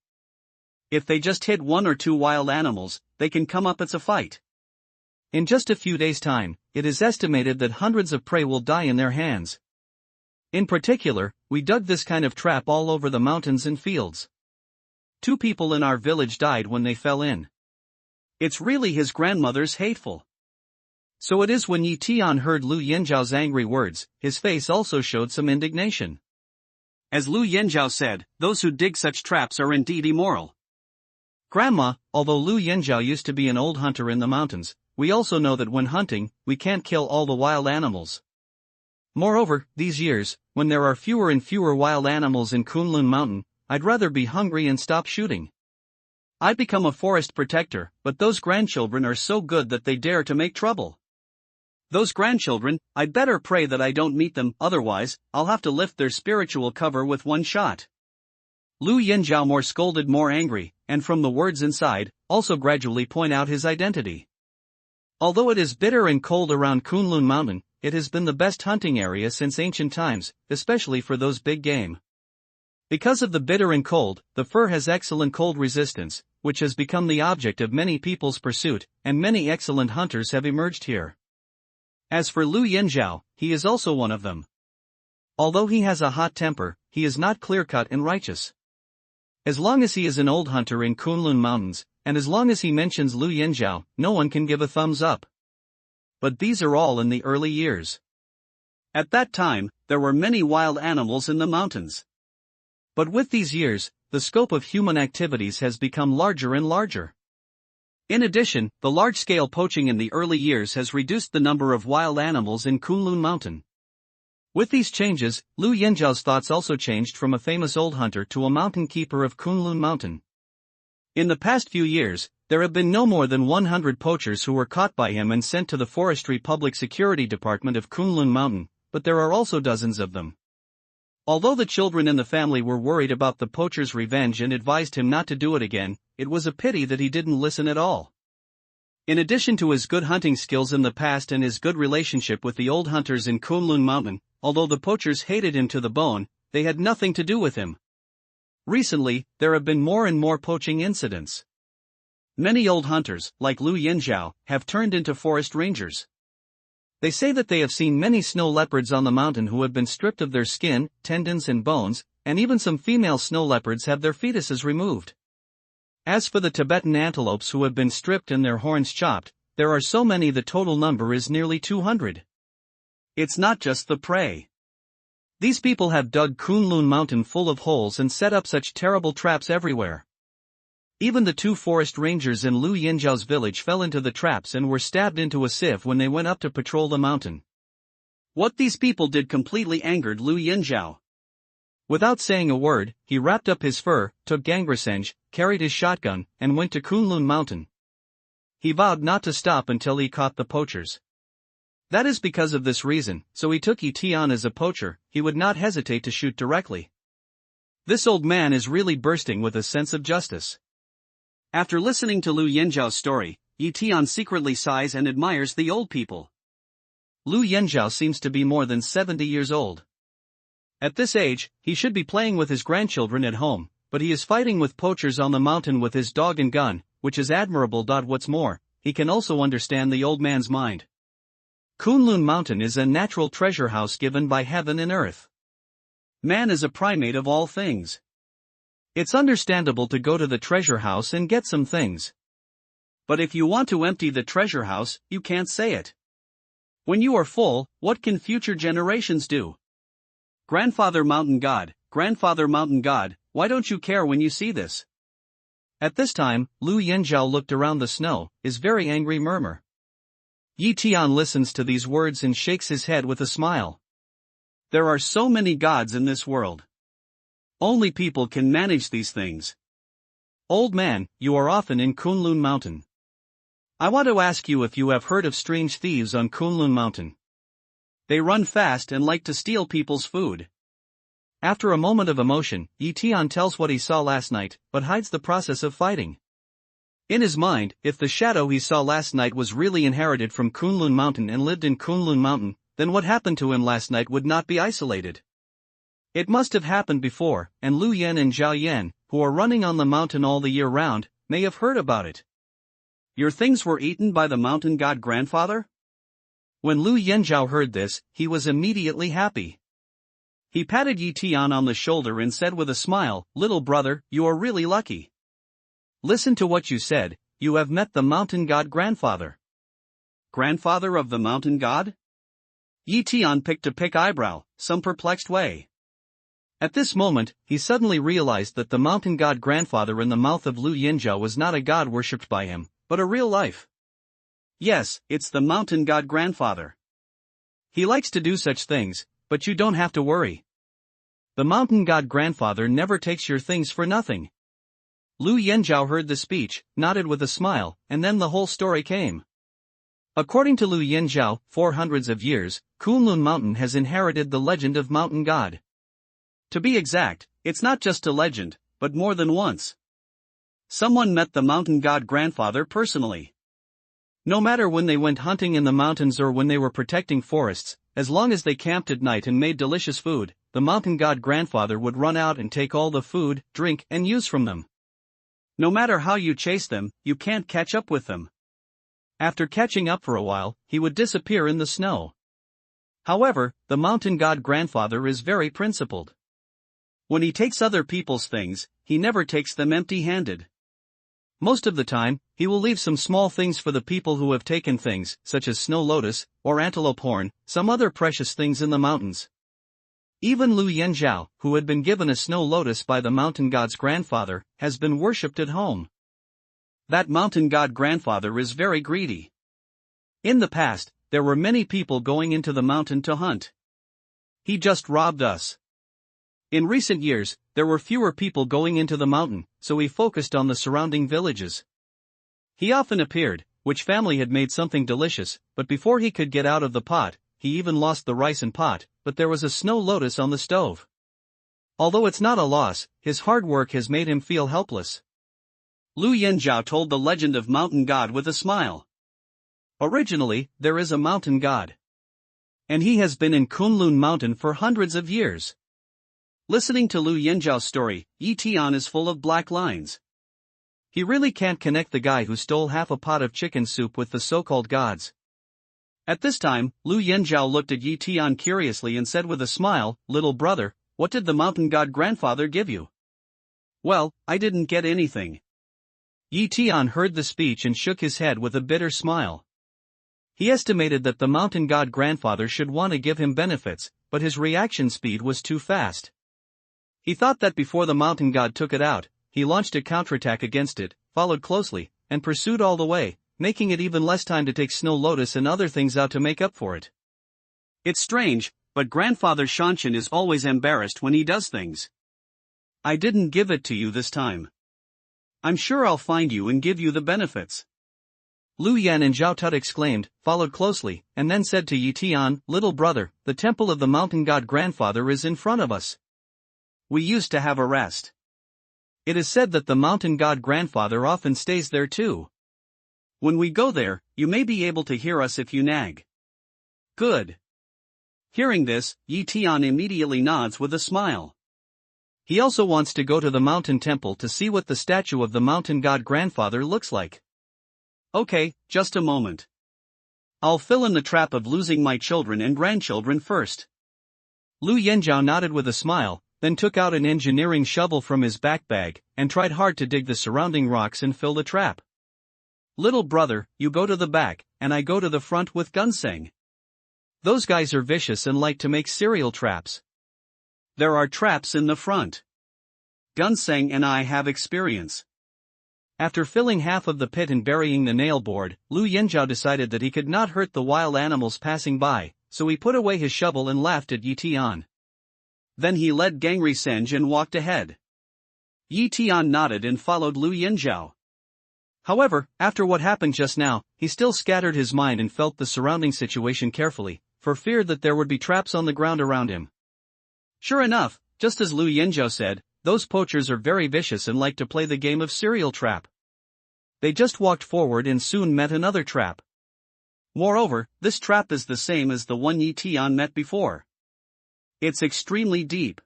If they just hit one or two wild animals, they can come up. It's a fight. In just a few days' time, it is estimated that hundreds of prey will die in their hands. In particular, we dug this kind of trap all over the mountains and fields. 2 people in our village died when they fell in. It's really his grandmother's hateful. So it is when Yi Tian heard Lu Yinzhao's angry words, his face also showed some indignation. As Lu Yinzhao said, those who dig such traps are indeed immoral. Grandma, although Lu Yinzhao used to be an old hunter in the mountains, we also know that when hunting, we can't kill all the wild animals. Moreover, these years, when there are fewer and fewer wild animals in Kunlun Mountain, I'd rather be hungry and stop shooting. I'd become a forest protector, but those grandchildren are so good that they dare to make trouble. Those grandchildren, I'd better pray that I don't meet them, otherwise, I'll have to lift their spiritual cover with one shot. Lu Yinzhao more scolded, more angry, and from the words inside, also gradually point out his identity. Although it is bitter and cold around Kunlun Mountain, it has been the best hunting area since ancient times, especially for those big game. Because of the bitter and cold, the fur has excellent cold resistance, which has become the object of many people's pursuit, and many excellent hunters have emerged here. As for Lu Yinzhao, he is also one of them. Although he has a hot temper, he is not clear-cut and righteous. As long as he is an old hunter in Kunlun Mountains, and as long as he mentions Lu Yinzhao, no one can give a thumbs up. But these are all in the early years. At that time, there were many wild animals in the mountains. But with these years, the scope of human activities has become larger and larger. In addition, the large-scale poaching in the early years has reduced the number of wild animals in Kunlun Mountain. With these changes, Lu Yinzhao's thoughts also changed from a famous old hunter to a mountain keeper of Kunlun Mountain. In the past few years, there have been no more than 100 poachers who were caught by him and sent to the Forestry Public Security Department of Kunlun Mountain, but there are also dozens of them. Although the children in the family were worried about the poacher's revenge and advised him not to do it again, it was a pity that he didn't listen at all. In addition to his good hunting skills in the past and his good relationship with the old hunters in Kunlun Mountain, although the poachers hated him to the bone, they had nothing to do with him. Recently, there have been more and more poaching incidents. Many old hunters, like Lu Yinzhao, have turned into forest rangers. They say that they have seen many snow leopards on the mountain who have been stripped of their skin, tendons and bones, and even some female snow leopards have their fetuses removed. As for the Tibetan antelopes who have been stripped and their horns chopped, there are so many the total number is nearly 200. It's not just the prey. These people have dug Kunlun Mountain full of holes and set up such terrible traps everywhere. Even the 2 forest rangers in Lu Yinzhao's village fell into the traps and were stabbed into a sieve when they went up to patrol the mountain. What these people did completely angered Lu Yinzhao. Without saying a word, he wrapped up his fur, took Gangrasenge, carried his shotgun, and went to Kunlun Mountain. He vowed not to stop until he caught the poachers. That is because of this reason, so he took Tian as a poacher, he would not hesitate to shoot directly. This old man is really bursting with a sense of justice. After listening to Lu Yinzhao's story, Tian secretly sighs and admires the old people. Lu Yinzhao seems to be more than 70 years old. At this age, he should be playing with his grandchildren at home, but he is fighting with poachers on the mountain with his dog and gun, which is admirable. What's more, he can also understand the old man's mind. Kunlun Mountain is a natural treasure house given by heaven and earth. Man is a primate of all things. It's understandable to go to the treasure house and get some things. But if you want to empty the treasure house, you can't say it. When you are full, what can future generations do? Grandfather Mountain God, why don't you care when you see this? At this time, Lu Yinzhao looked around the snow, his very angry murmur. Tian listens to these words and shakes his head with a smile. There are so many gods in this world. Only people can manage these things. Old man, you are often in Kunlun Mountain. I want to ask you if you have heard of strange thieves on Kunlun Mountain. They run fast and like to steal people's food. After a moment of emotion, Tian tells what he saw last night, but hides the process of fighting. In his mind, if the shadow he saw last night was really inherited from Kunlun Mountain and lived in Kunlun Mountain, then what happened to him last night would not be isolated. It must have happened before, and Lu Yan and Zhao Yan, who are running on the mountain all the year round, may have heard about it. Your things were eaten by the mountain god grandfather? When Lu Yinzhao heard this, he was immediately happy. He patted Tian on the shoulder and said with a smile, "Little brother, you are really lucky. Listen to what you said, you have met the mountain god grandfather." Grandfather of the mountain god? Tian picked a eyebrow, some perplexed way. At this moment, he suddenly realized that the mountain god grandfather in the mouth of Lu Yinzhao was not a god worshipped by him, but a real life. Yes, it's the mountain god grandfather. He likes to do such things, but you don't have to worry. The mountain god grandfather never takes your things for nothing. Lu Yinzhao heard the speech, nodded with a smile, and then the whole story came. According to Lu Yinzhao, for hundreds of years, Kunlun Mountain has inherited the legend of mountain god. To be exact, it's not just a legend, but more than once. Someone met the mountain god grandfather personally. No matter when they went hunting in the mountains or when they were protecting forests, as long as they camped at night and made delicious food, the mountain god grandfather would run out and take all the food, drink, and use from them. No matter how you chase them, you can't catch up with them. After catching up for a while, he would disappear in the snow. However, the mountain god grandfather is very principled. When he takes other people's things, he never takes them empty-handed. Most of the time, he will leave some small things for the people who have taken things, such as snow lotus, or antelope horn, some other precious things in the mountains. Even Lu Yanzhao, who had been given a snow lotus by the mountain god's grandfather, has been worshipped at home. That mountain god grandfather is very greedy. In the past, there were many people going into the mountain to hunt. He just robbed us. In recent years, there were fewer people going into the mountain, so he focused on the surrounding villages. He often appeared, which family had made something delicious, but before he could get out of the pot, he even lost the rice and pot, but there was a snow lotus on the stove. Although it's not a loss, his hard work has made him feel helpless. Lu Yanzhao told the legend of mountain god with a smile. Originally, there is a mountain god. And he has been in Kunlun mountain for hundreds of years. Listening to Lu Yanzhao's story, Tian is full of black lines. He really can't connect the guy who stole half a pot of chicken soup with the so-called gods. At this time, Lu Yanzhao looked at Tian curiously and said with a smile, "Little brother, what did the mountain god grandfather give you?" "Well, I didn't get anything." Tian heard the speech and shook his head with a bitter smile. He estimated that the mountain god grandfather should want to give him benefits, but his reaction speed was too fast. He thought that before the mountain god took it out, he launched a counterattack against it, followed closely, and pursued all the way, making it even less time to take snow lotus and other things out to make up for it. It's strange, but Grandfather Shanshan is always embarrassed when he does things. I didn't give it to you this time. I'm sure I'll find you and give you the benefits. Lu Yan and Zhao Tut exclaimed, followed closely, and then said to Tian, "Little brother, the temple of the mountain god grandfather is in front of us. We used to have a rest. It is said that the mountain god grandfather often stays there too. When we go there, you may be able to hear us if you nag." Good. Hearing this, Tian immediately nods with a smile. He also wants to go to the mountain temple to see what the statue of the mountain god grandfather looks like. Okay, just a moment. I'll fill in the trap of losing my children and grandchildren first. Lu Yanzhao nodded with a smile, then took out an engineering shovel from his back bag, and tried hard to dig the surrounding rocks and fill the trap. Little brother, you go to the back, and I go to the front with Gunseng. Those guys are vicious and like to make cereal traps. There are traps in the front. Gunseng and I have experience. After filling half of the pit and burying the nail board, Lu Yanzhao decided that he could not hurt the wild animals passing by, so he put away his shovel and laughed at Tian. Then he led Gangri Senj and walked ahead. Tian nodded and followed Lu Yanzhao. However, after what happened just now, he still scattered his mind and felt the surrounding situation carefully, for fear that there would be traps on the ground around him. Sure enough, just as Lu Yanzhao said, those poachers are very vicious and like to play the game of cereal trap. They just walked forward and soon met another trap. Moreover, this trap is the same as the one Tian met before. It's extremely deep.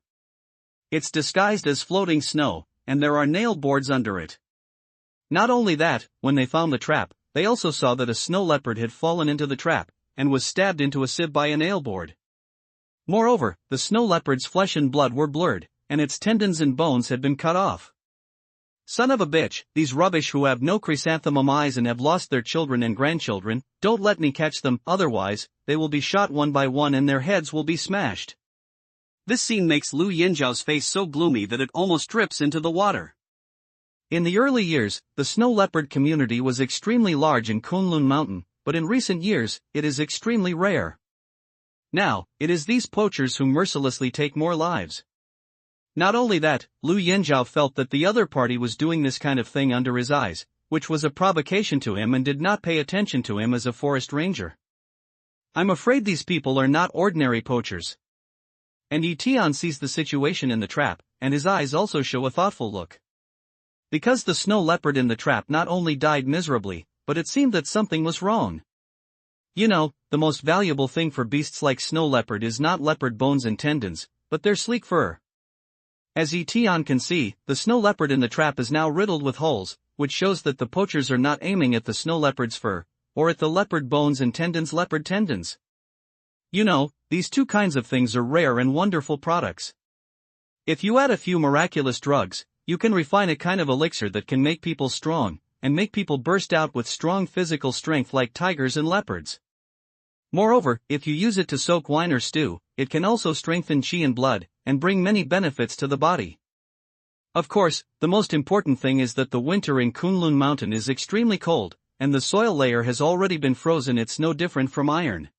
It's disguised as floating snow, and there are nail boards under it. Not only that, when they found the trap, they also saw that a snow leopard had fallen into the trap, and was stabbed into a sieve by a nail board. Moreover, the snow leopard's flesh and blood were blurred, and its tendons and bones had been cut off. Son of a bitch, these rubbish who have no chrysanthemum eyes and have lost their children and grandchildren, don't let me catch them, otherwise, they will be shot one by one and their heads will be smashed. This scene makes Lu Yanzhao's face so gloomy that it almost drips into the water. In the early years, the snow leopard community was extremely large in Kunlun Mountain, but in recent years, it is extremely rare. Now, it is these poachers who mercilessly take more lives. Not only that, Lu Yanzhao felt that the other party was doing this kind of thing under his eyes, which was a provocation to him and did not pay attention to him as a forest ranger. I'm afraid these people are not ordinary poachers. And Tian sees the situation in the trap, and his eyes also show a thoughtful look. Because the snow leopard in the trap not only died miserably, but it seemed that something was wrong. You know, the most valuable thing for beasts like snow leopard is not leopard bones and tendons, but their sleek fur. As Tian can see, the snow leopard in the trap is now riddled with holes, which shows that the poachers are not aiming at the snow leopard's fur, or at the leopard bones and tendons leopard tendons. You know, these two kinds of things are rare and wonderful products. If you add a few miraculous drugs, you can refine a kind of elixir that can make people strong, and make people burst out with strong physical strength like tigers and leopards. Moreover, if you use it to soak wine or stew, it can also strengthen qi and blood, and bring many benefits to the body. Of course, the most important thing is that the winter in Kunlun Mountain is extremely cold, and the soil layer has already been frozen. It's no different from iron.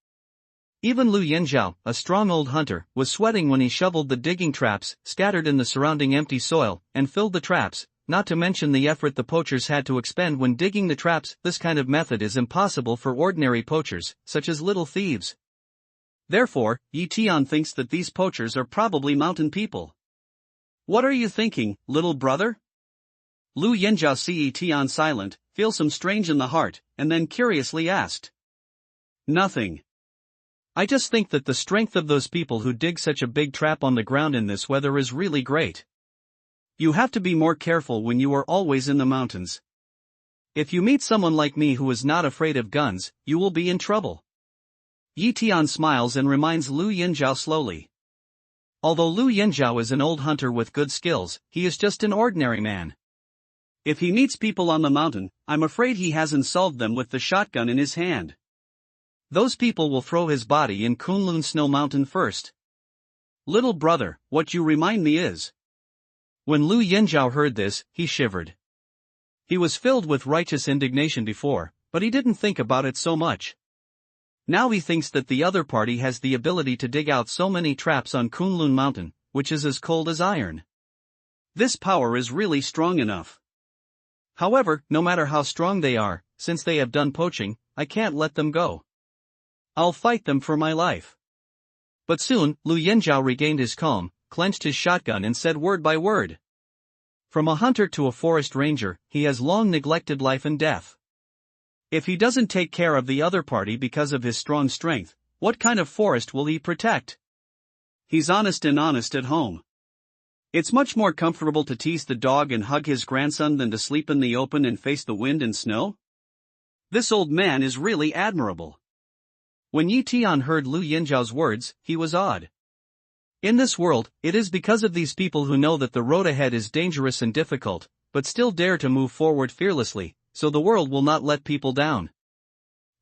Even Lu Yanzhao, a strong old hunter, was sweating when he shoveled the digging traps scattered in the surrounding empty soil, and filled the traps, not to mention the effort the poachers had to expend when digging the traps. This kind of method is impossible for ordinary poachers, such as little thieves. Therefore, Tian thinks that these poachers are probably mountain people. What are you thinking, little brother? Lu Yanzhao see Tian silent, feel some strange in the heart, and then curiously asked. Nothing. I just think that the strength of those people who dig such a big trap on the ground in this weather is really great. You have to be more careful when you are always in the mountains. If you meet someone like me who is not afraid of guns, you will be in trouble. Tian smiles and reminds Lu Yanzhao slowly. Although Lu Yanzhao is an old hunter with good skills, he is just an ordinary man. If he meets people on the mountain, I'm afraid he hasn't solved them with the shotgun in his hand. Those people will throw his body in Kunlun Snow Mountain first. Little brother, what you remind me is. When Lu Yanzhao heard this, he shivered. He was filled with righteous indignation before, but he didn't think about it so much. Now he thinks that the other party has the ability to dig out so many traps on Kunlun Mountain, which is as cold as iron. This power is really strong enough. However, no matter how strong they are, since they have done poaching, I can't let them go. I'll fight them for my life. But soon, Lu Yanzhao regained his calm, clenched his shotgun and said word by word. From a hunter to a forest ranger, he has long neglected life and death. If he doesn't take care of the other party because of his strong strength, what kind of forest will he protect? He's honest and honest at home. It's much more comfortable to tease the dog and hug his grandson than to sleep in the open and face the wind and snow. This old man is really admirable. When Tian heard Lu Yanzhao's words, he was awed. In this world, it is because of these people who know that the road ahead is dangerous and difficult, but still dare to move forward fearlessly, so the world will not let people down.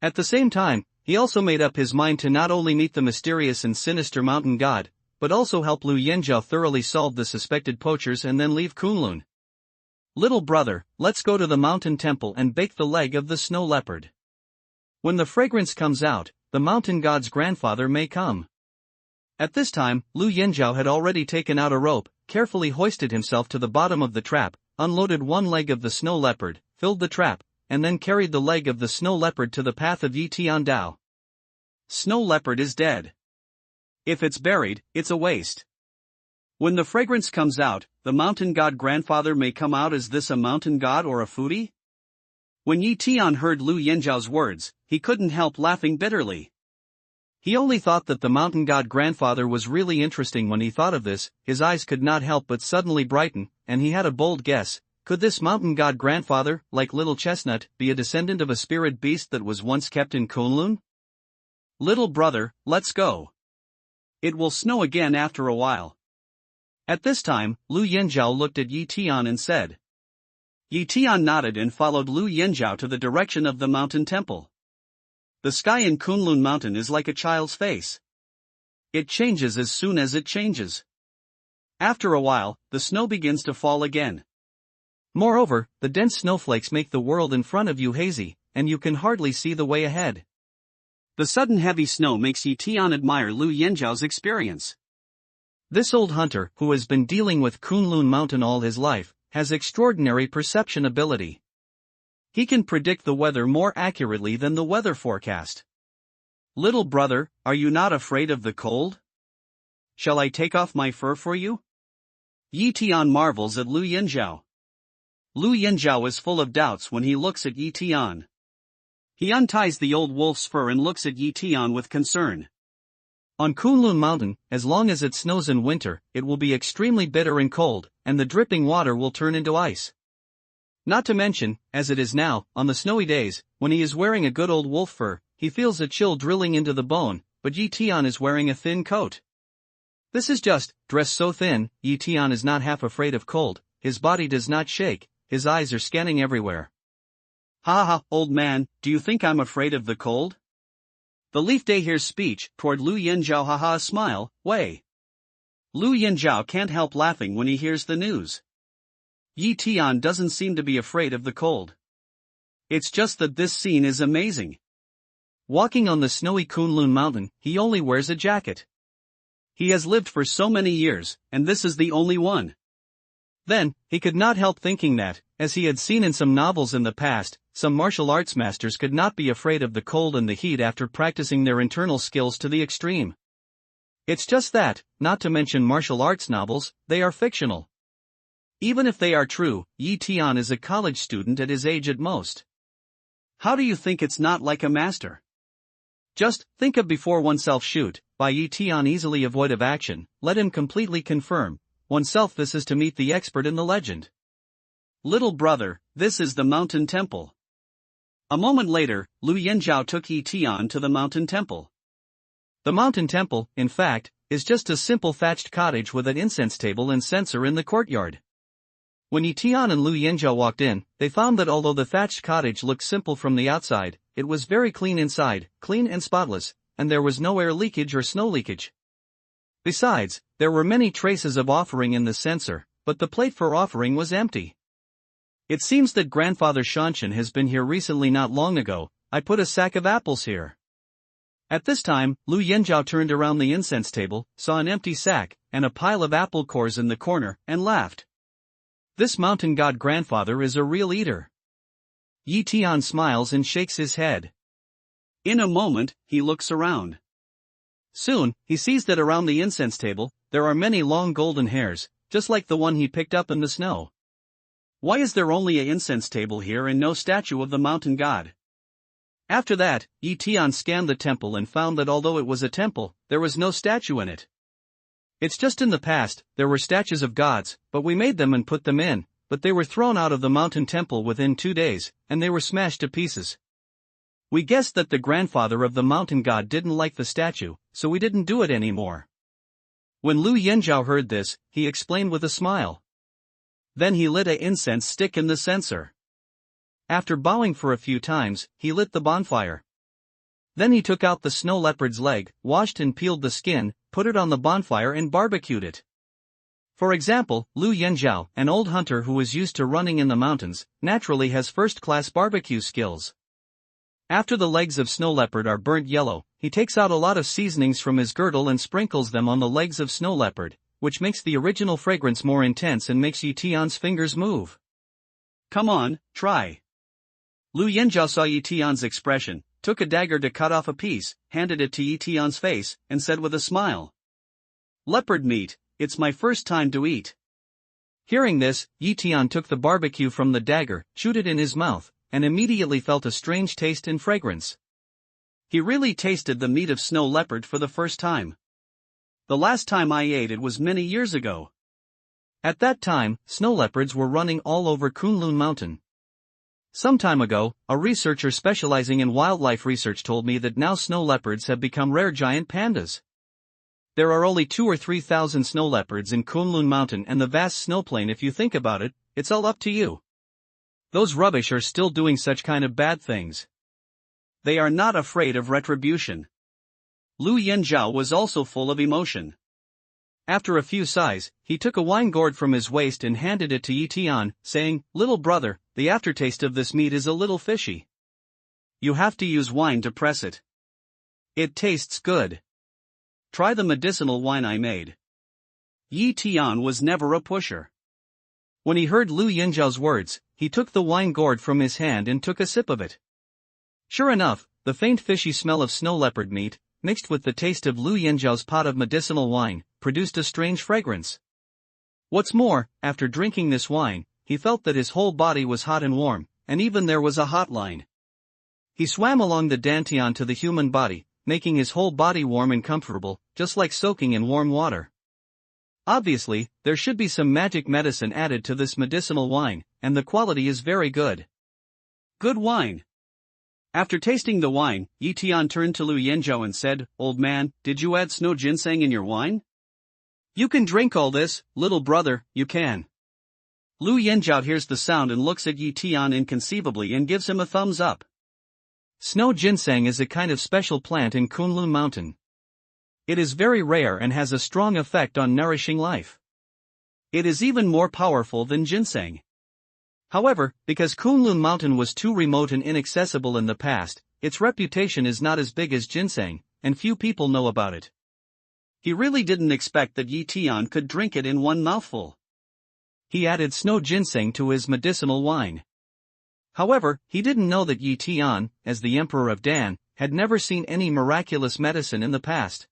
At the same time, he also made up his mind to not only meet the mysterious and sinister mountain god, but also help Lu Yanzhao thoroughly solve the suspected poachers and then leave Kunlun. Little brother, let's go to the mountain temple and bake the leg of the snow leopard. When the fragrance comes out, the mountain god's grandfather may come. At this time, Lu Yanzhao had already taken out a rope, carefully hoisted himself to the bottom of the trap, unloaded one leg of the snow leopard, filled the trap, and then carried the leg of the snow leopard to the path of Tian Dao. Snow leopard is dead. If it's buried, it's a waste. When the fragrance comes out, the mountain god grandfather may come out. Is this a mountain god or a foodie? When Tian heard Lu Yanzhao's words, he couldn't help laughing bitterly. He only thought that the mountain god grandfather was really interesting. When he thought of this, his eyes could not help but suddenly brighten, and he had a bold guess. Could this mountain god grandfather, like Little Chestnut, be a descendant of a spirit beast that was once kept in Kunlun? Little brother, let's go. It will snow again after a while. At this time, Lu Yanzhao looked at Tian and said. Tian nodded and followed Lu Yanzhao to the direction of the mountain temple. The sky in Kunlun Mountain is like a child's face. It changes as soon as it changes. After a while, the snow begins to fall again. Moreover, the dense snowflakes make the world in front of you hazy, and you can hardly see the way ahead. The sudden heavy snow makes Tian admire Lu Yanzhao's experience. This old hunter, who has been dealing with Kunlun Mountain all his life, has extraordinary perception ability. He can predict the weather more accurately than the weather forecast. Little brother, are you not afraid of the cold? Shall I take off my fur for you? Tian marvels at Lu Yanzhao. Lu Yanzhao is full of doubts when he looks at Tian. He unties the old wolf's fur and looks at Yi Tian with concern. On Kunlun Mountain, as long as it snows in winter, it will be extremely bitter and cold, and the dripping water will turn into ice. Not to mention, as it is now, on the snowy days, when he is wearing a good old wolf fur, he feels a chill drilling into the bone, but Yi Tian is wearing a thin coat. This is just, dressed so thin, Yi Tian is not half afraid of cold, his body does not shake, his eyes are scanning everywhere. Ha ha, old man, do you think I'm afraid of the cold? The Leaf Day here's speech toward Lu Yinzhao haha smile, way. Lu Yinzhao can't help laughing when he hears the news. Yi Tian doesn't seem to be afraid of the cold. It's just that this scene is amazing. Walking on the snowy Kunlun Mountain, he only wears a jacket. He has lived for so many years, and this is the only one. Then, he could not help thinking that, as he had seen in some novels in the past, some martial arts masters could not be afraid of the cold and the heat after practicing their internal skills to the extreme. It's just that, not to mention martial arts novels, they are fictional. Even if they are true, Yi Tian is a college student at his age at most. How do you think it's not like a master? Just think of before oneself shoot, by Yi Tian easily avoid of action, let him completely confirm, oneself this is to meet the expert in the legend. Little brother, this is the mountain temple. A moment later, Lu Yinzhao took Yi Tian to the mountain temple. The mountain temple, in fact, is just a simple thatched cottage with an incense table and censer in the courtyard. When Yi Tian and Lu Yinzhao walked in, they found that although the thatched cottage looked simple from the outside, it was very clean inside, clean and spotless, and there was no air leakage or snow leakage. Besides, there were many traces of offering in the censer, but the plate for offering was empty. It seems that Grandfather Shanshan has been here recently not long ago, I put a sack of apples here. At this time, Lu Yinzhao turned around the incense table, saw an empty sack, and a pile of apple cores in the corner, and laughed. This mountain god grandfather is a real eater. Yi Tian smiles and shakes his head. In a moment, he looks around. Soon, he sees that around the incense table, there are many long golden hairs, just like the one he picked up in the snow. Why is there only an incense table here and no statue of the mountain god? After that, Yi Tian scanned the temple and found that although it was a temple, there was no statue in it. It's just in the past, there were statues of gods, but we made them and put them in, but they were thrown out of the mountain temple within 2 days, and they were smashed to pieces. We guessed that the grandfather of the mountain god didn't like the statue, so we didn't do it anymore. When Lu Yinzhao heard this, he explained with a smile. Then he lit a incense stick in the censer. After bowing for a few times, he lit the bonfire. Then he took out the snow leopard's leg, washed and peeled the skin, put it on the bonfire and barbecued it. For example, Lu Yinzhao, an old hunter who was used to running in the mountains, naturally has first-class barbecue skills. After the legs of snow leopard are burnt yellow, he takes out a lot of seasonings from his girdle and sprinkles them on the legs of snow leopard, which makes the original fragrance more intense and makes Yi Tian's fingers move. Come on, try. Lu Yinzhao saw Yi Tian's expression, took a dagger to cut off a piece, handed it to Yi Tian's face, and said with a smile. Leopard meat, it's my first time to eat. Hearing this, Yi Tian took the barbecue from the dagger, chewed it in his mouth, and immediately felt a strange taste and fragrance. He really tasted the meat of snow leopard for the first time. The last time I ate it was many years ago. At that time, snow leopards were running all over Kunlun Mountain. Some time ago, a researcher specializing in wildlife research told me that now snow leopards have become rare giant pandas. There are only 2,000 or 3,000 snow leopards in Kunlun Mountain and the vast snowplain. If you think about it, it's all up to you. Those rubbish are still doing such kind of bad things. They are not afraid of retribution. Lu Yinzhao was also full of emotion. After a few sighs, he took a wine gourd from his waist and handed it to Yi Tian, saying, "Little brother, the aftertaste of this meat is a little fishy. You have to use wine to press it. It tastes good. Try the medicinal wine I made." Yi Tian was never a pusher. When he heard Lu Yinzhao's words, he took the wine gourd from his hand and took a sip of it. Sure enough, the faint fishy smell of snow leopard meat, mixed with the taste of Lu Yinzhao's pot of medicinal wine, produced a strange fragrance. What's more, after drinking this wine, he felt that his whole body was hot and warm, and even there was a hotline. He swam along the dantian to the human body, making his whole body warm and comfortable, just like soaking in warm water. Obviously, there should be some magic medicine added to this medicinal wine, and the quality is very good. Good wine. After tasting the wine, Tian turned to Lu Yanzhao and said, "Old man, did you add snow ginseng in your wine?" "You can drink all this, little brother, you can." Lu Yanzhao hears the sound and looks at Tian inconceivably and gives him a thumbs up. Snow ginseng is a kind of special plant in Kunlun Mountain. It is very rare and has a strong effect on nourishing life. It is even more powerful than ginseng. However, because Kunlun Mountain was too remote and inaccessible in the past, its reputation is not as big as ginseng, and few people know about it. He really didn't expect that Tian could drink it in one mouthful. He added snow ginseng to his medicinal wine. However, he didn't know that Tian, as the Emperor of Dan, had never seen any miraculous medicine in the past.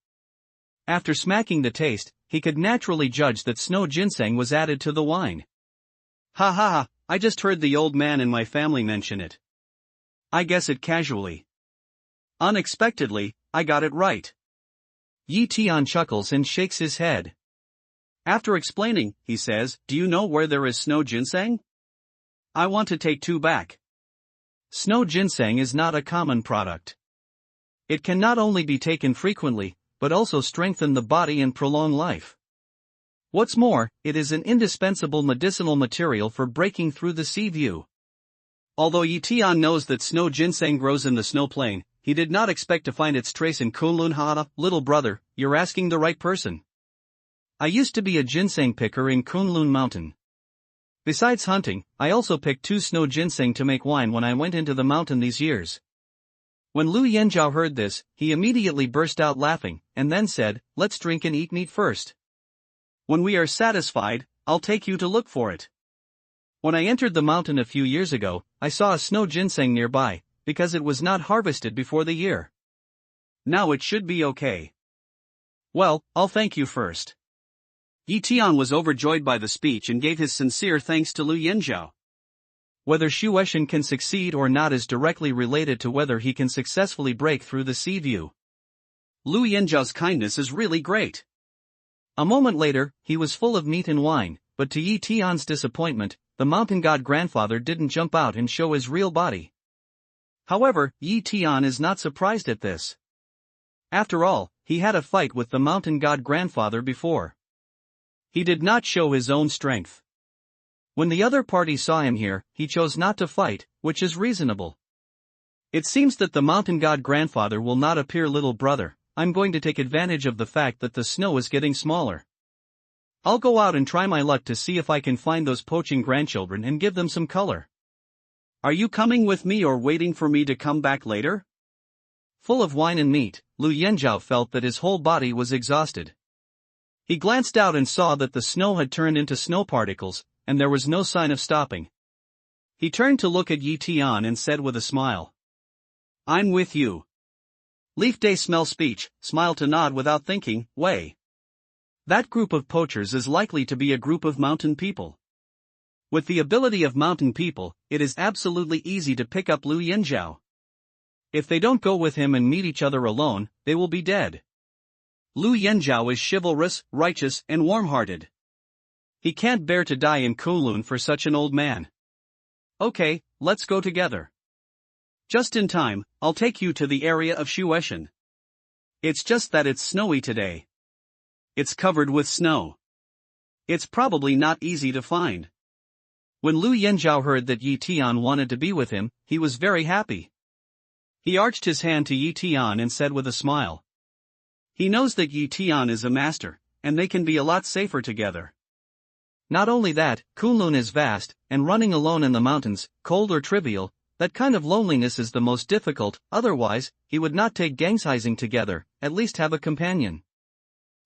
After smacking the taste, he could naturally judge that snow ginseng was added to the wine. Ha ha ha, I just heard the old man in my family mention it. I guess it casually. Unexpectedly, I got it right. Tian chuckles and shakes his head. After explaining, he says, "Do you know where there is snow ginseng? I want to take 2 back." Snow ginseng is not a common product. It can not only be taken frequently, but also strengthen the body and prolong life. What's more, it is an indispensable medicinal material for breaking through the sea view. Although Tian knows that snow ginseng grows in the snow plain, he did not expect to find its trace in Kunlun. Little brother, you're asking the right person. I used to be a ginseng picker in Kunlun Mountain. Besides hunting, I also picked 2 snow ginseng to make wine when I went into the mountain these years. When Lu Yanzhao heard this, he immediately burst out laughing, and then said, "Let's drink and eat meat first. When we are satisfied, I'll take you to look for it." When I entered the mountain a few years ago, I saw a snow ginseng nearby, because it was not harvested before the year. Now it should be okay. Well, I'll thank you first. Tian was overjoyed by the speech and gave his sincere thanks to Lu Yanzhao. Whether Shueshan can succeed or not is directly related to whether he can successfully break through the sea view. Lu Yanzhao's kindness is really great. A moment later, he was full of meat and wine, but to Tian's disappointment, the mountain god grandfather didn't jump out and show his real body. However, Tian is not surprised at this. After all, he had a fight with the mountain god grandfather before. He did not show his own strength. When the other party saw him here, he chose not to fight, which is reasonable. It seems that the mountain god grandfather will not appear. Little brother, I'm going to take advantage of the fact that the snow is getting smaller. I'll go out and try my luck to see if I can find those poaching grandchildren and give them some color. Are you coming with me or waiting for me to come back later? Full of wine and meat, Lu Yanzhao felt that his whole body was exhausted. He glanced out and saw that the snow had turned into snow particles, and there was no sign of stopping. He turned to look at Tian and said with a smile, "I'm with you." Leaf Day smell speech, smile to nod without thinking, way. That group of poachers is likely to be a group of mountain people. With the ability of mountain people, it is absolutely easy to pick up Lu Yanzhao. If they don't go with him and meet each other alone, they will be dead. Lu Yanzhao is chivalrous, righteous, and warm-hearted. He can't bear to die in Kunlun for such an old man. Okay, let's go together. Just in time, I'll take you to the area of Shueshan. It's just that it's snowy today. It's covered with snow. It's probably not easy to find. When Lu Yanzhao heard that Tian wanted to be with him, he was very happy. He arched his hand to Tian and said with a smile. He knows that Tian is a master, and they can be a lot safer together. Not only that, Kunlun is vast, and running alone in the mountains, cold or trivial, that kind of loneliness is the most difficult. Otherwise, he would not take gangsizing together, at least have a companion.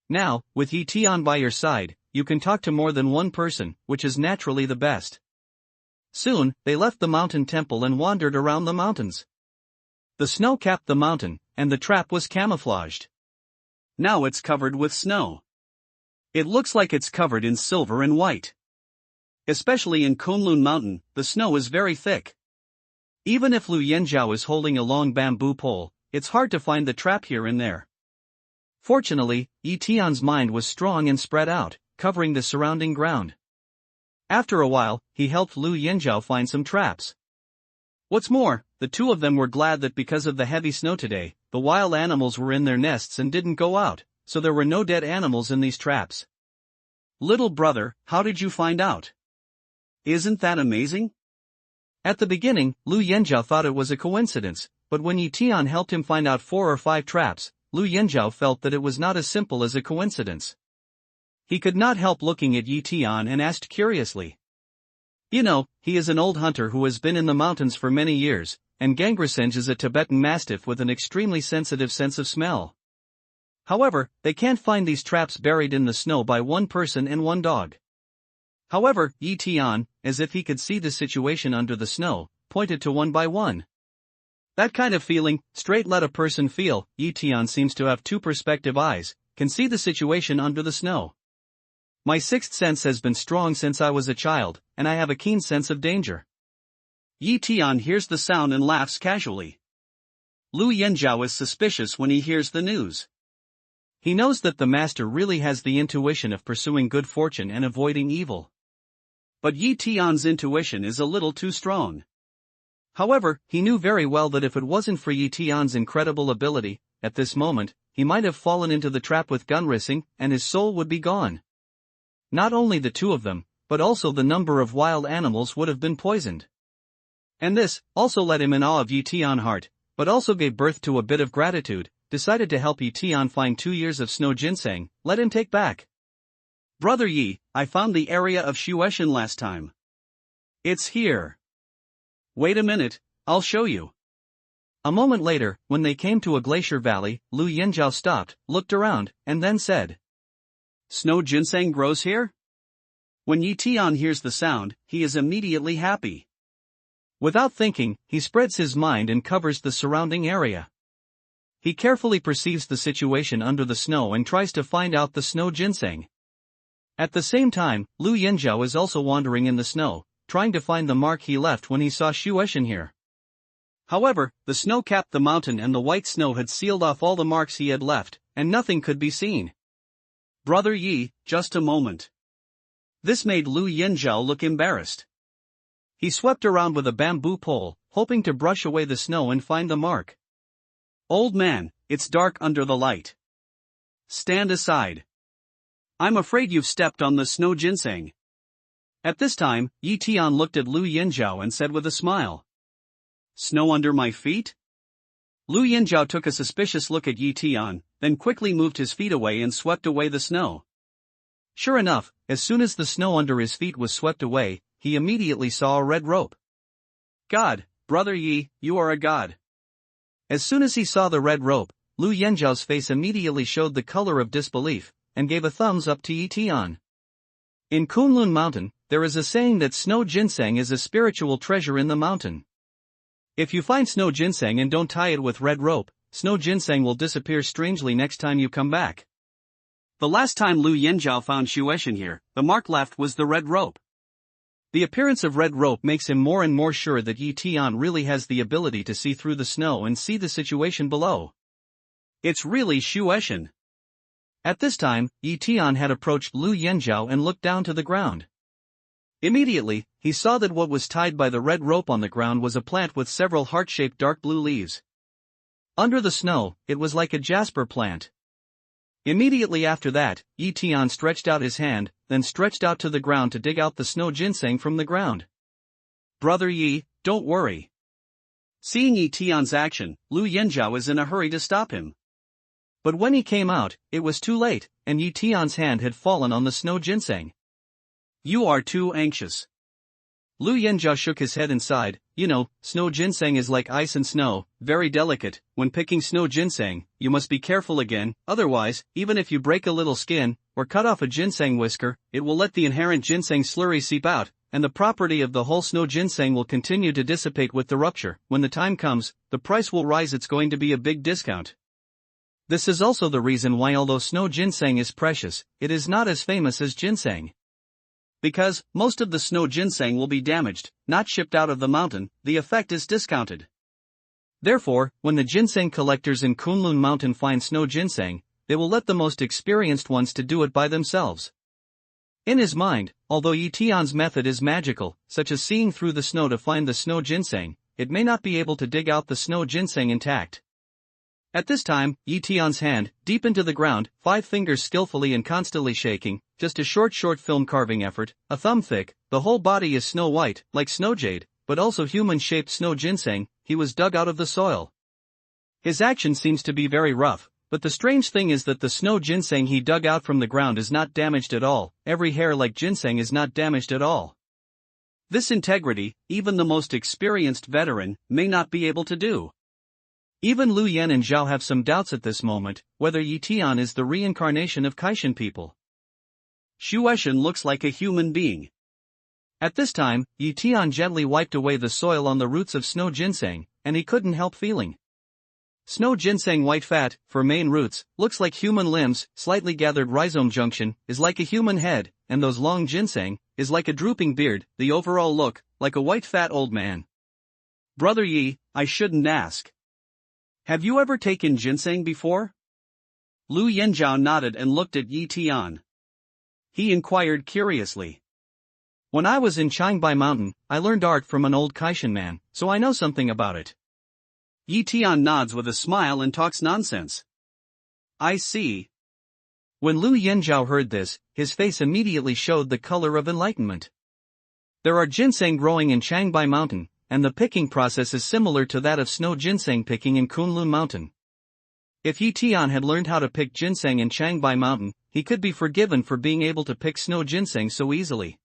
Now, with Tian by your side, you can talk to more than one person, which is naturally the best. Soon, they left the mountain temple and wandered around the mountains. The snow capped the mountain, and the trap was camouflaged. Now it's covered with snow. It looks like it's covered in silver and white. Especially in Kunlun Mountain, the snow is very thick. Even if Lu Yanzhao is holding a long bamboo pole, it's hard to find the trap here and there. Fortunately, Yi Tian's mind was strong and spread out, covering the surrounding ground. After a while, he helped Lu Yanzhao find some traps. What's more, the two of them were glad that because of the heavy snow today, the wild animals were in their nests and didn't go out, so there were no dead animals in these traps. Little brother, how did you find out? Isn't that amazing? At the beginning, Lu Yanzhao thought it was a coincidence, but when Yi Tian helped him find out 4 or 5 traps, Lu Yanzhao felt that it was not as simple as a coincidence. He could not help looking at Yi Tian and asked curiously. You know, he is an old hunter who has been in the mountains for many years, and Gangresenge is a Tibetan mastiff with an extremely sensitive sense of smell. However, they can't find these traps buried in the snow by one person and one dog. However, Yi Tian, as if he could see the situation under the snow, pointed to one by one. That kind of feeling, straight let a person feel. Yi Tian seems to have 2 perspective eyes, can see the situation under the snow. My 6th sense has been strong since I was a child, and I have a keen sense of danger. Yi Tian hears the sound and laughs casually. Lu Yanzhao is suspicious when he hears the news. He knows that the master really has the intuition of pursuing good fortune and avoiding evil. But Yi Tian's intuition is a little too strong. However, he knew very well that if it wasn't for Yi Tian's incredible ability, at this moment, he might have fallen into the trap with Gunrising, and his soul would be gone. Not only the 2 of them, but also the number of wild animals would have been poisoned. And this also let him in awe of Yi Tian heart, but also gave birth to a bit of gratitude, decided to help Yi Tian find 2 years of snow ginseng, let him take back. Brother Yi, I found the area of Shueshan last time. It's here. Wait a minute, I'll show you. A moment later, when they came to a glacier valley, Lu Yanzhao stopped, looked around, and then said, Snow ginseng grows here? When Yi Tian hears the sound, he is immediately happy. Without thinking, he spreads his mind and covers the surrounding area. He carefully perceives the situation under the snow and tries to find out the snow ginseng. At the same time, Lu Yanzhao is also wandering in the snow, trying to find the mark he left when he saw Shueshan here. However, the snow capped the mountain and the white snow had sealed off all the marks he had left, and nothing could be seen. Brother Yi, just a moment. This made Lu Yanzhao look embarrassed. He swept around with a bamboo pole, hoping to brush away the snow and find the mark. Old man, it's dark under the light. Stand aside. I'm afraid you've stepped on the snow ginseng. At this time, Yi Tian looked at Lu Yanzhao and said with a smile. Snow under my feet? Lu Yanzhao took a suspicious look at Yi Tian, then quickly moved his feet away and swept away the snow. Sure enough, as soon as the snow under his feet was swept away, he immediately saw a red rope. God, Brother Yi, you are a god. As soon as he saw the red rope, Lu Yanzhao's face immediately showed the color of disbelief, and gave a thumbs up to Yi Tian. In Kunlun Mountain, there is a saying that snow ginseng is a spiritual treasure in the mountain. If you find snow ginseng and don't tie it with red rope, snow ginseng will disappear strangely next time you come back. The last time Lu Yanzhao found Shueshan here, the mark left was the red rope. The appearance of red rope makes him more and more sure that Yi Tian really has the ability to see through the snow and see the situation below. It's really Shueshan. At this time, Yi Tian had approached Lu Yanzhao and looked down to the ground. Immediately, he saw that what was tied by the red rope on the ground was a plant with several heart-shaped dark blue leaves. Under the snow, it was like a jasper plant. Immediately after that, Yi Tian stretched out his hand, then stretched out to the ground to dig out the snow ginseng from the ground. Brother Yi, don't worry. Seeing Yi Tian's action, Lu Yanzhao is in a hurry to stop him. But when he came out, it was too late, and Yi Tian's hand had fallen on the snow ginseng. You are too anxious. Lu Yanzhao shook his head and sighed. You know, snow ginseng is like ice and snow, very delicate. When picking snow ginseng, you must be careful again, otherwise, even if you break a little skin, or cut off a ginseng whisker, it will let the inherent ginseng slurry seep out, and the property of the whole snow ginseng will continue to dissipate with the rupture. When the time comes, the price will rise. It's going to be a big discount. This is also the reason why although snow ginseng is precious, it is not as famous as ginseng. Because, most of the snow ginseng will be damaged, not shipped out of the mountain, the effect is discounted. Therefore, when the ginseng collectors in Kunlun Mountain find snow ginseng, they will let the most experienced ones to do it by themselves. In his mind, although Yi Tian's method is magical, such as seeing through the snow to find the snow ginseng, it may not be able to dig out the snow ginseng intact. At this time, Yi Tian's hand, deep into the ground, 5 fingers skillfully and constantly shaking, just a short film carving effort, a thumb thick, the whole body is snow white, like snow jade, but also human-shaped snow ginseng, he was dug out of the soil. His action seems to be very rough, but the strange thing is that the snow ginseng he dug out from the ground is not damaged at all, every hair like ginseng is not damaged at all. This integrity, even the most experienced veteran, may not be able to do. Even Lu Yan and Zhao have some doubts at this moment, whether Yi Tian is the reincarnation of Kaishan people. Xu Weixin looks like a human being. At this time, Yi Tian gently wiped away the soil on the roots of snow ginseng, and he couldn't help feeling. Snow ginseng white fat, for main roots, looks like human limbs, slightly gathered rhizome junction, is like a human head, and those long ginseng, is like a drooping beard, the overall look, like a white fat old man. Brother Yi, I shouldn't ask. Have you ever taken ginseng before? Lu Yanzhao nodded and looked at Yi Tian. He inquired curiously. When I was in Qingbai Mountain, I learned art from an old Kaishan man, so I know something about it. Yi Tian nods with a smile and talks nonsense. I see. When Lu Yanzhao heard this, his face immediately showed the color of enlightenment. There are ginseng growing in Qingbai Mountain, and the picking process is similar to that of snow ginseng picking in Kunlun Mountain. If Yi Tian had learned how to pick ginseng in Qingbai Mountain, he could be forgiven for being able to pick snow ginseng so easily.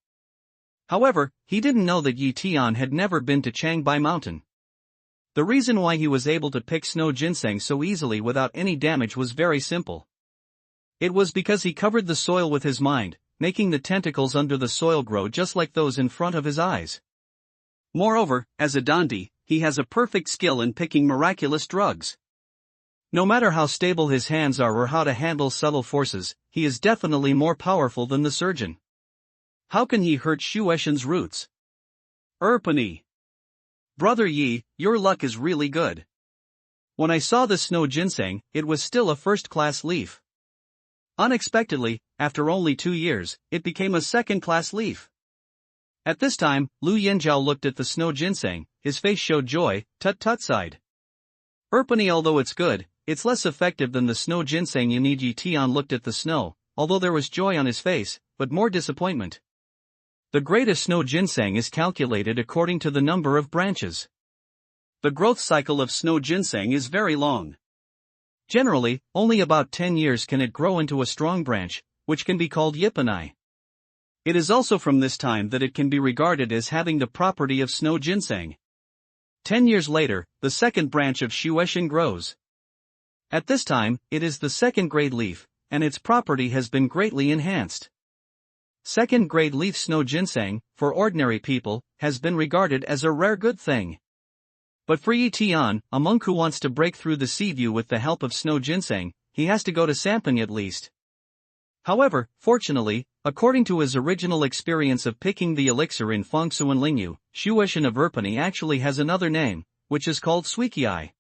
However, he didn't know that Yi Tian had never been to Qingbai Mountain. The reason why he was able to pick snow ginseng so easily without any damage was very simple. It was because he covered the soil with his mind, making the tentacles under the soil grow just like those in front of his eyes. Moreover, as a dandy, he has a perfect skill in picking miraculous drugs. No matter how stable his hands are or how to handle subtle forces, he is definitely more powerful than the surgeon. How can he hurt Xu Weixin's roots? Erpani. Brother Yi, your luck is really good. When I saw the snow ginseng, it was still a first-class leaf. Unexpectedly, after only 2 years, it became a second-class leaf. At this time, Lu Yanzhao looked at the snow ginseng, his face showed joy, tut sighed. Erpani, although it's good, it's less effective than the snow ginseng you need. Yi Tian looked at the snow, although there was joy on his face, but more disappointment. The greatest snow ginseng is calculated according to the number of branches. The growth cycle of snow ginseng is very long. Generally, only about 10 years can it grow into a strong branch, which can be called yippanai. It is also from this time that it can be regarded as having the property of snow ginseng. 10 years later, the second branch of Xu Weixin grows. At this time, it is the second-grade leaf, and its property has been greatly enhanced. Second-grade leaf snow ginseng, for ordinary people, has been regarded as a rare good thing. But for Yi Tian, a monk who wants to break through the sea view with the help of snow ginseng, he has to go to Samping at least. However, fortunately, according to his original experience of picking the elixir in Fangsu and Lingyu, Xu Weixin of Erpani actually has another name, which is called Suiqiai.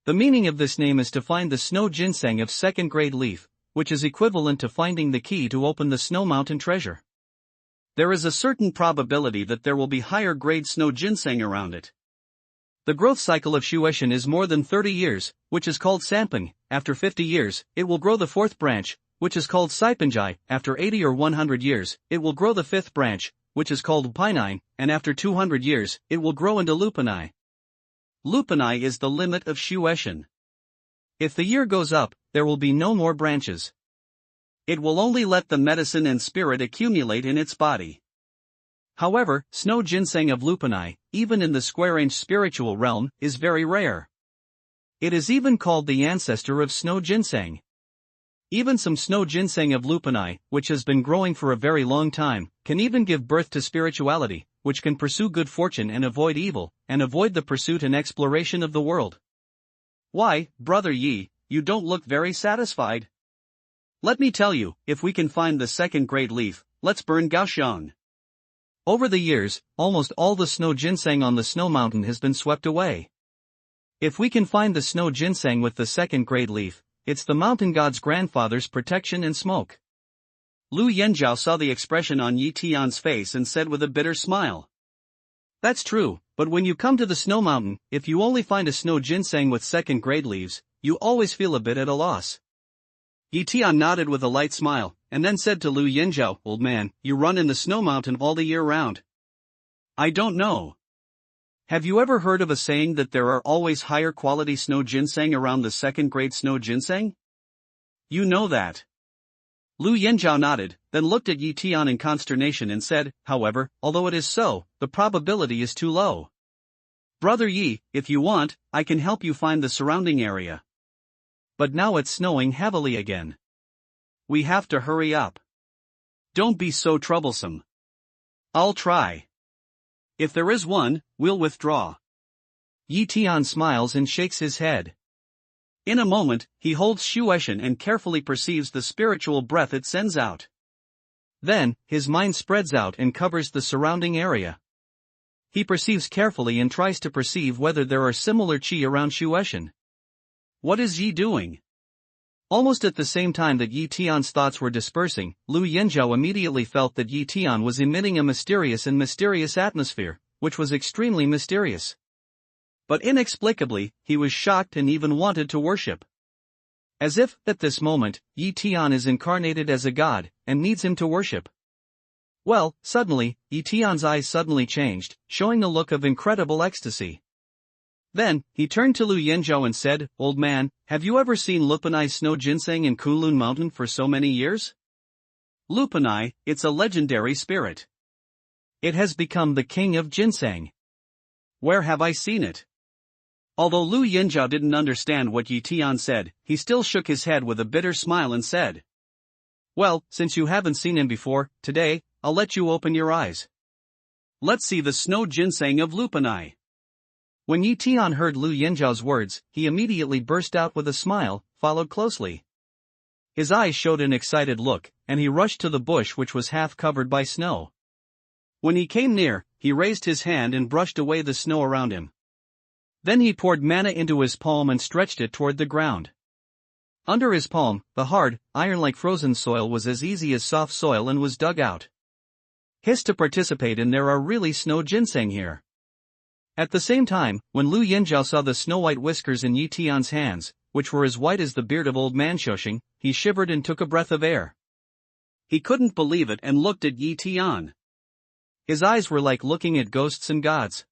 The meaning of this name is to find the snow ginseng of second-grade leaf, which is equivalent to finding the key to open the snow mountain treasure. There is a certain probability that there will be higher-grade snow ginseng around it. The growth cycle of Xu Weixin is more than 30 years, which is called Samping. After 50 years, it will grow the fourth branch, which is called Saipanjai. After 80 or 100 years, it will grow the fifth branch, which is called Pinai, and after 200 years, it will grow into Lupanai. Lupanai is the limit of Xu Weixin. If the year goes up, there will be no more branches. It will only let the medicine and spirit accumulate in its body. However, snow ginseng of Lupanai, even in the square-inch spiritual realm, is very rare. It is even called the ancestor of snow ginseng. Even some snow ginseng of Lupanai, which has been growing for a very long time, can even give birth to spirituality, which can pursue good fortune and avoid evil, and avoid the pursuit and exploration of the world. Why, Brother Yi, you don't look very satisfied. Let me tell you, if we can find the second-grade leaf, let's burn Gaoshan. Over the years, almost all the snow ginseng on the snow mountain has been swept away. If we can find the snow ginseng with the second grade leaf, it's the mountain god's grandfather's protection and smoke. Lu Yenjiao saw the expression on Yi Tian's face and said with a bitter smile. That's true, but when you come to the snow mountain, if you only find a snow ginseng with second grade leaves, you always feel a bit at a loss. Yi Tian nodded with a light smile, and then said to Lu Yenjiao, old man, you run in the snow mountain all the year round. I don't know. Have you ever heard of a saying that there are always higher quality snow ginseng around the second grade snow ginseng? You know that. Lu Yenjiao nodded, then looked at Yi Tian in consternation and said, however, although it is so, the probability is too low. Brother Yi, if you want, I can help you find the surrounding area. But now it's snowing heavily again. We have to hurry up. Don't be so troublesome. I'll try. If there is one, we'll withdraw. Yi Tian smiles and shakes his head. In a moment, he holds Shueshan and carefully perceives the spiritual breath it sends out. Then, his mind spreads out and covers the surrounding area. He perceives carefully and tries to perceive whether there are similar qi around Shueshan. What is Yi doing? Almost at the same time that Yi Tian's thoughts were dispersing, Lu Yenjiao immediately felt that Yi Tian was emitting a mysterious atmosphere, which was extremely mysterious. But inexplicably, he was shocked and even wanted to worship. As if, at this moment, Yi Tian is incarnated as a god, and needs him to worship. Well, suddenly, Yi Tian's eyes suddenly changed, showing a look of incredible ecstasy. Then, he turned to Lu Yenjiao and said, old man, have you ever seen Lupanai's snow ginseng in Kunlun Mountain for so many years? Lupanai, it's a legendary spirit. It has become the king of ginseng. Where have I seen it? Although Lu Yenjiao didn't understand what Yi Tian said, he still shook his head with a bitter smile and said, well, since you haven't seen him before, today, I'll let you open your eyes. Let's see the snow ginseng of Lupanai. When Yi Tian heard Lu Yenjiao's words, he immediately burst out with a smile, followed closely. His eyes showed an excited look, and he rushed to the bush which was half covered by snow. When he came near, he raised his hand and brushed away the snow around him. Then he poured mana into his palm and stretched it toward the ground. Under his palm, the hard, iron-like frozen soil was as easy as soft soil and was dug out. Hiss to participate, and there are really snow ginseng here. At the same time, when Lu Yenjiao saw the snow-white whiskers in Yi Tian's hands, which were as white as the beard of old man Shoshing, he shivered and took a breath of air. He couldn't believe it and looked at Yi Tian. His eyes were like looking at ghosts and gods.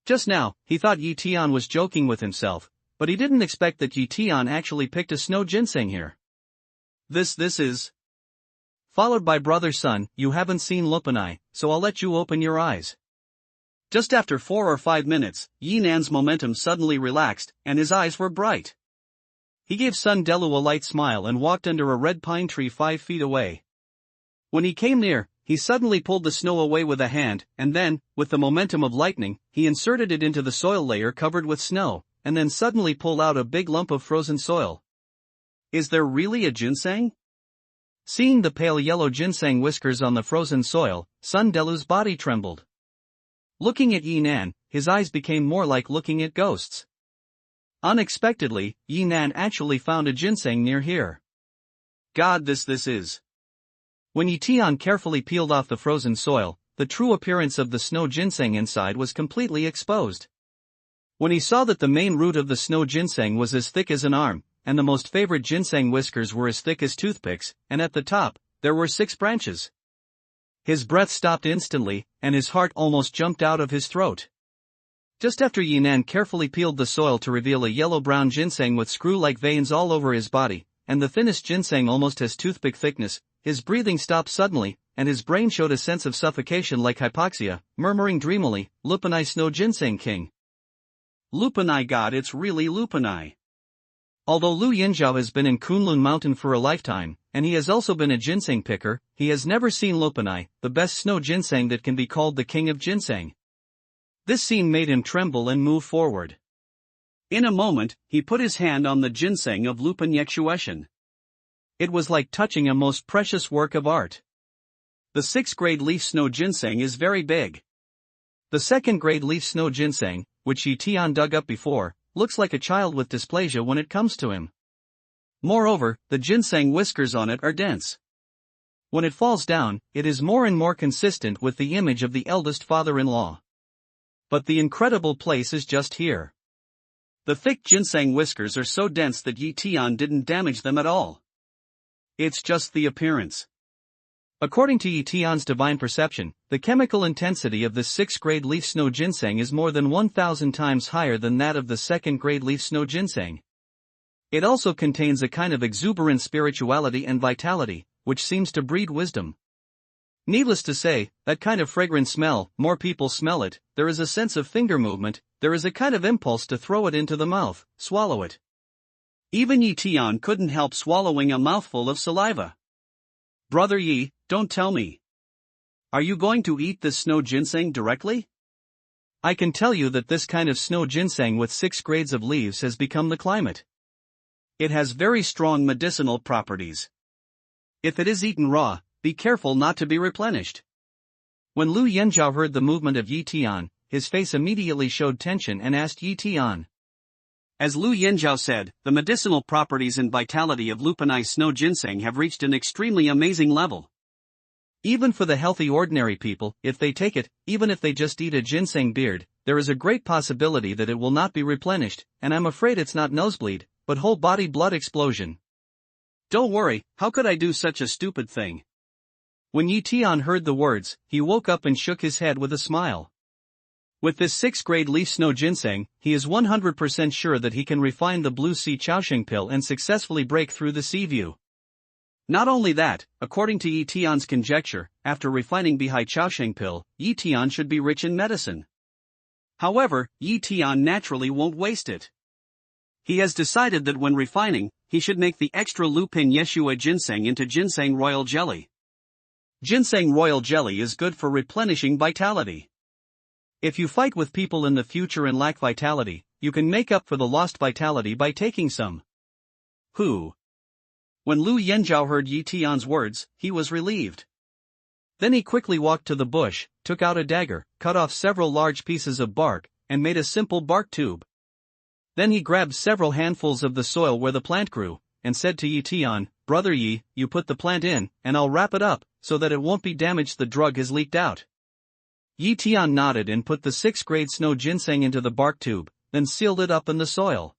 Just now, he thought Yi Tian was joking with himself, but he didn't expect that Yi Tian actually picked a snow ginseng here. This is... Followed by brother son, you haven't seen Lupanai, so I'll let you open your eyes. Just after 4 or 5 minutes, Yi Nan's momentum suddenly relaxed, and his eyes were bright. He gave Sun Delu a light smile and walked under a red pine tree 5 feet away. When he came near, he suddenly pulled the snow away with a hand, and then, with the momentum of lightning, he inserted it into the soil layer covered with snow, and then suddenly pulled out a big lump of frozen soil. Is there really a ginseng? Seeing the pale yellow ginseng whiskers on the frozen soil, Sun Delu's body trembled. Looking at Yi Nan, his eyes became more like looking at ghosts. Unexpectedly, Yi Nan actually found a ginseng near here. God, this is. When Yi Tian carefully peeled off the frozen soil, the true appearance of the snow ginseng inside was completely exposed. When he saw that the main root of the snow ginseng was as thick as an arm, and the most favorite ginseng whiskers were as thick as toothpicks, and at the top, there were 6 branches. His breath stopped instantly, and his heart almost jumped out of his throat. Just after Yi Nan carefully peeled the soil to reveal a yellow-brown ginseng with screw-like veins all over his body, and the thinnest ginseng almost has toothpick thickness, his breathing stopped suddenly, and his brain showed a sense of suffocation like hypoxia, murmuring dreamily, Lupanai Snow Ginseng King. Lupanai God, it's really Lupanai. Although Lu Yenjiao has been in Kunlun Mountain for a lifetime, and he has also been a ginseng picker, he has never seen Lupanai, the best snow ginseng that can be called the king of ginseng. This scene made him tremble and move forward. In a moment, he put his hand on the ginseng of Lupan Yexueshan. It was like touching a most precious work of art. The 6th grade leaf snow ginseng is very big. The 2nd grade leaf snow ginseng, which Yi Tian dug up before, looks like a child with dysplasia when it comes to him. Moreover, the ginseng whiskers on it are dense. When it falls down, it is more and more consistent with the image of the eldest father-in-law. But the incredible place is just here. The thick ginseng whiskers are so dense that Yi Tian didn't damage them at all. It's just the appearance. According to Yi Tian's divine perception, the chemical intensity of this 6th grade leaf snow ginseng is more than 1,000 times higher than that of the 2nd grade leaf snow ginseng. It also contains a kind of exuberant spirituality and vitality, which seems to breed wisdom. Needless to say, that kind of fragrant smell, more people smell it, there is a sense of finger movement, there is a kind of impulse to throw it into the mouth, swallow it. Even Yi Tian couldn't help swallowing a mouthful of saliva. Brother Yi, don't tell me. Are you going to eat this snow ginseng directly? I can tell you that this kind of snow ginseng with 6 grades of leaves has become the climate. It has very strong medicinal properties. If it is eaten raw, be careful not to be replenished. When Lu Yanzhao heard the movement of Yi Tian, his face immediately showed tension and asked Yi Tian. As Lu Yanzhao said, the medicinal properties and vitality of lupinized snow ginseng have reached an extremely amazing level. Even for the healthy ordinary people, if they take it, even if they just eat a ginseng beard, there is a great possibility that it will not be replenished, and I'm afraid it's not nosebleed, but whole body blood explosion. Don't worry, how could I do such a stupid thing? When Yi Tian heard the words, he woke up and shook his head with a smile. With this 6th grade leaf snow ginseng, he is 100% sure that he can refine the blue sea Chaosheng pill and successfully break through the sea view. Not only that, according to Yi Tian's conjecture, after refining Bihai Chaosheng pill, Yi Tian should be rich in medicine. However, Yi Tian naturally won't waste it. He has decided that when refining, he should make the extra lupin Yeshua ginseng into ginseng royal jelly. Ginseng royal jelly is good for replenishing vitality. If you fight with people in the future and lack vitality, you can make up for the lost vitality by taking some. Who? When Lu Yanzhao heard Yi Tian's words, he was relieved. Then he quickly walked to the bush, took out a dagger, cut off several large pieces of bark, and made a simple bark tube. Then he grabbed several handfuls of the soil where the plant grew, and said to Yi Tian, Brother Yi, you put the plant in, and I'll wrap it up, so that it won't be damaged. The drug has leaked out. Yi Tian nodded and put the 6th grade snow ginseng into the bark tube, then sealed it up in the soil.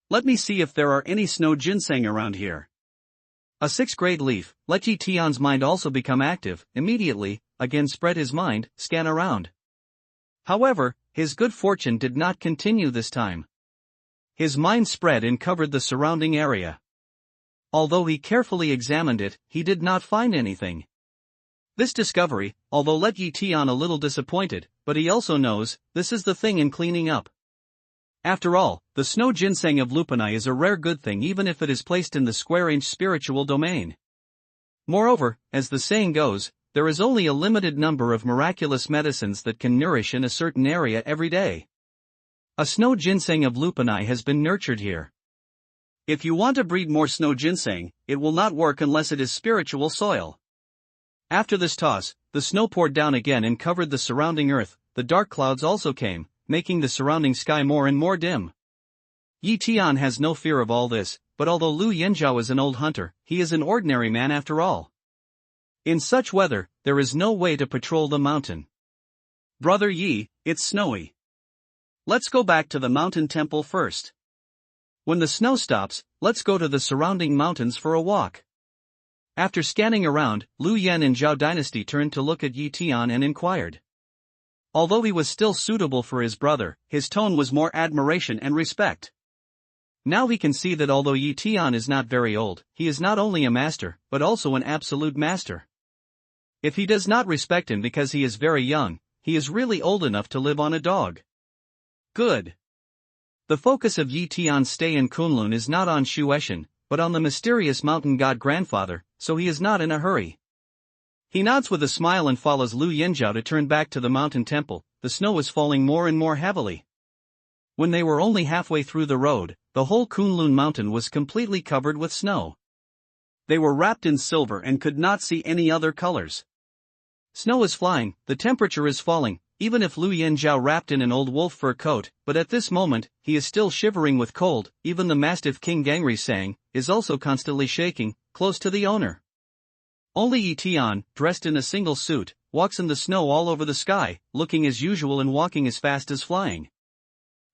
Let me see if there are any snow ginseng around here. A 6th grade leaf, let Yi Tian's mind also become active, immediately, again spread his mind, scan around. However, his good fortune did not continue this time. His mind spread and covered the surrounding area. Although he carefully examined it, he did not find anything. This discovery, although left Yi Tian a little disappointed, but he also knows, this is the thing in cleaning up. After all, the snow ginseng of Lupinai is a rare good thing even if it is placed in the square-inch spiritual domain. Moreover, as the saying goes, there is only a limited number of miraculous medicines that can nourish in a certain area every day. A snow ginseng of Lupinai has been nurtured here. If you want to breed more snow ginseng, it will not work unless it is spiritual soil. After this toss, the snow poured down again and covered the surrounding earth. The dark clouds also came, making the surrounding sky more and more dim. Yi Tian has no fear of all this, but although Lu Yanzhao is an old hunter, he is an ordinary man after all. In such weather, there is no way to patrol the mountain. Brother Yi, it's snowy. Let's go back to the mountain temple first. When the snow stops, let's go to the surrounding mountains for a walk. After scanning around, Lu Yan and Zhao dynasty turned to look at Yi Tian and inquired. Although he was still suitable for his brother, his tone was more admiration and respect. Now we can see that although Yi Tian is not very old, he is not only a master, but also an absolute master. If he does not respect him because he is very young, he is really old enough to live on a dog. Good. The focus of Yi Tian's stay in Kunlun is not on Shueshan, but on the mysterious mountain god grandfather, so he is not in a hurry. He nods with a smile and follows Lu Yanzhao to turn back to the mountain temple. The snow is falling more and more heavily. When they were only halfway through the road, the whole Kunlun mountain was completely covered with snow. They were wrapped in silver and could not see any other colors. Snow is flying, the temperature is falling, even if Lu Yinzhao wrapped in an old wolf fur coat, but at this moment, he is still shivering with cold. Even the Mastiff King Gangri Sang is also constantly shaking, close to the owner. Only Yi Tian, dressed in a single suit, walks in the snow all over the sky, looking as usual and walking as fast as flying.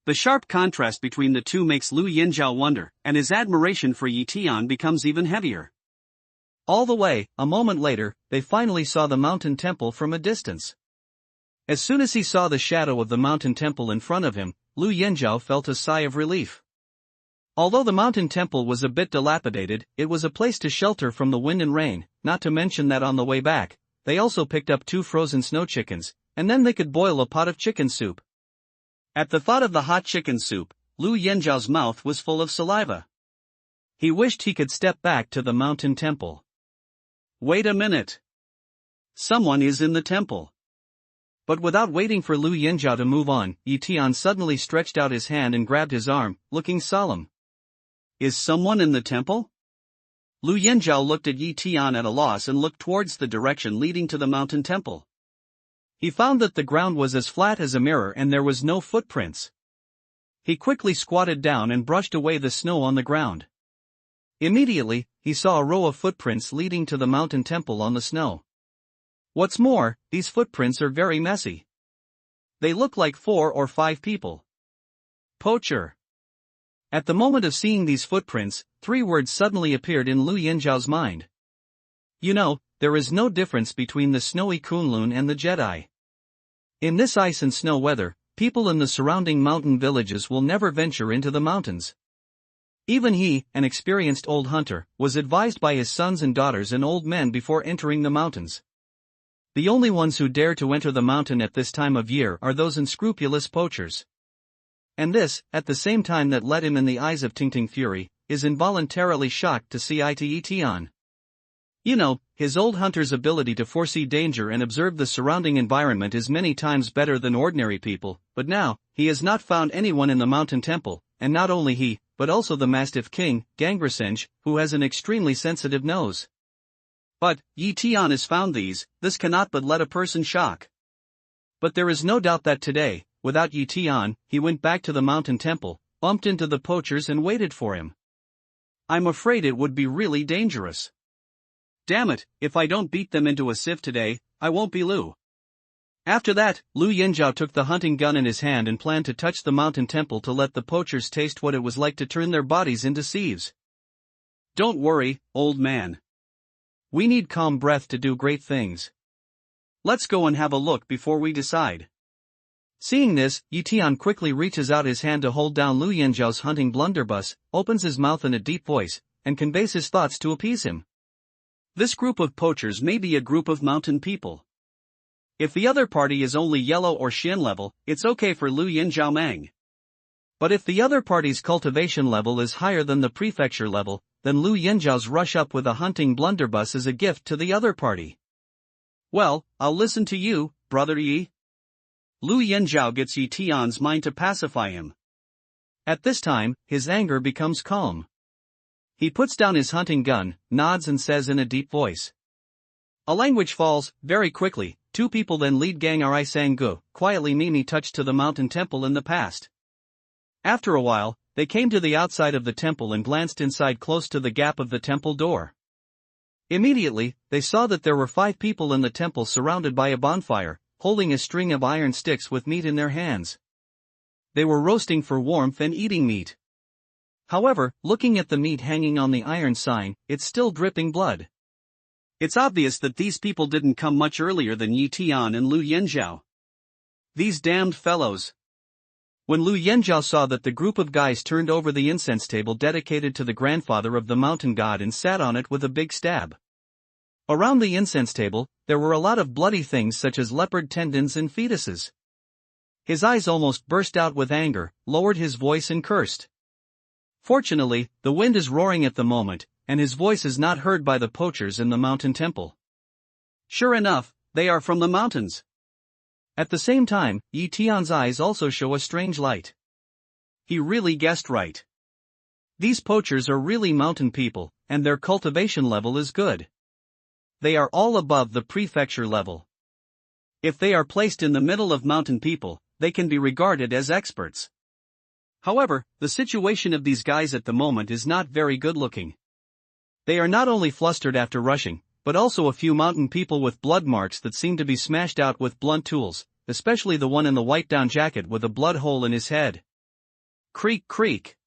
The sharp contrast between the two makes Lu Yinzhao wonder, and his admiration for Yi Tian becomes even heavier. All the way, a moment later, they finally saw the mountain temple from a distance. As soon as he saw the shadow of the mountain temple in front of him, Lu Yinzhao felt a sigh of relief. Although the mountain temple was a bit dilapidated, it was a place to shelter from the wind and rain, not to mention that on the way back, they also picked up 2 frozen snow chickens, and then they could boil a pot of chicken soup. At the thought of the hot chicken soup, Lu Yinzhao's mouth was full of saliva. He wished he could step back to the mountain temple. Wait a minute. Someone is in the temple. But without waiting for Lu Yinzhao to move on, Yi Tian suddenly stretched out his hand and grabbed his arm, looking solemn. Is someone in the temple? Lu Yinzhao looked at Yi Tian at a loss and looked towards the direction leading to the mountain temple. He found that the ground was as flat as a mirror and there was no footprints. He quickly squatted down and brushed away the snow on the ground. Immediately, he saw a row of footprints leading to the mountain temple on the snow. What's more, these footprints are very messy. They look like 4 or 5 people. Poacher. At the moment of seeing these footprints, 3 words suddenly appeared in Lu Yinzhao's mind. You know, there is no difference between the snowy Kunlun and the Jedi. In this ice and snow weather, people in the surrounding mountain villages will never venture into the mountains. Even he, an experienced old hunter, was advised by his sons and daughters and old men before entering the mountains. The only ones who dare to enter the mountain at this time of year are those unscrupulous poachers. And this, at the same time that led him in the eyes of Tingting Fury, is involuntarily shocked to see Yi Tian. You know, his old hunter's ability to foresee danger and observe the surrounding environment is many times better than ordinary people, but now, he has not found anyone in the mountain temple, and not only he, but also the Mastiff King, Gangrisenge, who has an extremely sensitive nose. But, Yi Tian has found these, this cannot but let a person shock. But there is no doubt that today, without Yi Tian, he went back to the mountain temple, bumped into the poachers and waited for him. I'm afraid it would be really dangerous. Damn it, if I don't beat them into a sieve today, I won't be Lu. After that, Lu Yinzhao took the hunting gun in his hand and planned to touch the mountain temple to let the poachers taste what it was like to turn their bodies into sieves. Don't worry, old man. We need calm breath to do great things. Let's go and have a look before we decide. Seeing this, Yi Tian quickly reaches out his hand to hold down Lu Yinzhao's hunting blunderbuss, opens his mouth in a deep voice, and conveys his thoughts to appease him. This group of poachers may be a group of mountain people. If the other party is only yellow or Xin level, it's okay for Lu Yinzhao Mang. But if the other party's cultivation level is higher than the prefecture level, then Lu Yinzhao's rush up with a hunting blunderbuss is a gift to the other party. Well, I'll listen to you, brother Yi. Lu Yinzhao gets Yi Tian's mind to pacify him. At this time, his anger becomes calm. He puts down his hunting gun, nods and says in a deep voice. A language falls, very quickly. 2 people then lead Gang Ri Sang Gu, quietly Mimi touched to the mountain temple in the past. After a while, they came to the outside of the temple and glanced inside close to the gap of the temple door. Immediately, they saw that there were 5 people in the temple surrounded by a bonfire, holding a string of iron sticks with meat in their hands. They were roasting for warmth and eating meat. However, looking at the meat hanging on the iron sign, it's still dripping blood. It's obvious that these people didn't come much earlier than Yi Tian and Lu Yinzhao. These damned fellows. When Lu Yinzhao saw that the group of guys turned over the incense table dedicated to the grandfather of the mountain god and sat on it with a big stab. Around the incense table, there were a lot of bloody things such as leopard tendons and fetuses. His eyes almost burst out with anger, lowered his voice and cursed. Fortunately, the wind is roaring at the moment, and his voice is not heard by the poachers in the mountain temple. Sure enough, they are from the mountains. At the same time, Yi Tian's eyes also show a strange light. He really guessed right. These poachers are really mountain people, and their cultivation level is good. They are all above the prefecture level. If they are placed in the middle of mountain people, they can be regarded as experts. However, the situation of these guys at the moment is not very good looking. They are not only flustered after rushing, but also a few mountain people with blood marks that seem to be smashed out with blunt tools, especially the one in the white down jacket with a blood hole in his head. Creak creak.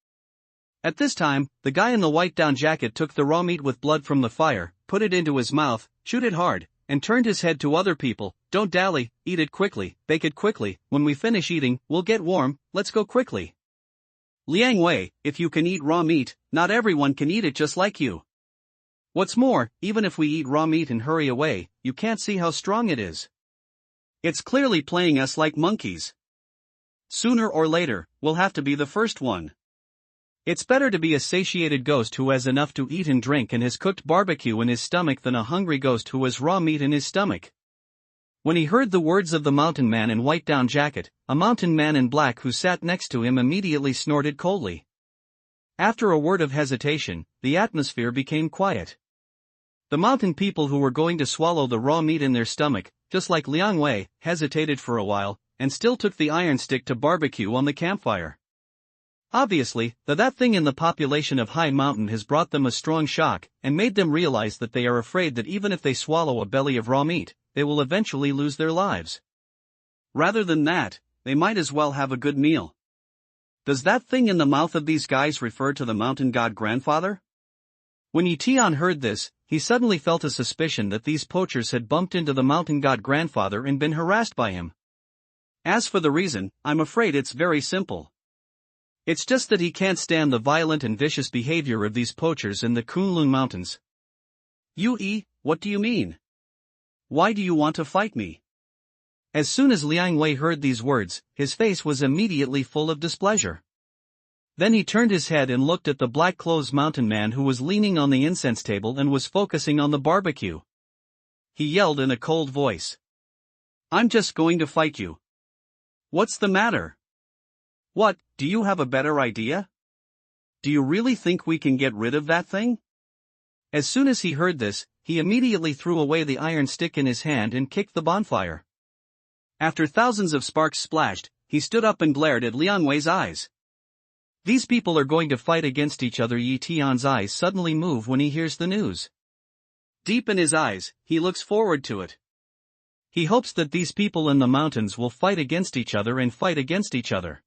At this time, the guy in the white down jacket took the raw meat with blood from the fire, put it into his mouth, chewed it hard, and turned his head to other people. Don't dally, eat it quickly, bake it quickly, when we finish eating, we'll get warm, let's go quickly. Liang Wei, if you can eat raw meat, not everyone can eat it just like you. What's more, even if we eat raw meat and hurry away, you can't see how strong it is. It's clearly playing us like monkeys. Sooner or later, we'll have to be the first one. It's better to be a satiated ghost who has enough to eat and drink and has cooked barbecue in his stomach than a hungry ghost who has raw meat in his stomach. When he heard the words of the mountain man in white down jacket, a mountain man in black who sat next to him immediately snorted coldly. After a word of hesitation, the atmosphere became quiet. The mountain people who were going to swallow the raw meat in their stomach, just like Liang Wei, hesitated for a while, and still took the iron stick to barbecue on the campfire. Obviously, that thing in the population of High Mountain has brought them a strong shock, and made them realize that they are afraid that even if they swallow a belly of raw meat, they will eventually lose their lives. Rather than that, they might as well have a good meal. Does that thing in the mouth of these guys refer to the mountain god grandfather? When Tian heard this, he suddenly felt a suspicion that these poachers had bumped into the mountain god grandfather and been harassed by him. As for the reason, I'm afraid it's very simple. It's just that he can't stand the violent and vicious behavior of these poachers in the Kunlun Mountains. Yue, what do you mean? Why do you want to fight me? As soon as Liang Wei heard these words, his face was immediately full of displeasure. Then he turned his head and looked at the black-clothes mountain man who was leaning on the incense table and was focusing on the barbecue. He yelled in a cold voice. I'm just going to fight you. What's the matter? What, do you have a better idea? Do you really think we can get rid of that thing? As soon as he heard this, he immediately threw away the iron stick in his hand and kicked the bonfire. After thousands of sparks splashed, he stood up and glared at Liang Wei's eyes. These people are going to fight against each other. Yi Tian's eyes suddenly move when he hears the news. Deep in his eyes, he looks forward to it. He hopes that these people in the mountains will fight against each other and fight against each other.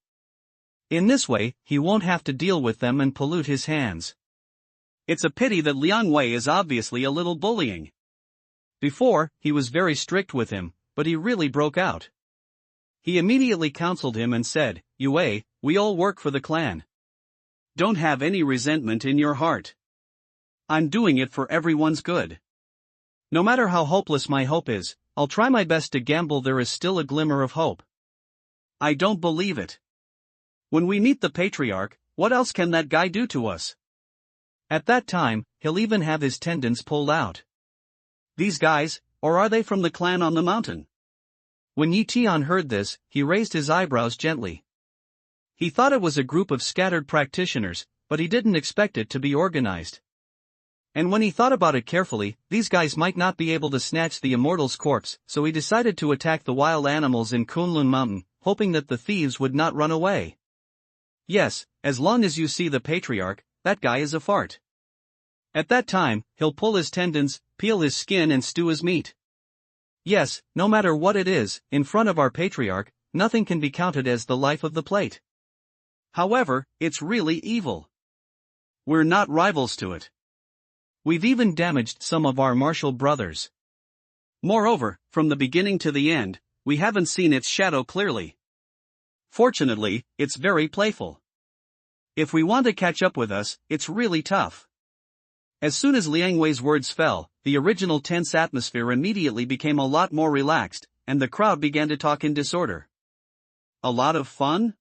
In this way, he won't have to deal with them and pollute his hands. It's a pity that Liang Wei is obviously a little bullying. Before, he was very strict with him, but he really broke out. He immediately counseled him and said, Yue, we all work for the clan. Don't have any resentment in your heart. I'm doing it for everyone's good. No matter how hopeless my hope is, I'll try my best to gamble there is still a glimmer of hope. I don't believe it. When we meet the patriarch, what else can that guy do to us? At that time, he'll even have his tendons pulled out. These guys, or are they from the clan on the mountain? When Yi Tian heard this, he raised his eyebrows gently. He thought it was a group of scattered practitioners, but he didn't expect it to be organized. And when he thought about it carefully, these guys might not be able to snatch the Immortal's corpse, so he decided to attack the wild animals in Kunlun Mountain, hoping that the thieves would not run away. Yes, as long as you see the patriarch, that guy is a fart. At that time, he'll pull his tendons, peel his skin and stew his meat. Yes, no matter what it is, in front of our patriarch, nothing can be counted as the life of the plate. However, it's really evil. We're not rivals to it. We've even damaged some of our martial brothers. Moreover, from the beginning to the end, we haven't seen its shadow clearly. Fortunately, it's very playful. If we want to catch up with us, it's really tough. As soon as Liang Wei's words fell, the original tense atmosphere immediately became a lot more relaxed, and the crowd began to talk in disorder. A lot of fun?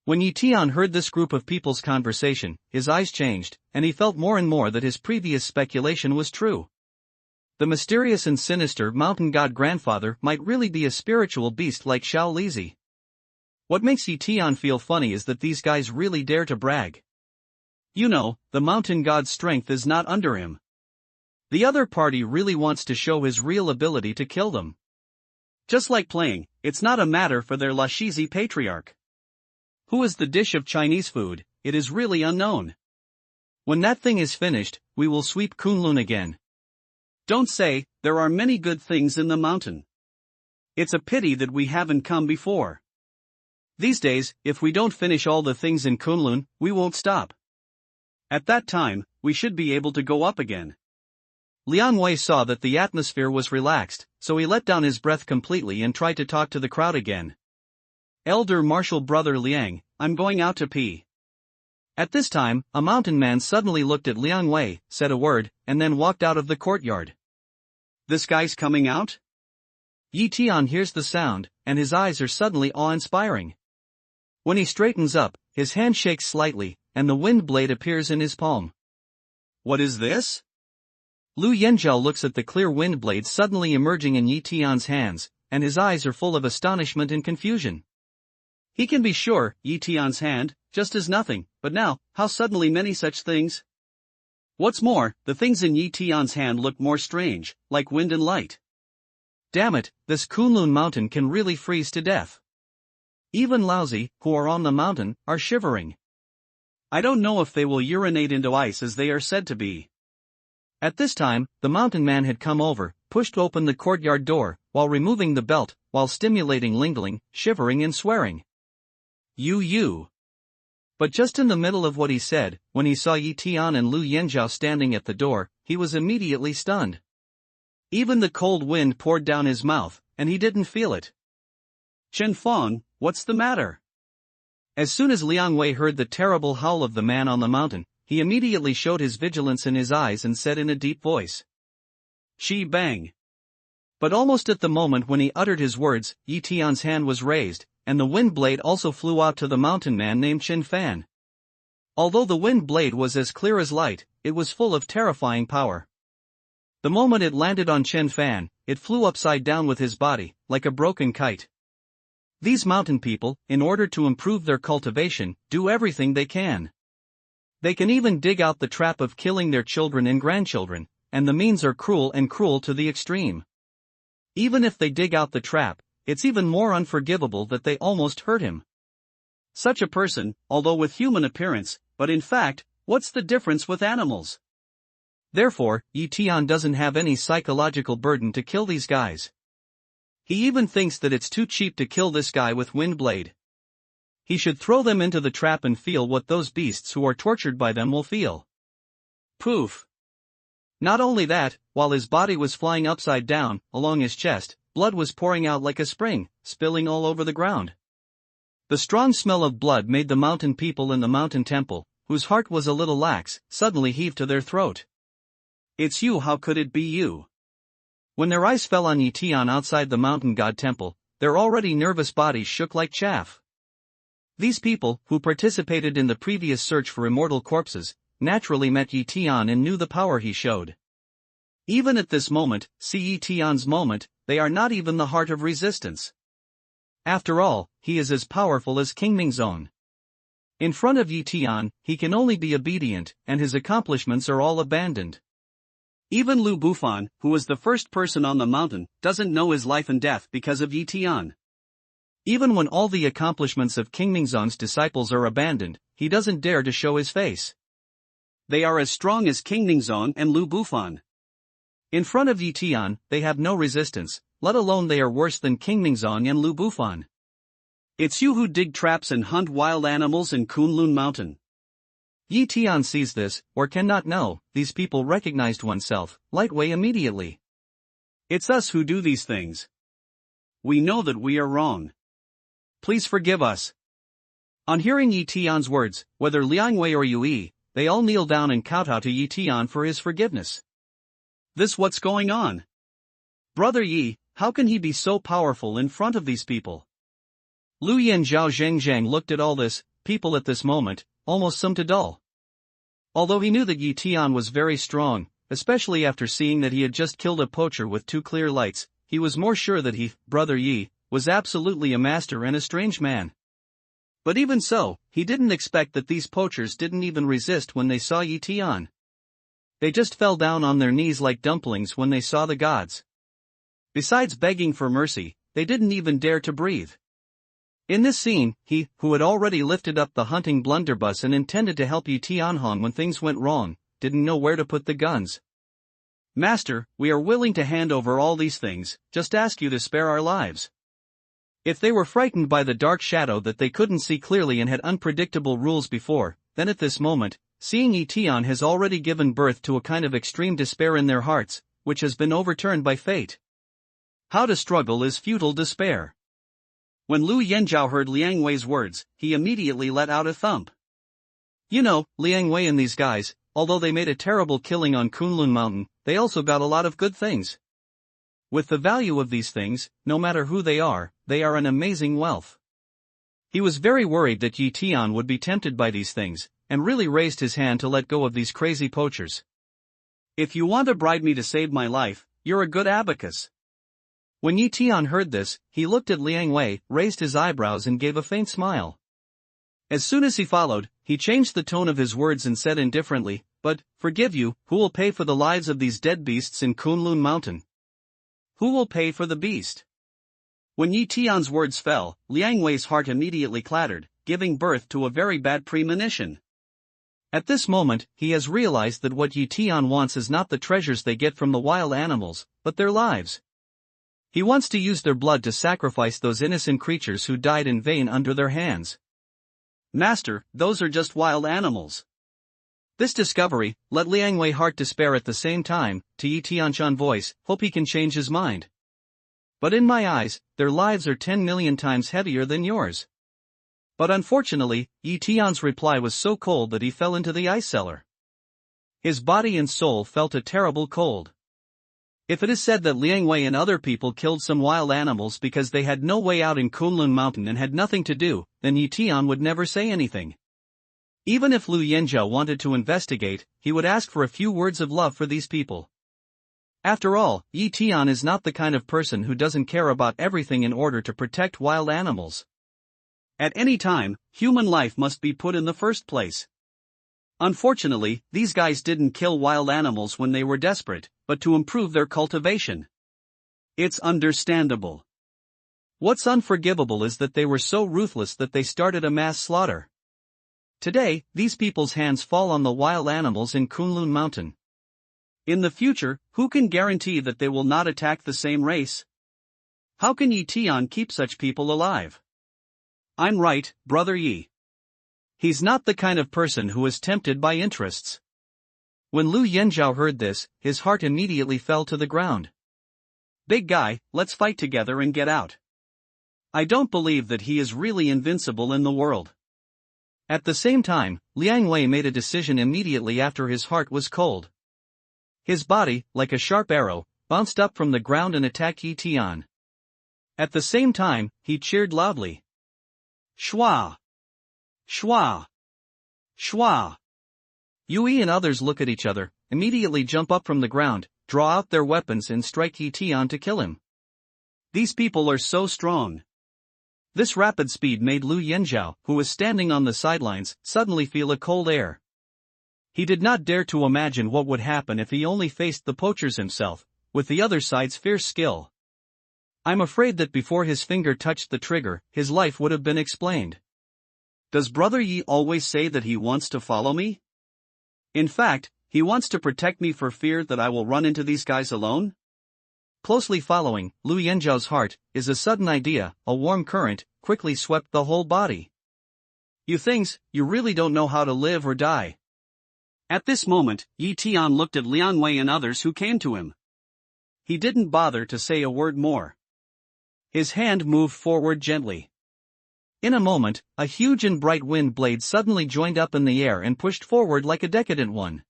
When Yi Tian heard this group of people's conversation, his eyes changed, and he felt more and more that his previous speculation was true. The mysterious and sinister mountain god grandfather might really be a spiritual beast like Xiao Lizi. What makes Yi Tian feel funny is that these guys really dare to brag. You know, the mountain god's strength is not under him. The other party really wants to show his real ability to kill them. Just like playing, it's not a matter for their Lashizi patriarch. Who is the dish of Chinese food, it is really unknown. When that thing is finished, we will sweep Kunlun again. Don't say, there are many good things in the mountain. It's a pity that we haven't come before. These days, if we don't finish all the things in Kunlun, we won't stop. At that time, we should be able to go up again. Liang Wei saw that the atmosphere was relaxed, so he let down his breath completely and tried to talk to the crowd again. Elder Marshal Brother Liang, I'm going out to pee. At this time, a mountain man suddenly looked at Liang Wei, said a word, and then walked out of the courtyard. This guy's coming out? Yi Tian hears the sound, and his eyes are suddenly awe-inspiring. When he straightens up, his hand shakes slightly, and the wind blade appears in his palm. What is this? Lu Yanzhao looks at the clear wind blade suddenly emerging in Yi Tian's hands, and his eyes are full of astonishment and confusion. He can be sure, Yi Tian's hand, just as nothing, but now, how suddenly many such things? What's more, the things in Yi Tian's hand look more strange, like wind and light. Damn it, this Kunlun mountain can really freeze to death. Even Laozi, who are on the mountain, are shivering. I don't know if they will urinate into ice as they are said to be. At this time, the mountain man had come over, pushed open the courtyard door, while removing the belt, while stimulating Lingling, shivering and swearing. You. But just in the middle of what he said, when he saw Yi Tian and Lu Yanzhao standing at the door, he was immediately stunned. Even the cold wind poured down his mouth, and he didn't feel it. Chen Fong, what's the matter? As soon as Liang Wei heard the terrible howl of the man on the mountain, he immediately showed his vigilance in his eyes and said in a deep voice. Shi bang. But almost at the moment when he uttered his words, Yi Tian's hand was raised, and the wind blade also flew out to the mountain man named Chen Fan. Although the wind blade was as clear as light, it was full of terrifying power. The moment it landed on Chen Fan, it flew upside down with his body, like a broken kite. These mountain people, in order to improve their cultivation, do everything they can. They can even dig out the trap of killing their children and grandchildren, and the means are cruel to the extreme. Even if they dig out the trap, it's even more unforgivable that they almost hurt him. Such a person, although with human appearance, but in fact, what's the difference with animals? Therefore, Yi Tian doesn't have any psychological burden to kill these guys. He even thinks that it's too cheap to kill this guy with wind blade. He should throw them into the trap and feel what those beasts who are tortured by them will feel. Poof. Not only that, while his body was flying upside down, along his chest, blood was pouring out like a spring, spilling all over the ground. The strong smell of blood made the mountain people in the mountain temple, whose heart was a little lax, suddenly heave to their throat. It's you, how could it be you? When their eyes fell on Yi Tian outside the mountain god temple, their already nervous bodies shook like chaff. These people, who participated in the previous search for immortal corpses, naturally met Yi Tian and knew the power he showed. Even at this moment, see Yi Tian's moment, they are not even the heart of resistance. After all, he is as powerful as King Mingzong. In front of Yi Tian, he can only be obedient, and his accomplishments are all abandoned. Even Lu Bufan, who was the first person on the mountain, doesn't know his life and death because of Yi Tian. Even when all the accomplishments of King Mingzong's disciples are abandoned, he doesn't dare to show his face. They are as strong as King Mingzong and Lu Bufan. In front of Yi Tian, they have no resistance, let alone they are worse than King Mingzong and Lu Bufan. It's you who dig traps and hunt wild animals in Kunlun Mountain. Yi Tian sees this, or cannot know, these people recognized oneself, Lightway immediately. It's us who do these things. We know that we are wrong. Please forgive us. On hearing Yi Tian's words, whether Liang Wei or Yui, they all kneel down and kowtow to Yi Tian for his forgiveness. This what's going on? Brother Yi, how can he be so powerful in front of these people? Lu Yin Zhao Zhengzhang looked at all this, people at this moment, almost some to dull. Although he knew that Yi Tian was very strong, especially after seeing that he had just killed a poacher with 2 clear lights, he was more sure that he, Brother Yi, was absolutely a master and a strange man. But even so, he didn't expect that these poachers didn't even resist when they saw Yi Tian. They just fell down on their knees like dumplings when they saw the gods. Besides begging for mercy, they didn't even dare to breathe. In this scene, he, who had already lifted up the hunting blunderbuss and intended to help Yi Tianhong when things went wrong, didn't know where to put the guns. "Master, we are willing to hand over all these things, just ask you to spare our lives." If they were frightened by the dark shadow that they couldn't see clearly and had unpredictable rules before, then at this moment, seeing Yi Tian has already given birth to a kind of extreme despair in their hearts, which has been overturned by fate. How to struggle is futile despair. When Lu Yanzhao heard Liang Wei's words, he immediately let out a thump. You know, Liang Wei and these guys, although they made a terrible killing on Kunlun Mountain, they also got a lot of good things. With the value of these things, no matter who they are an amazing wealth. He was very worried that Yi Tian would be tempted by these things, and really raised his hand to let go of these crazy poachers. "If you want to bribe me to save my life, you're a good abacus." When Yi Tian heard this, he looked at Liang Wei, raised his eyebrows and gave a faint smile. As soon as he followed, he changed the tone of his words and said indifferently, "But, forgive you, who will pay for the lives of these dead beasts in Kunlun Mountain? Who will pay for the beast?" When Yi Tian's words fell, Liang Wei's heart immediately clattered, giving birth to a very bad premonition. At this moment, he has realized that what Yi Tian wants is not the treasures they get from the wild animals, but their lives. He wants to use their blood to sacrifice those innocent creatures who died in vain under their hands. "Master, those are just wild animals." This discovery let Liang Wei heart despair at the same time, to Yi Tianshan voice, hope he can change his mind. "But in my eyes, their lives are 10 million times heavier than yours." But unfortunately, Yi Tian's reply was so cold that he fell into the ice cellar. His body and soul felt a terrible cold. If it is said that Liang Wei and other people killed some wild animals because they had no way out in Kunlun Mountain and had nothing to do, then Yi Tian would never say anything. Even if Lu Yanzhao wanted to investigate, he would ask for a few words of love for these people. After all, Yi Tian is not the kind of person who doesn't care about everything in order to protect wild animals. At any time, human life must be put in the first place. Unfortunately, these guys didn't kill wild animals when they were desperate, but to improve their cultivation. It's understandable. What's unforgivable is that they were so ruthless that they started a mass slaughter. Today, these people's hands fall on the wild animals in Kunlun Mountain. In the future, who can guarantee that they will not attack the same race? How can Yi Tian keep such people alive? I'm right, Brother Yi. He's not the kind of person who is tempted by interests. When Lu Yanzhao heard this, his heart immediately fell to the ground. "Big guy, let's fight together and get out. I don't believe that he is really invincible in the world." At the same time, Liang Wei made a decision immediately after his heart was cold. His body, like a sharp arrow, bounced up from the ground and attacked Yi Tian. At the same time, he cheered loudly. "Shua! Shua! Shua!" Yui and others look at each other, immediately jump up from the ground, draw out their weapons and strike Yi Tian to kill him. These people are so strong. This rapid speed made Lu Yanzhao, who was standing on the sidelines, suddenly feel a cold air. He did not dare to imagine what would happen if he only faced the poachers himself, with the other side's fierce skill. I'm afraid that before his finger touched the trigger, his life would have been explained. Does Brother Yi always say that he wants to follow me? In fact, he wants to protect me for fear that I will run into these guys alone? Closely following Lu Yanzhao's heart is a sudden idea. A warm current quickly swept the whole body. "You things, you really don't know how to live or die." At this moment, Yi Tian looked at Liang Wei and others who came to him. He didn't bother to say a word more. His hand moved forward gently. In a moment, a huge and bright wind blade suddenly joined up in the air and pushed forward like a decadent one.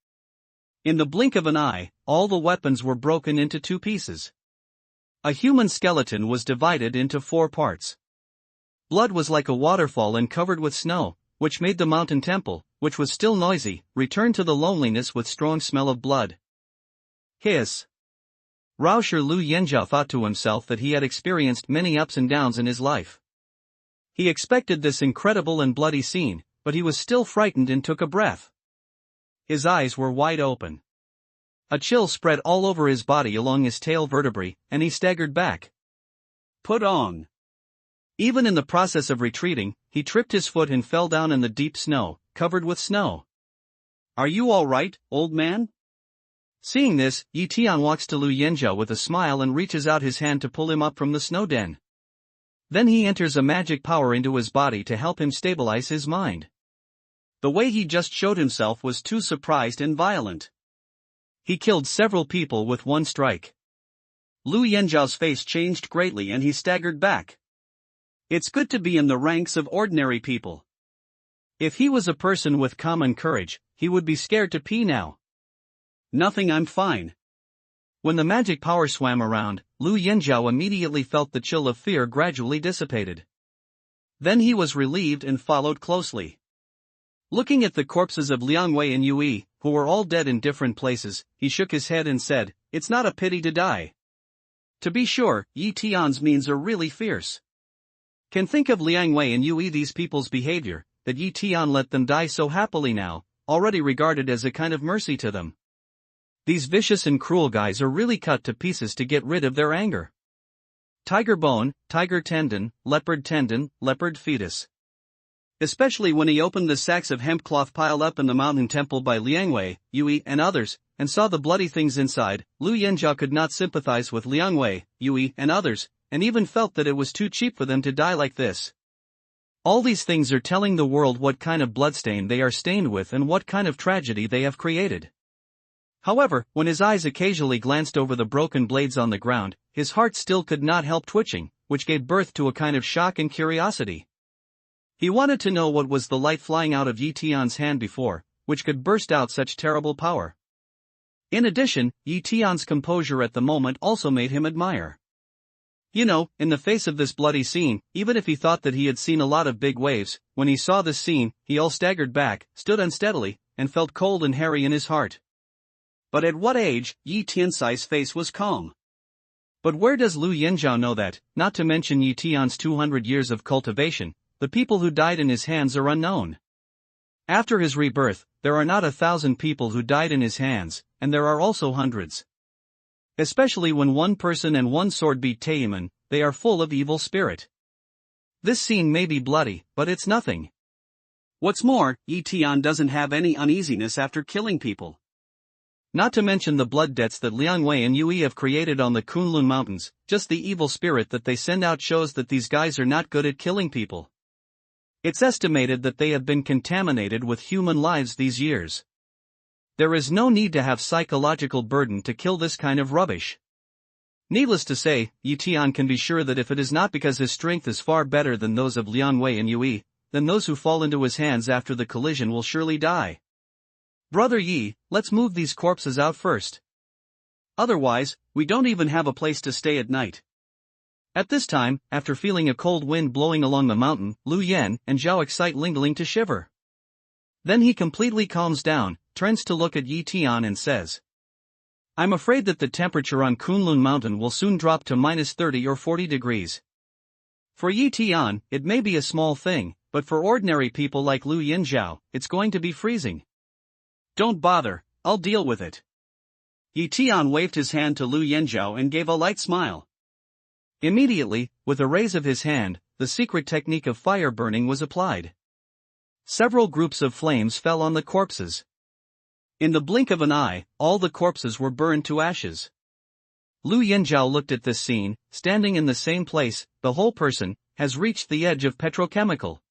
In the blink of an eye, all the weapons were broken into 2 pieces. A human skeleton was divided into 4 parts. Blood was like a waterfall and covered with snow, which made the mountain temple, which was still noisy, return to the loneliness with strong smell of blood. Hiss! Rauscher Lu Yanzhao thought to himself that he had experienced many ups and downs in his life. He expected this incredible and bloody scene, but he was still frightened and took a breath. His eyes were wide open. A chill spread all over his body along his tail vertebrae, and he staggered back. Put on. Even in the process of retreating, he tripped his foot and fell down in the deep snow, covered with snow. Are you all right, old man? Seeing this, Tian walks to Lu Yanzhao with a smile and reaches out his hand to pull him up from the snow den. Then he enters a magic power into his body to help him stabilize his mind. The way he just showed himself was too surprised and violent. He killed several people with one strike. Lu Yanzhao's face changed greatly and he staggered back. It's good to be in the ranks of ordinary people. If he was a person with common courage, he would be scared to pee now. Nothing, I'm fine. When the magic power swam around, Lu Yanzhao immediately felt the chill of fear gradually dissipated. Then he was relieved and followed closely. Looking at the corpses of Liang Wei and Yue, who were all dead in different places, he shook his head and said, "It's not a pity to die." To be sure, Yi Tian's means are really fierce. Can think of Liang Wei and Yue, these people's behavior, that Yi Tian let them die so happily now, already regarded as a kind of mercy to them. These vicious and cruel guys are really cut to pieces to get rid of their anger. Tiger bone, tiger tendon, leopard fetus. Especially when he opened the sacks of hemp cloth piled up in the mountain temple by Liang Wei, Yue, and others, and saw the bloody things inside, Lu Yanzhao could not sympathize with Liang Wei, Yue, and others, and even felt that it was too cheap for them to die like this. All these things are telling the world what kind of bloodstain they are stained with and what kind of tragedy they have created. However, when his eyes occasionally glanced over the broken blades on the ground, his heart still could not help twitching, which gave birth to a kind of shock and curiosity. He wanted to know what was the light flying out of Yi Tian's hand before, which could burst out such terrible power. In addition, Yi Tian's composure at the moment also made him admire. You know, in the face of this bloody scene, even if he thought that he had seen a lot of big waves, when he saw this scene, he all staggered back, stood unsteadily, and felt cold and hairy in his heart. But at what age, Yi Tian's face was calm. But where does Lu Yanzhao know that, not to mention Yi Tian's 200 years of cultivation, the people who died in his hands are unknown. After his rebirth, there are not 1,000 people who died in his hands, and there are also hundreds. Especially when one person and one sword beat Tian, they are full of evil spirit. This scene may be bloody, but it's nothing. What's more, Yi Tian doesn't have any uneasiness after killing people. Not to mention the blood debts that Liang Wei and Yue have created on the Kunlun Mountains, just the evil spirit that they send out shows that these guys are not good at killing people. It's estimated that they have been contaminated with human lives these years. There is no need to have psychological burden to kill this kind of rubbish. Needless to say, Yi Tian can be sure that if it is not because his strength is far better than those of Liang Wei and Yue, then those who fall into his hands after the collision will surely die. Brother Yi, let's move these corpses out first. Otherwise, we don't even have a place to stay at night. At this time, after feeling a cold wind blowing along the mountain, Lu Yan and Zhao excite Ling Ling to shiver. Then he completely calms down, turns to look at Yi Tian and says, "I'm afraid that the temperature on Kunlun Mountain will soon drop to -30 or 40 degrees. For Yi Tian, it may be a small thing, but for ordinary people like Lu Yanzhao, it's going to be freezing." "Don't bother, I'll deal with it." Yi Tian waved his hand to Lu Yanzhao and gave a light smile. Immediately, with a raise of his hand, the secret technique of fire burning was applied. Several groups of flames fell on the corpses. In the blink of an eye, all the corpses were burned to ashes. Lu Yanzhao looked at this scene, standing in the same place, the whole person has reached the edge of petrochemical.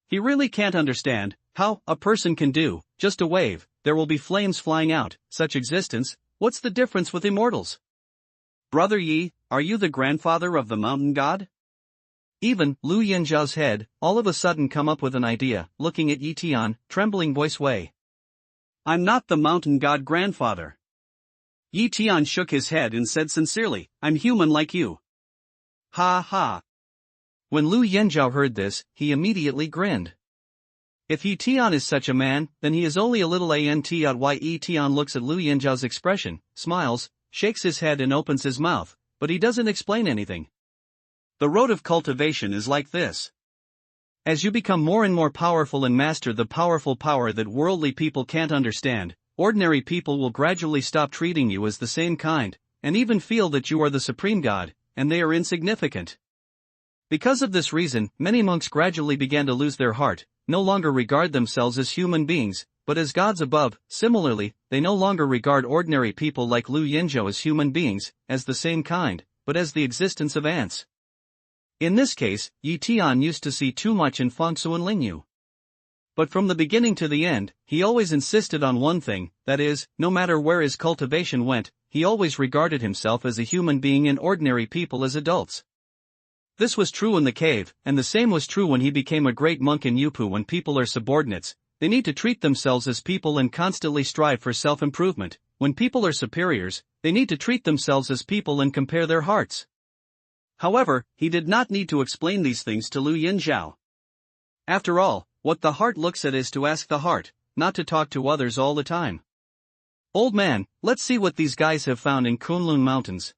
He really can't understand how a person can do just a wave, there will be flames flying out, such existence. What's the difference with immortals? "Brother Yi, are you the grandfather of the mountain god?" Even Lu Yanzhao's head all of a sudden come up with an idea, looking at Yi Tian, trembling voice way. "I'm not the mountain god grandfather." Yi Tian shook his head and said sincerely, "I'm human like you." Ha ha. When Lu Yanzhao heard this, he immediately grinned. If Yi Tian is such a man, then he is only a little anti. Yi Tian looks at Lu Yanzhao's expression, smiles, shakes his head and opens his mouth, but he doesn't explain anything. The road of cultivation is like this. As you become more and more powerful and master the powerful power that worldly people can't understand, ordinary people will gradually stop treating you as the same kind, and even feel that you are the supreme god, and they are insignificant. Because of this reason, many monks gradually began to lose their heart, no longer regard themselves as human beings, but as gods above. Similarly, they no longer regard ordinary people like Lu Yinzhou as human beings, as the same kind, but as the existence of ants. In this case, Yi Tian used to see too much in Fangsu and Lingyu. But from the beginning to the end, he always insisted on one thing, that is, no matter where his cultivation went, he always regarded himself as a human being and ordinary people as adults. This was true in the cave, and the same was true when he became a great monk in Yupu. When people are subordinates, they need to treat themselves as people and constantly strive for self-improvement. When people are superiors, they need to treat themselves as people and compare their hearts. However, he did not need to explain these things to Lu Yinzhou. After all, what the heart looks at is to ask the heart, not to talk to others all the time. Old man, let's see what these guys have found in Kunlun Mountains.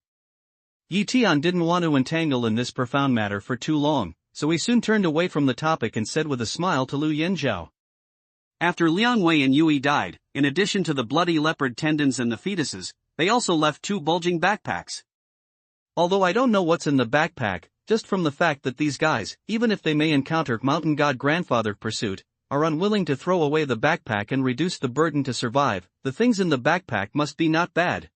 Yi Tian didn't want to entangle in this profound matter for too long, so he soon turned away from the topic and said with a smile to Lu Yinzhou. After Liang Wei and Yui died, in addition to the bloody leopard tendons and the fetuses, they also left 2 bulging backpacks. Although I don't know what's in the backpack, just from the fact that these guys, even if they may encounter mountain god grandfather pursuit, are unwilling to throw away the backpack and reduce the burden to survive, the things in the backpack must be not bad.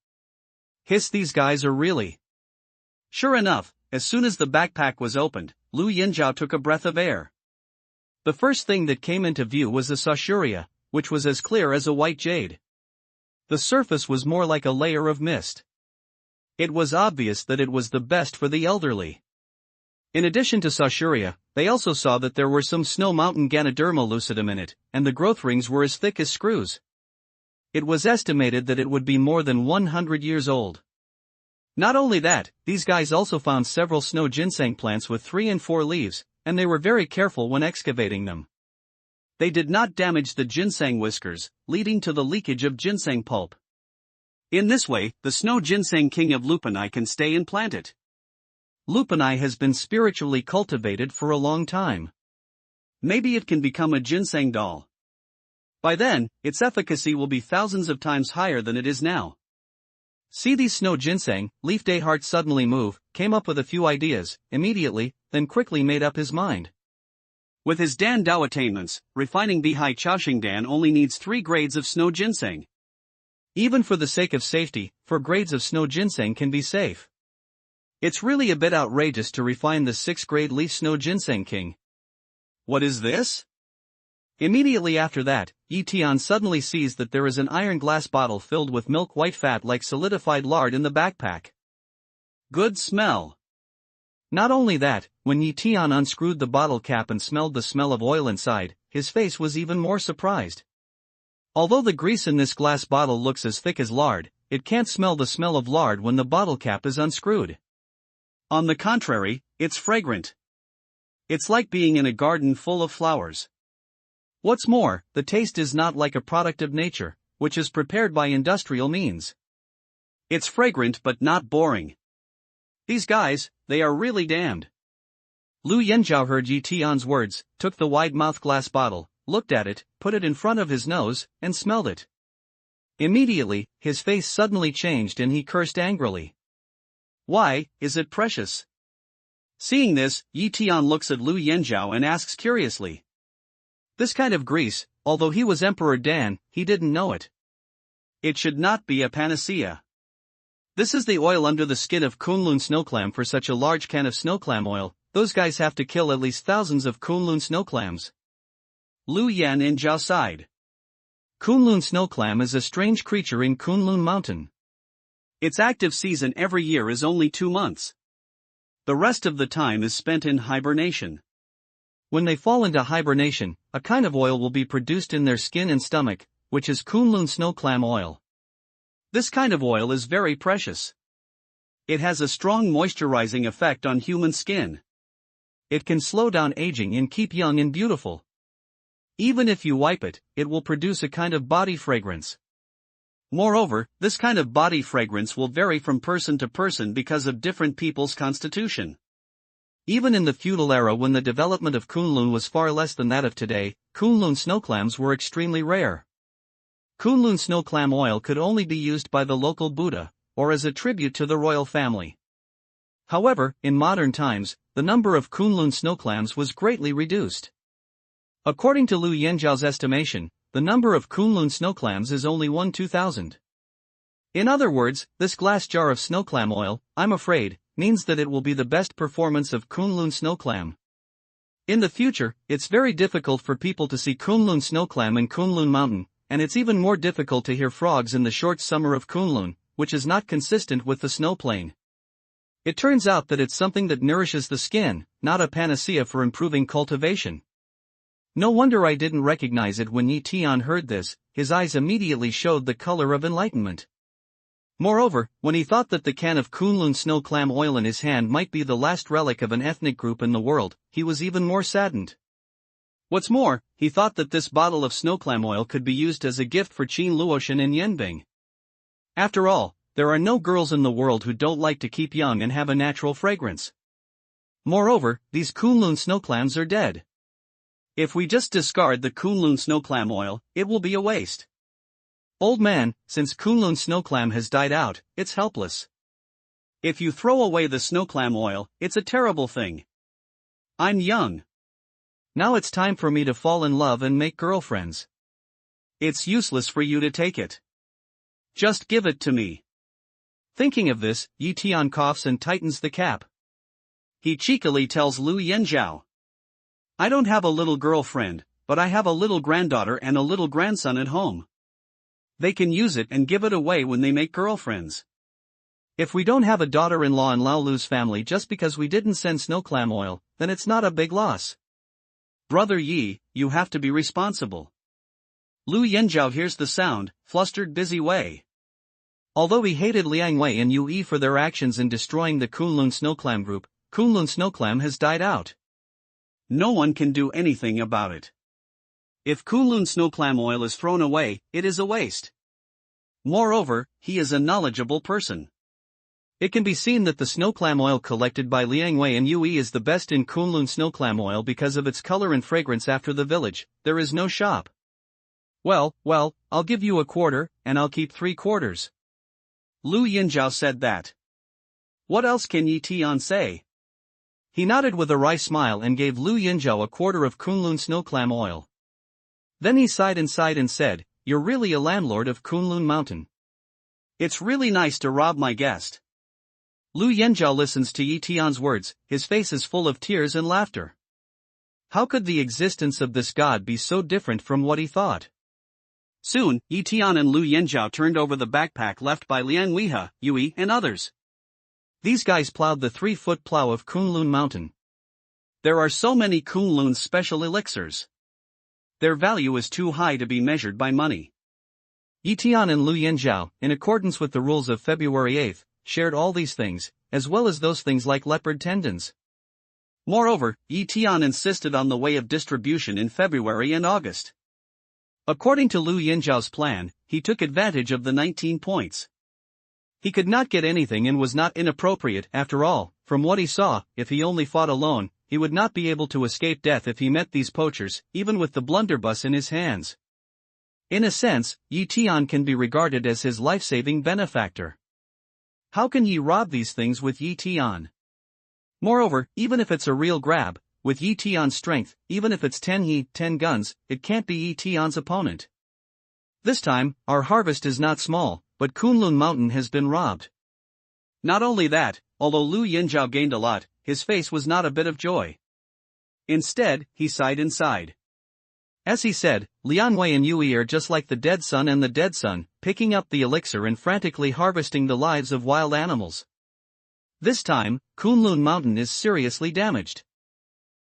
Hiss, these guys are really. Sure enough, as soon as the backpack was opened, Lu Yinzhou took a breath of air. The first thing that came into view was the Saussuria, which was as clear as a white jade. The surface was more like a layer of mist. It was obvious that it was the best for the elderly. In addition to Saussuria, they also saw that there were some snow mountain Ganoderma lucidum in it, and the growth rings were as thick as screws. It was estimated that it would be more than 100 years old. Not only that, these guys also found several snow ginseng plants with 3 and 4 leaves, and they were very careful when excavating them. They did not damage the ginseng whiskers, leading to the leakage of ginseng pulp. In this way, the snow ginseng king of Lupini can stay and plant it. Lupini has been spiritually cultivated for a long time. Maybe it can become a ginseng doll. By then, its efficacy will be thousands of times higher than it is now. See these snow ginseng, Leaf Day Heart suddenly came up with a few ideas, immediately, then quickly made up his mind. With his Dan Dao attainments, refining Bihai Chaoxing Dan only needs 3 grades of snow ginseng. Even for the sake of safety, 4 grades of snow ginseng can be safe. It's really a bit outrageous to refine the 6th grade leaf snow ginseng king. What is this? Immediately after that, Yi Tian suddenly sees that there is an iron glass bottle filled with milk white fat like solidified lard in the backpack. Good smell. Not only that, when Yi Tian unscrewed the bottle cap and smelled the smell of oil inside, his face was even more surprised. Although the grease in this glass bottle looks as thick as lard, it can't smell the smell of lard when the bottle cap is unscrewed. On the contrary, it's fragrant. It's like being in a garden full of flowers. What's more, the taste is not like a product of nature, which is prepared by industrial means. It's fragrant but not boring. These guys, they are really damned. Lu Yinzhou heard Yi Tian's words, took the wide-mouthed glass bottle, looked at it, put it in front of his nose, and smelled it. Immediately, his face suddenly changed and he cursed angrily. Why, is it precious? Seeing this, Yi Tian looks at Lu Yinzhou and asks curiously. This kind of grease, although he was Emperor Dan, he didn't know it. It should not be a panacea. This is the oil under the skin of Kunlun snowclam. For such a large can of snowclam oil, those guys have to kill at least thousands of Kunlun snowclams. Lu Yinzhou sighed. Kunlun snowclam is a strange creature in Kunlun Mountain. Its active season every year is only 2 months. The rest of the time is spent in hibernation. When they fall into hibernation, a kind of oil will be produced in their skin and stomach, which is Kunlun snowclam oil. This kind of oil is very precious. It has a strong moisturizing effect on human skin. It can slow down aging and keep young and beautiful. Even if you wipe it, it will produce a kind of body fragrance. Moreover, this kind of body fragrance will vary from person to person because of different people's constitution. Even in the feudal era, when the development of Kunlun was far less than that of today, Kunlun snowclams were extremely rare. Kunlun snowclam oil could only be used by the local Buddha, or as a tribute to the royal family. However, in modern times, the number of Kunlun snowclams was greatly reduced. According to Lu Yanzhao's estimation, the number of Kunlun snowclams is only 1/2000. In other words, this glass jar of snowclam oil, I'm afraid, means that it will be the best performance of Kunlun snowclam. In the future, it's very difficult for people to see Kunlun snowclam in Kunlun Mountain, and it's even more difficult to hear frogs in the short summer of Kunlun, which is not consistent with the snow plain. It turns out that it's something that nourishes the skin, not a panacea for improving cultivation. No wonder I didn't recognize it when Yi Tian heard this, his eyes immediately showed the color of enlightenment. Moreover, when he thought that the can of Kunlun snow clam oil in his hand might be the last relic of an ethnic group in the world, he was even more saddened. What's more, he thought that this bottle of snow clam oil could be used as a gift for Qin Luoshan and Yanbing. After all, there are no girls in the world who don't like to keep young and have a natural fragrance. Moreover, these Kunlun snow clams are dead. If we just discard the Kunlun snow clam oil, it will be a waste. Old man, since Kunlun snow clam has died out, it's helpless. If you throw away the snow clam oil, it's a terrible thing. I'm young. Now it's time for me to fall in love and make girlfriends. It's useless for you to take it. Just give it to me. Thinking of this, Yi Tian coughs and tightens the cap. He cheekily tells Lu Yanzhao, I don't have a little girlfriend, but I have a little granddaughter and a little grandson at home. They can use it and give it away when they make girlfriends. If we don't have a daughter-in-law in Lao Lu's family just because we didn't send snowclam oil, then it's not a big loss. Brother Yi, you have to be responsible. Lu Yanzhao hears the sound, flustered busy Wei. Although he hated Liang Wei and Yu Yi for their actions in destroying the Kunlun snowclam group, Kunlun snowclam has died out. No one can do anything about it. If Kunlun snowclam oil is thrown away, it is a waste. Moreover, he is a knowledgeable person. It can be seen that the snowclam oil collected by Liang Wei and Yu Yi is the best in Kunlun snowclam oil because of its color and fragrance. After the village, there is no shop. Well, I'll give you a quarter, and I'll keep 3/4. Lu Yanzhao said that. What else can Yi Tian say? He nodded with a wry smile and gave Lu Yanzhao a quarter of Kunlun snowclam oil. Then he sighed and said, You're really a landlord of Kunlun Mountain. It's really nice to rob my guest. Lu Yanzhao listens to Yi Tian's words, his face is full of tears and laughter. How could the existence of this god be so different from what he thought? Soon, Yi Tian and Lu Yanzhao turned over the backpack left by Liang Weihe, Yu Yi, and others. These guys plowed the 3-foot plow of Kunlun Mountain. There are so many Kunlun special elixirs. Their value is too high to be measured by money. Yi Tian and Lu Yanzhao, in accordance with the rules of February 8th, shared all these things, as well as those things like leopard tendons. Moreover, Yi Tian insisted on the way of distribution in February and August. According to Lu Yanzhao's plan, he took advantage of the 19 points. He could not get anything and was not inappropriate. After all, from what he saw, if he only fought alone, he would not be able to escape death if he met these poachers, even with the blunderbuss in his hands. In a sense, Yi Tian can be regarded as his life-saving benefactor. How can Yi rob these things with Yi Tian? Moreover, even if it's a real grab, with Yi Tian's strength, even if it's 10 guns, it can't be Yi Tian's opponent. This time, our harvest is not small, but Kunlun Mountain has been robbed. Not only that, although Lu Yanzhao gained a lot, his face was not a bit of joy. Instead, he sighed and sighed. As he said, Liang Wei and Yu Yi are just like the dead sun and the dead sun, picking up the elixir and frantically harvesting the lives of wild animals. This time, Kunlun Mountain is seriously damaged.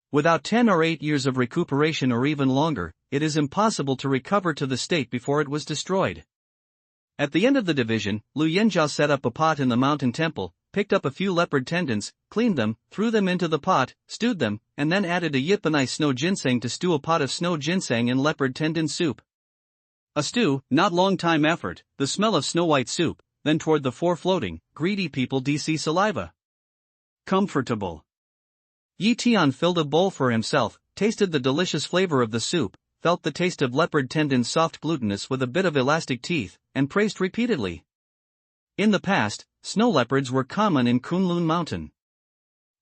Without 10 or 8 years of recuperation or even longer, it is impossible to recover to the state before it was destroyed. At the end of the division, Lu Yanzhao set up a pot in the mountain temple, picked up a few leopard tendons, cleaned them, threw them into the pot, stewed them, and then added a yippanai snow ginseng to stew a pot of snow ginseng and leopard tendon soup. A stew, not long time effort, the smell of snow-white soup, then toward the 4 floating, greedy people DC saliva. Comfortable. Yi Tian filled a bowl for himself, tasted the delicious flavor of the soup, felt the taste of leopard tendon soft glutinous with a bit of elastic teeth, and praised repeatedly. In the past, snow leopards were common in Kunlun Mountain.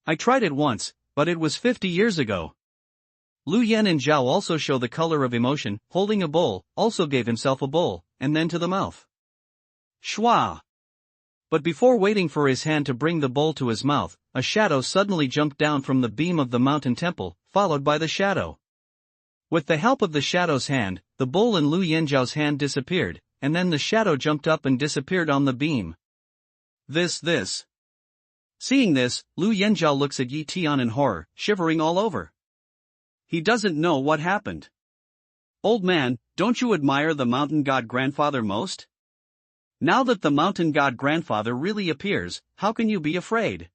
I tried it once, but it was 50 years ago. Lu Yan and Zhao also show the color of emotion, holding a bowl, also gave himself a bowl, and then to the mouth. Shwa! But before waiting for his hand to bring the bowl to his mouth, a shadow suddenly jumped down from the beam of the mountain temple, followed by the shadow. With the help of the shadow's hand, the bowl in Lu Yanzhao's hand disappeared, and then the shadow jumped up and disappeared on the beam. This. Seeing this, Lu Yanzhao looks at Yi Tian in horror, shivering all over. He doesn't know what happened. Old man, don't you admire the mountain god grandfather most? Now that the mountain god grandfather really appears, how can you be afraid?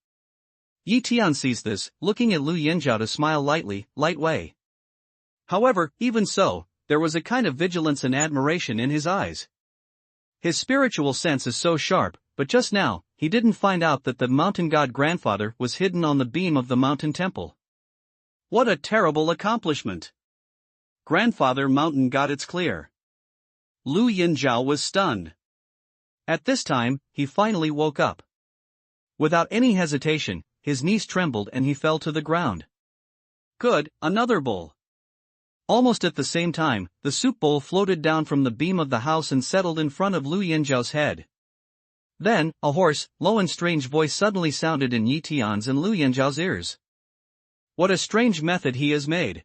Yi Tian sees this, looking at Lu Yanzhao to smile lightly, light way. However, even so, there was a kind of vigilance and admiration in his eyes. His spiritual sense is so sharp, but just now, he didn't find out that the mountain god grandfather was hidden on the beam of the mountain temple. What a terrible accomplishment! Grandfather mountain god, it's clear. Lu Yanzhao was stunned. At this time, he finally woke up. Without any hesitation, his knees trembled and he fell to the ground. Good, another bowl. Almost at the same time, the soup bowl floated down from the beam of the house and settled in front of Lu Yanzhao's head. Then, a hoarse, low and strange voice suddenly sounded in Yi Tian's and Lu Yanzhao's ears. What a strange method he has made.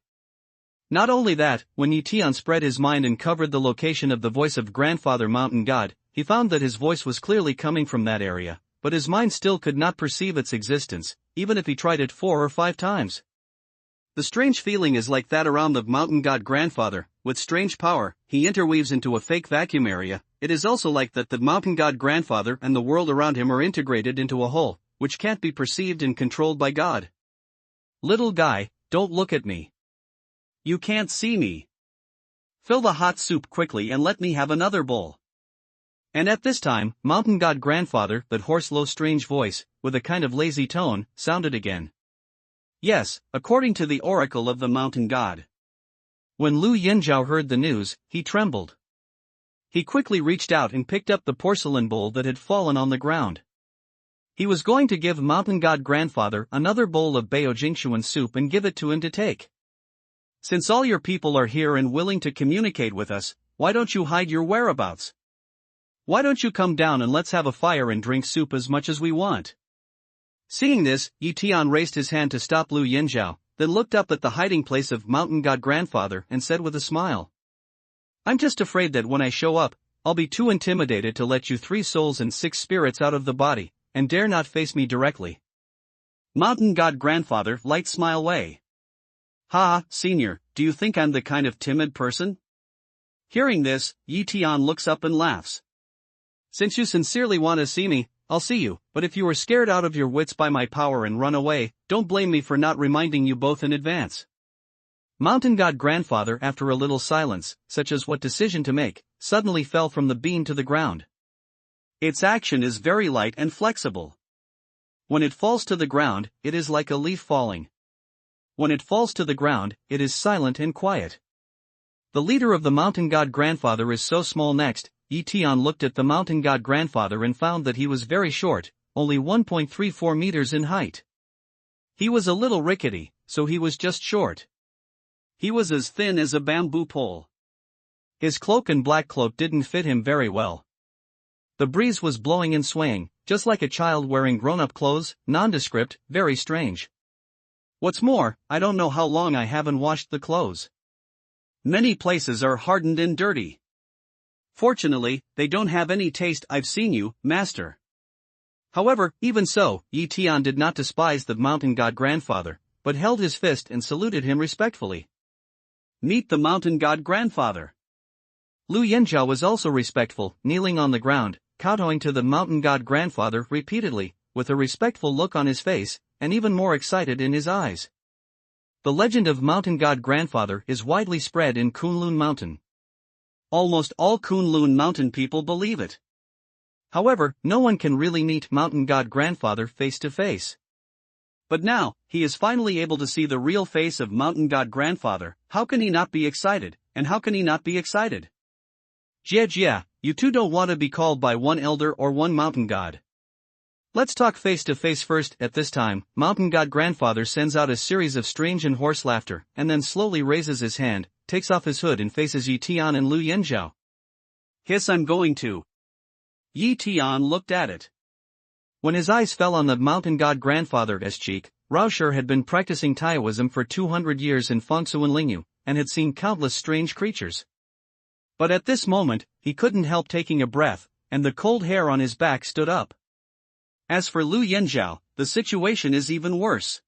Not only that, when Yi Tian spread his mind and covered the location of the voice of Grandfather Mountain God, he found that his voice was clearly coming from that area, but his mind still could not perceive its existence, even if he tried it 4 or 5 times. The strange feeling is like that around the mountain god grandfather. With strange power, he interweaves into a fake vacuum area. It is also like that the mountain god grandfather and the world around him are integrated into a whole, which can't be perceived and controlled by God. Little guy, don't look at me. You can't see me. Fill the hot soup quickly and let me have another bowl. And at this time, mountain god grandfather, that hoarse low strange voice, with a kind of lazy tone, sounded again. Yes, according to the oracle of the mountain god. When Lu Yanzhao heard the news, he trembled. He quickly reached out and picked up the porcelain bowl that had fallen on the ground. He was going to give mountain god grandfather another bowl of Beijingxuan soup and give it to him to take. Since all your people are here and willing to communicate with us, why don't you hide your whereabouts? Why don't you come down and let's have a fire and drink soup as much as we want? Seeing this, Yi Tian raised his hand to stop Lu Yanzhao, then looked up at the hiding place of mountain god grandfather and said with a smile. I'm just afraid that when I show up, I'll be too intimidated to let you 3 souls and 6 spirits out of the body, and dare not face me directly. Mountain god grandfather, light smile way. Ha, senior, do you think I'm the kind of timid person? Hearing this, Yi Tian looks up and laughs. Since you sincerely want to see me, I'll see you, but if you are scared out of your wits by my power and run away, don't blame me for not reminding you both in advance. Mountain god grandfather, after a little silence, such as what decision to make, suddenly fell from the beam to the ground. Its action is very light and flexible. When it falls to the ground, it is like a leaf falling. When it falls to the ground, it is silent and quiet. The leader of the mountain god grandfather is so small. Next, Yi Tian looked at the mountain god grandfather and found that he was very short, only 1.34 meters in height. He was a little rickety, so he was just short. He was as thin as a bamboo pole. His cloak and black cloak didn't fit him very well. The breeze was blowing and swaying, just like a child wearing grown-up clothes, nondescript, very strange. What's more, I don't know how long I haven't washed the clothes. Many places are hardened and dirty. Fortunately, they don't have any taste. I've seen you, master. However, even so, Yi Tian did not despise the mountain god grandfather, but held his fist and saluted him respectfully. Meet the mountain god grandfather. Lu Yanzhao was also respectful, kneeling on the ground, kowtowing to the mountain god grandfather repeatedly, with a respectful look on his face, and even more excited in his eyes. The legend of mountain god grandfather is widely spread in Kunlun Mountain. Almost all Kunlun Mountain people believe it. However, no one can really meet mountain god grandfather face to face. But now, he is finally able to see the real face of mountain god grandfather. How can he not be excited, and how can he not be excited? Jia, you two don't want to be called by one elder or one mountain god. Let's talk face to face first. At this time, Mountain God Grandfather sends out a series of strange and hoarse laughter, and then slowly raises his hand, takes off his hood and faces Yi Tian and Lu Yanzhao. Hiss, I'm going to. Yi Tian looked at it. When his eyes fell on the Mountain God Grandfather's cheek, Raoshi had been practicing Taoism for 200 years in Fangsu and Lingyu, and had seen countless strange creatures. But at this moment, he couldn't help taking a breath, and the cold hair on his back stood up. As for Lu Yanzhao, the situation is even worse.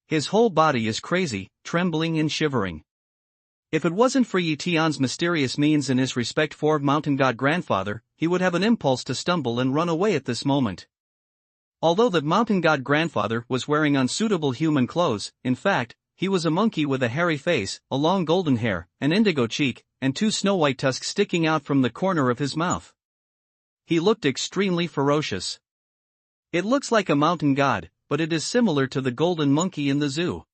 His whole body is crazy, trembling and shivering. If it wasn't for Yi Tian's mysterious means and his respect for Mountain God Grandfather, he would have an impulse to stumble and run away at this moment. Although the Mountain God Grandfather was wearing unsuitable human clothes, in fact, he was a monkey with a hairy face, a long golden hair, an indigo cheek, and two snow-white tusks sticking out from the corner of his mouth. He looked extremely ferocious. It looks like a mountain god, but it is similar to the golden monkey in the zoo.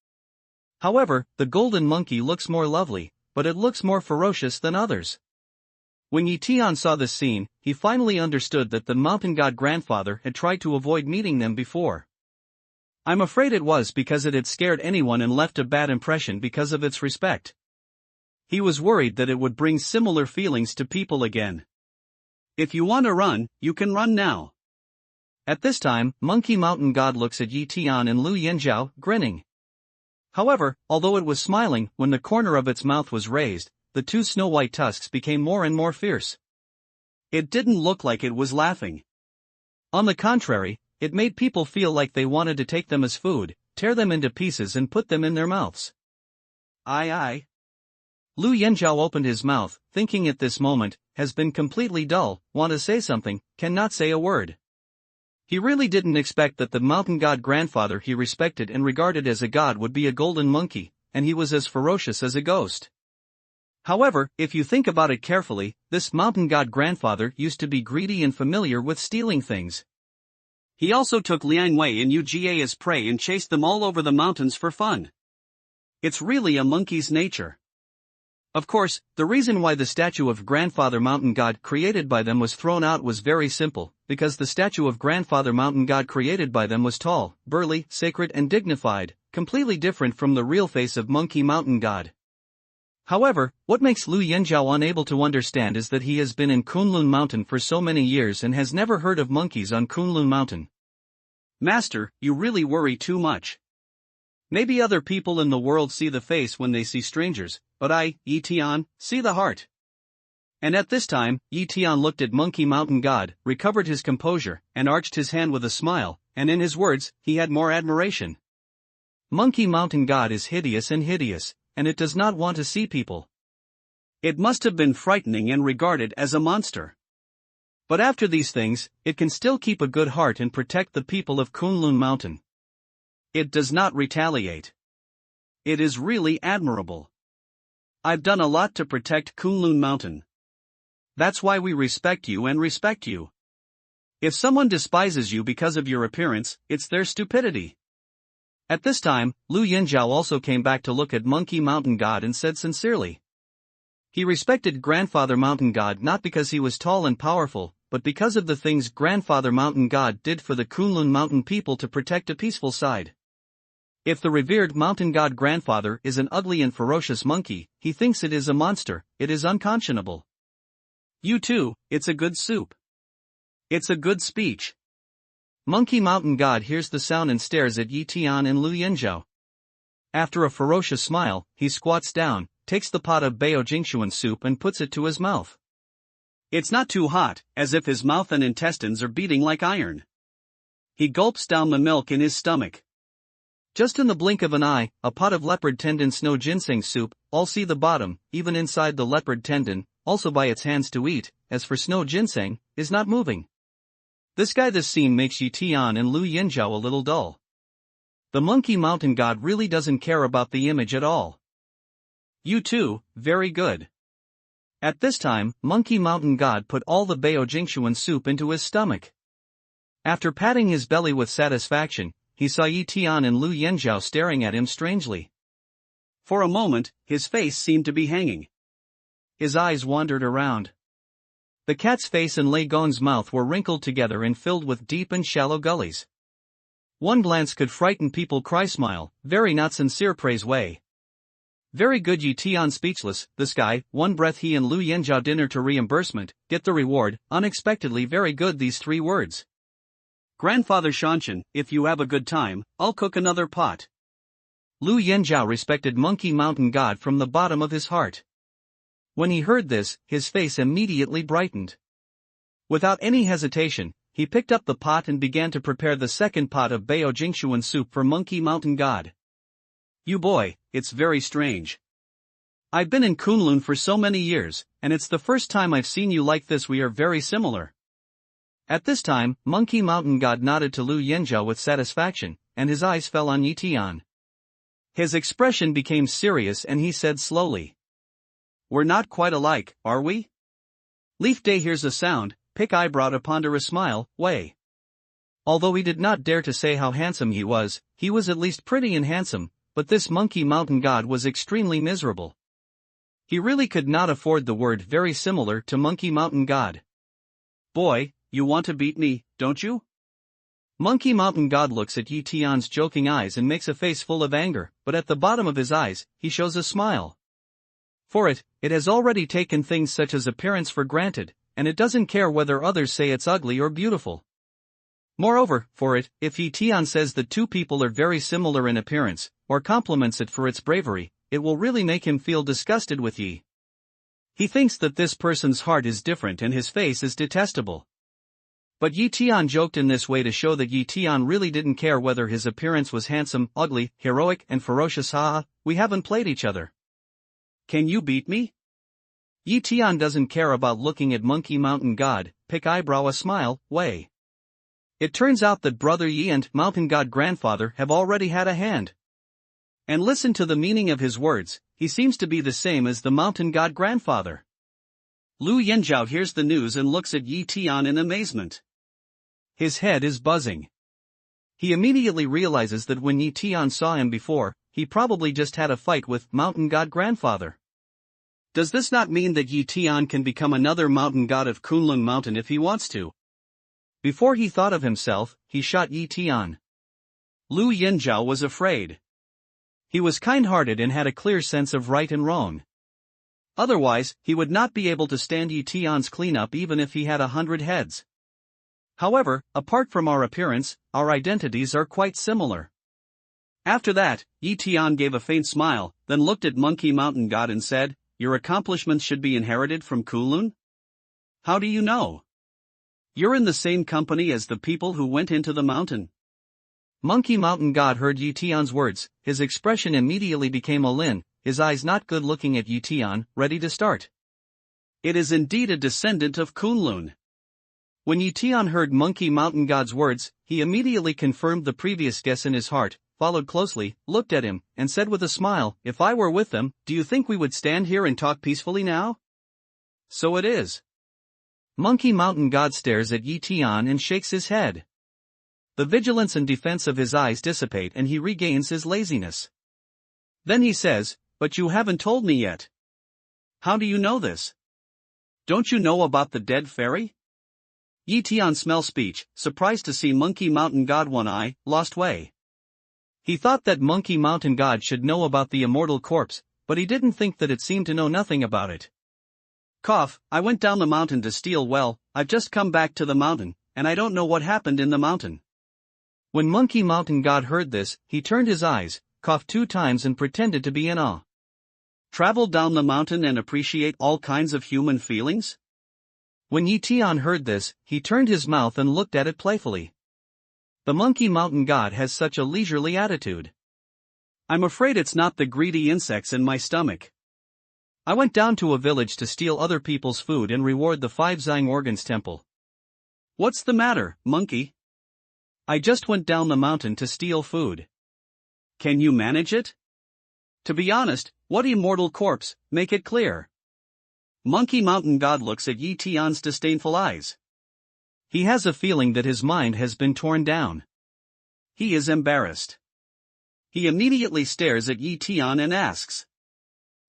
However, the golden monkey looks more lovely, but it looks more ferocious than others. When Yi Tian saw this scene, he finally understood that the Mountain God Grandfather had tried to avoid meeting them before. I'm afraid it was because it had scared anyone and left a bad impression because of its respect. He was worried that it would bring similar feelings to people again. If you want to run, you can run now. At this time, Monkey Mountain God looks at Yi Tian and Lu Yanzhao, grinning. However, although it was smiling, when the corner of its mouth was raised, the two snow-white tusks became more and more fierce. It didn't look like it was laughing. On the contrary, it made people feel like they wanted to take them as food, tear them into pieces and put them in their mouths. Aye. Lu Yanzhao opened his mouth, thinking at this moment, has been completely dull, want to say something, cannot say a word. He really didn't expect that the Mountain God Grandfather he respected and regarded as a god would be a golden monkey, and he was as ferocious as a ghost. However, if you think about it carefully, this Mountain God Grandfather used to be greedy and familiar with stealing things. He also took Liang Wei and Uga as prey and chased them all over the mountains for fun. It's really a monkey's nature. Of course, the reason why the statue of Grandfather Mountain God created by them was thrown out was very simple, because the statue of Grandfather Mountain God created by them was tall, burly, sacred and dignified, completely different from the real face of Monkey Mountain God. However, what makes Lu Yanzhao unable to understand is that he has been in Kunlun Mountain for so many years and has never heard of monkeys on Kunlun Mountain. Master, you really worry too much. Maybe other people in the world see the face when they see strangers, but I, Yi Tian, see the heart. And at this time, Yi Tian looked at Monkey Mountain God, recovered his composure, and arched his hand with a smile, and in his words, he had more admiration. Monkey Mountain God is hideous, and it does not want to see people. It must have been frightening and regarded as a monster. But after these things, it can still keep a good heart and protect the people of Kunlun Mountain. It does not retaliate. It is really admirable. I've done a lot to protect Kunlun Mountain. That's why we respect you and respect you. If someone despises you because of your appearance, it's their stupidity. At this time, Lu Yanzhao also came back to look at Monkey Mountain God and said sincerely. He respected Grandfather Mountain God not because he was tall and powerful, but because of the things Grandfather Mountain God did for the Kunlun Mountain people to protect a peaceful side. If the revered Mountain God Grandfather is an ugly and ferocious monkey, he thinks it is a monster, it is unconscionable. You too, it's a good soup. It's a good speech. Monkey Mountain God hears the sound and stares at Yi Tian and Lu Yanzhao. After a ferocious smile, he squats down, takes the pot of Bao Jingxuan soup and puts it to his mouth. It's not too hot, as if his mouth and intestines are beating like iron. He gulps down the milk in his stomach. Just in the blink of an eye, a pot of leopard tendon snow ginseng soup, all see the bottom, even inside the leopard tendon, also by its hands to eat, as for snow ginseng, is not moving. This scene makes Yi Tian and Lu Yanzhao a little dull. The Monkey Mountain God really doesn't care about the image at all. You too, very good. At this time, Monkey Mountain God put all the Bao Jingxuan soup into his stomach. After patting his belly with satisfaction, he saw Yi Tian and Lu Yanzhao staring at him strangely. For a moment, his face seemed to be hanging. His eyes wandered around. The cat's face and Lei Gong's mouth were wrinkled together and filled with deep and shallow gullies. One glance could frighten people. Cry smile, very not sincere praise way. Very good. Yi Tian speechless, the sky, one breath. He and Lu Yanjiao dinner to reimbursement, get the reward, unexpectedly very good. These 3 words. Grandfather Shanshan, if you have a good time, I'll cook another pot. Lu Yanjiao respected Monkey Mountain God from the bottom of his heart. When he heard this, his face immediately brightened. Without any hesitation, he picked up the pot and began to prepare the second pot of Bao Jingshuan soup for Monkey Mountain God. You boy, it's very strange. I've been in Kunlun for so many years, and it's the first time I've seen you like this. We are very similar. At this time, Monkey Mountain God nodded to Lu Yanjiao with satisfaction, and his eyes fell on Yi Tian. His expression became serious and he said slowly. We're not quite alike, are we? Leaf Day hears a sound, pick eyebrow to ponder a smile, way. Although he did not dare to say how handsome he was at least pretty and handsome, but this Monkey Mountain God was extremely miserable. He really could not afford the word very similar to Monkey Mountain God. Boy, you want to beat me, don't you? Monkey Mountain God looks at Yi Tian's joking eyes and makes a face full of anger, but at the bottom of his eyes, he shows a smile. For it has already taken things such as appearance for granted, and it doesn't care whether others say it's ugly or beautiful. Moreover, for it, if Yi Tian says that 2 people are very similar in appearance, or compliments it for its bravery, it will really make him feel disgusted with Yi. He thinks that this person's heart is different and his face is detestable. But Yi Tian joked in this way to show that Yi Tian really didn't care whether his appearance was handsome, ugly, heroic and ferocious. We haven't played each other. Can you beat me? Yi Tian doesn't care about looking at Monkey Mountain God, pick eyebrow a smile, way. It turns out that Brother Yi and Mountain God Grandfather have already had a hand. And listen to the meaning of his words, he seems to be the same as the Mountain God Grandfather. Lu Yanjiao hears the news and looks at Yi Tian in amazement. His head is buzzing. He immediately realizes that when Yi Tian saw him before, he probably just had a fight with Mountain God Grandfather. Does this not mean that Yi Tian can become another mountain god of Kunlun Mountain if he wants to? Before he thought of himself, he shot Yi Tian. Lu Yanjiao was afraid. He was kind-hearted and had a clear sense of right and wrong. Otherwise, he would not be able to stand Yi Tian's cleanup even if he had 100 heads. However, apart from our appearance, our identities are quite similar. After that, Yi Tian gave a faint smile, then looked at Monkey Mountain God and said, your accomplishments should be inherited from Kunlun? How do you know? You're in the same company as the people who went into the mountain. Monkey Mountain God heard Yi Tian's words, his expression immediately became a lin, his eyes not good looking at Yi Tian, ready to start. It is indeed a descendant of Kunlun. When Yi Tian heard Monkey Mountain God's words, he immediately confirmed the previous guess in his heart, followed closely, looked at him, and said with a smile, if I were with them, do you think we would stand here and talk peacefully now? So it is. Monkey Mountain God stares at Yi Tian and shakes his head. The vigilance and defense of his eyes dissipate and he regains his laziness. Then he says, but you haven't told me yet. How do you know this? Don't you know about the dead fairy? Yi Tian smells speech, surprised to see Monkey Mountain God one eye, lost way. He thought that Monkey Mountain God should know about the immortal corpse, but he didn't think that it seemed to know nothing about it. Cough, I went down the mountain to steal. Well, I've just come back to the mountain, and I don't know what happened in the mountain. When Monkey Mountain God heard this, he turned his eyes, coughed 2 times and pretended to be in awe. Travel down the mountain and appreciate all kinds of human feelings? When Yi Tian heard this, he turned his mouth and looked at it playfully. The Monkey Mountain God has such a leisurely attitude. I'm afraid it's not the greedy insects in my stomach. I went down to a village to steal other people's food and reward the 5 Zhang Organs temple. What's the matter, monkey? I just went down the mountain to steal food. Can you manage it? To be honest, what immortal corpse, make it clear. Monkey Mountain God looks at Yi Tian's disdainful eyes. He has a feeling that his mind has been torn down. He is embarrassed. He immediately stares at Yi Tian and asks,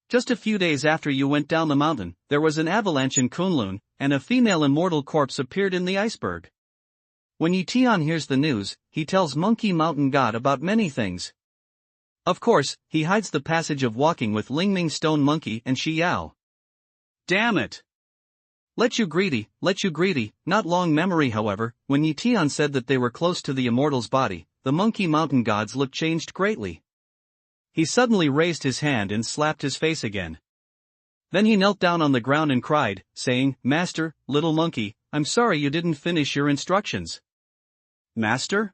Just a few days after you went down the mountain, there was an avalanche in Kunlun, and a female immortal corpse appeared in the iceberg. When Tian hears the news, he tells Monkey Mountain God about many things. Of course, he hides the passage of walking with Lingming Stone Monkey and Shi Yao. Damn it! Let you greedy, not long memory however, when Tian said that they were close to the Immortal's body, the Monkey Mountain God's look changed greatly. He suddenly raised his hand and slapped his face again. Then he knelt down on the ground and cried, saying, "Master, little monkey, I'm sorry you didn't finish your instructions." Master?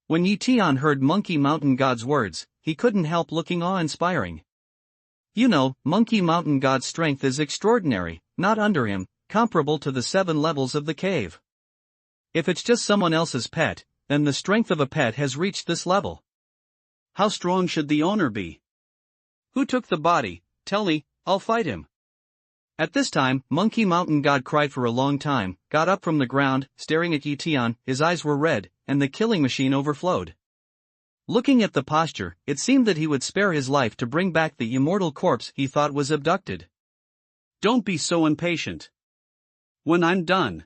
When Tian heard Monkey Mountain God's words, he couldn't help looking awe-inspiring. You know, Monkey Mountain God's strength is extraordinary, not under him, comparable to the 7 levels of the cave. If it's just someone else's pet, then the strength of a pet has reached this level. How strong should the owner be? Who took the body? Tell me, I'll fight him. At this time, Monkey Mountain God cried for a long time, got up from the ground, staring at Tian, his eyes were red, and the killing machine overflowed. Looking at the posture, it seemed that he would spare his life to bring back the immortal corpse he thought was abducted. Don't be so impatient. When I'm done.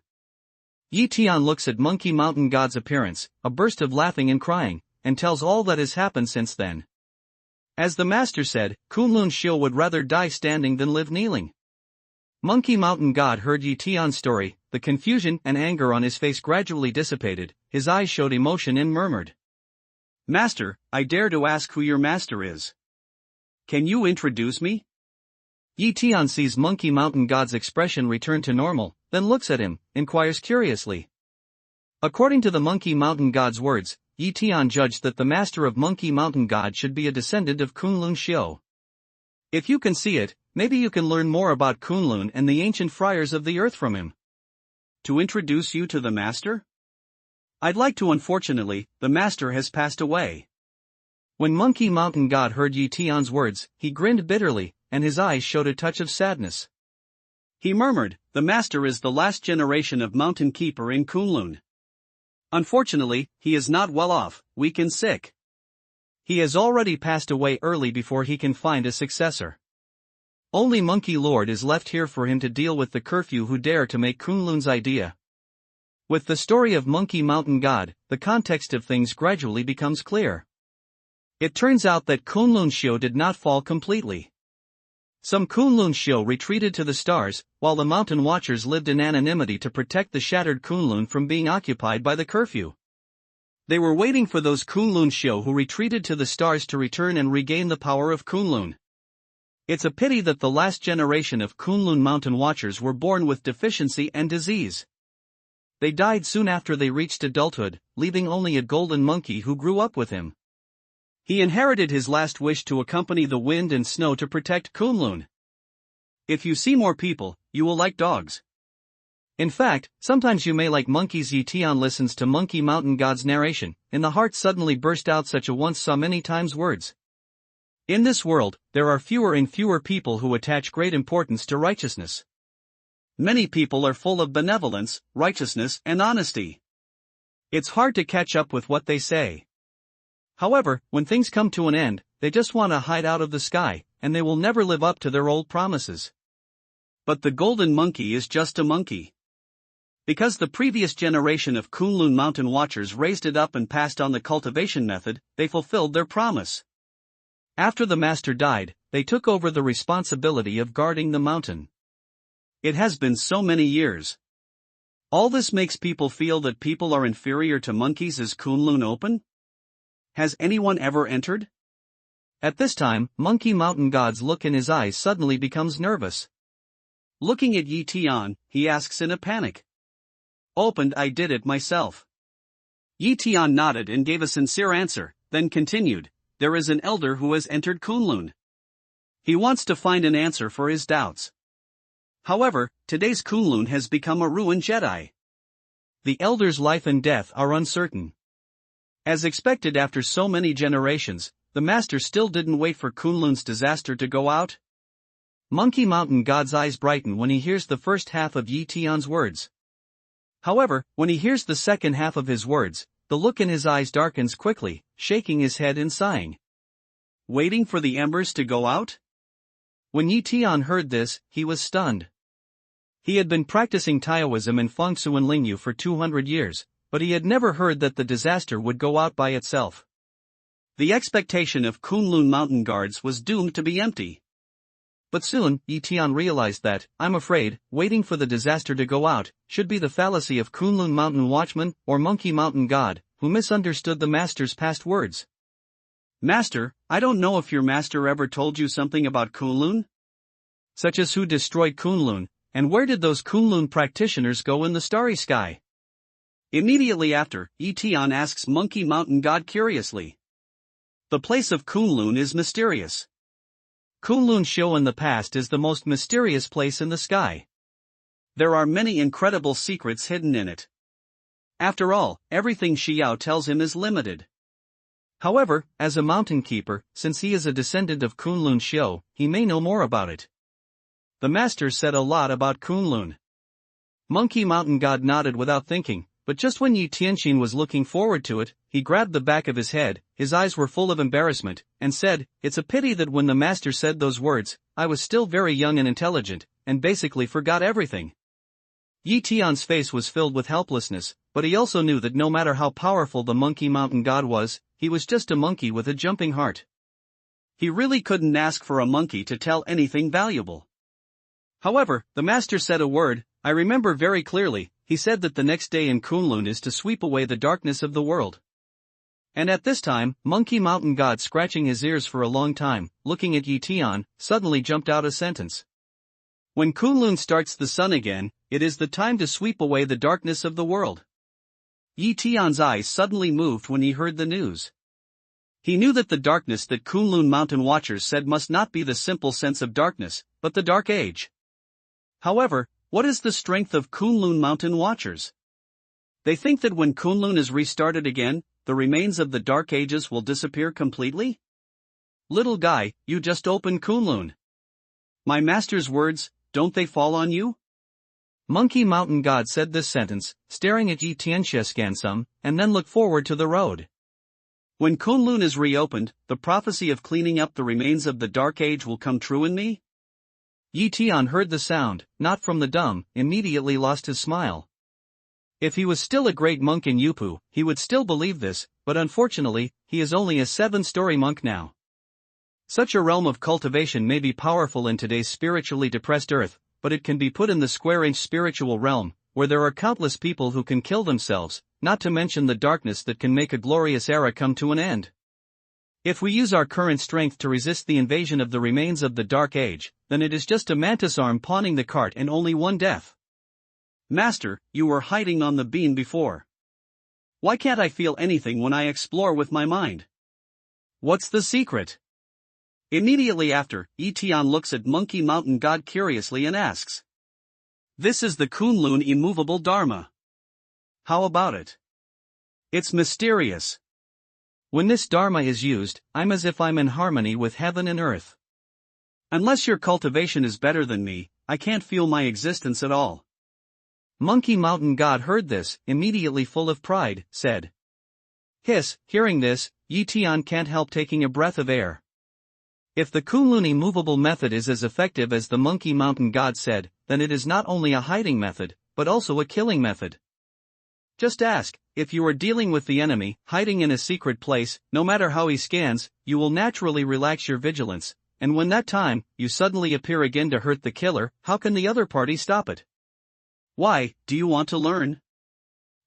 Tian looks at Monkey Mountain God's appearance, a burst of laughing and crying, and tells all that has happened since then. As the master said, Kunlun Shio would rather die standing than live kneeling. Monkey Mountain God heard Tian's story, the confusion and anger on his face gradually dissipated, his eyes showed emotion and murmured. Master, I dare to ask who your master is. Can you introduce me? Tian sees Monkey Mountain God's expression return to normal, then looks at him, inquires curiously. According to the Monkey Mountain God's words, Tian judged that the master of Monkey Mountain God should be a descendant of Kunlun Shio. If you can see it, maybe you can learn more about Kunlun and the ancient friars of the earth from him. To introduce you to the master? I'd like to. Unfortunately, the master has passed away. When Monkey Mountain God heard Tian's words, he grinned bitterly, and his eyes showed a touch of sadness. He murmured, the master is the last generation of mountain keeper in Kunlun. Unfortunately, he is not well off, weak and sick. He has already passed away early before he can find a successor. Only Monkey Lord is left here for him to deal with the curfew who dare to make Kunlun's idea. With the story of Monkey Mountain God, the context of things gradually becomes clear. It turns out that Kunlun Shio did not fall completely. Some Kunlun Shio retreated to the stars, while the mountain watchers lived in anonymity to protect the shattered Kunlun from being occupied by the curfew. They were waiting for those Kunlun Shio who retreated to the stars to return and regain the power of Kunlun. It's a pity that the last generation of Kunlun mountain watchers were born with deficiency and disease. They died soon after they reached adulthood, leaving only a golden monkey who grew up with him. He inherited his last wish to accompany the wind and snow to protect Kunlun. If you see more people, you will like dogs. In fact, sometimes you may like monkeys. Tian listens to Monkey Mountain God's narration, in the heart suddenly burst out such a once saw many times words. In this world, there are fewer and fewer people who attach great importance to righteousness. Many people are full of benevolence, righteousness, and honesty. It's hard to catch up with what they say. However, when things come to an end, they just want to hide out of the sky, and they will never live up to their old promises. But the golden monkey is just a monkey. Because the previous generation of Kunlun mountain watchers raised it up and passed on the cultivation method, they fulfilled their promise. After the master died, they took over the responsibility of guarding the mountain. It has been so many years. All this makes people feel that people are inferior to monkeys. Is Kunlun open? Has anyone ever entered? At this time, Monkey Mountain God's look in his eyes suddenly becomes nervous. Looking at Tian, he asks in a panic. Opened. I did it myself. Tian nodded and gave a sincere answer, then continued, there is an elder who has entered Kunlun. He wants to find an answer for his doubts. However, today's Kunlun has become a ruined Jedi. The elder's life and death are uncertain. As expected after so many generations, the master still didn't wait for Kunlun's disaster to go out. Monkey Mountain God's eyes brighten when he hears the first half of Tian's words. However, when he hears the second half of his words, the look in his eyes darkens quickly, shaking his head and sighing. Waiting for the embers to go out? When Yi Tian heard this, he was stunned. He had been practicing Taoism and Feng Shui and Lingyu for 200 years, but he had never heard that the disaster would go out by itself. The expectation of Kunlun mountain guards was doomed to be empty. But soon, Yi Tian realized that, I'm afraid, waiting for the disaster to go out, should be the fallacy of Kunlun mountain watchman, or monkey mountain god, who misunderstood the master's past words. Master, I don't know if your master ever told you something about Kunlun? Such as who destroyed Kunlun, and where did those Kunlun practitioners go in the starry sky? Immediately after, Yi Tian asks Monkey Mountain God curiously. The place of Kunlun is mysterious. Kunlun Show in the past is the most mysterious place in the sky. There are many incredible secrets hidden in it. After all, everything Xiao tells him is limited. However, as a mountain keeper, since he is a descendant of Kunlun Show, he may know more about it. The master said a lot about Kunlun. Monkey Mountain God nodded without thinking, but just when Yi Tianxin was looking forward to it, he grabbed the back of his head, his eyes were full of embarrassment, and said, it's a pity that when the master said those words, I was still very young and intelligent, and basically forgot everything. Yi Tian's face was filled with helplessness, but he also knew that no matter how powerful the Monkey Mountain God was, he was just a monkey with a jumping heart. He really couldn't ask for a monkey to tell anything valuable. However, the master said a word, I remember very clearly. He said that the next day in Kunlun is to sweep away the darkness of the world. And at this time, Monkey Mountain God, scratching his ears for a long time, looking at Yi Tian, suddenly jumped out a sentence. When Kunlun starts the sun again, it is the time to sweep away the darkness of the world. Yi Tian's eyes suddenly moved when he heard the news. He knew that the darkness that Kunlun mountain watchers said must not be the simple sense of darkness, but the Dark Age. However, what is the strength of Kunlun mountain watchers? They think that when Kunlun is restarted again, the remains of the Dark Ages will disappear completely? Little guy, you just opened Kunlun. My master's words, don't they fall on you? Monkey Mountain God said this sentence, staring at Yi Tianxin some, and then looked forward to the road. When Kunlun is reopened, the prophecy of cleaning up the remains of the Dark Age will come true in me? Yi Tian heard the sound, not from the dumb, immediately lost his smile. If he was still a great monk in Yupu, he would still believe this, but unfortunately, he is only a 7-story monk now. Such a realm of cultivation may be powerful in today's spiritually depressed earth, but it can be put in the square-inch spiritual realm, where there are countless people who can kill themselves, not to mention the darkness that can make a glorious era come to an end. If we use our current strength to resist the invasion of the remains of the Dark Age, then it is just a mantis arm pawning the cart and only one death. Master, you were hiding on the beam before. Why can't I feel anything when I explore with my mind? What's the secret? Immediately after, Yi Tian looks at Monkey Mountain God curiously and asks. This is the Kunlun immovable Dharma. How about it? It's mysterious. When this Dharma is used, I'm as if I'm in harmony with heaven and earth. Unless your cultivation is better than me, I can't feel my existence at all. Monkey Mountain God heard this, immediately full of pride, said. Hiss, hearing this, Yi Tian can't help taking a breath of air. If the Kunlun immovable method is as effective as the Monkey Mountain God said, then it is not only a hiding method, but also a killing method. Just ask, if you are dealing with the enemy, hiding in a secret place, no matter how he scans, you will naturally relax your vigilance, and when that time, you suddenly appear again to hurt the killer, how can the other party stop it? Why, do you want to learn?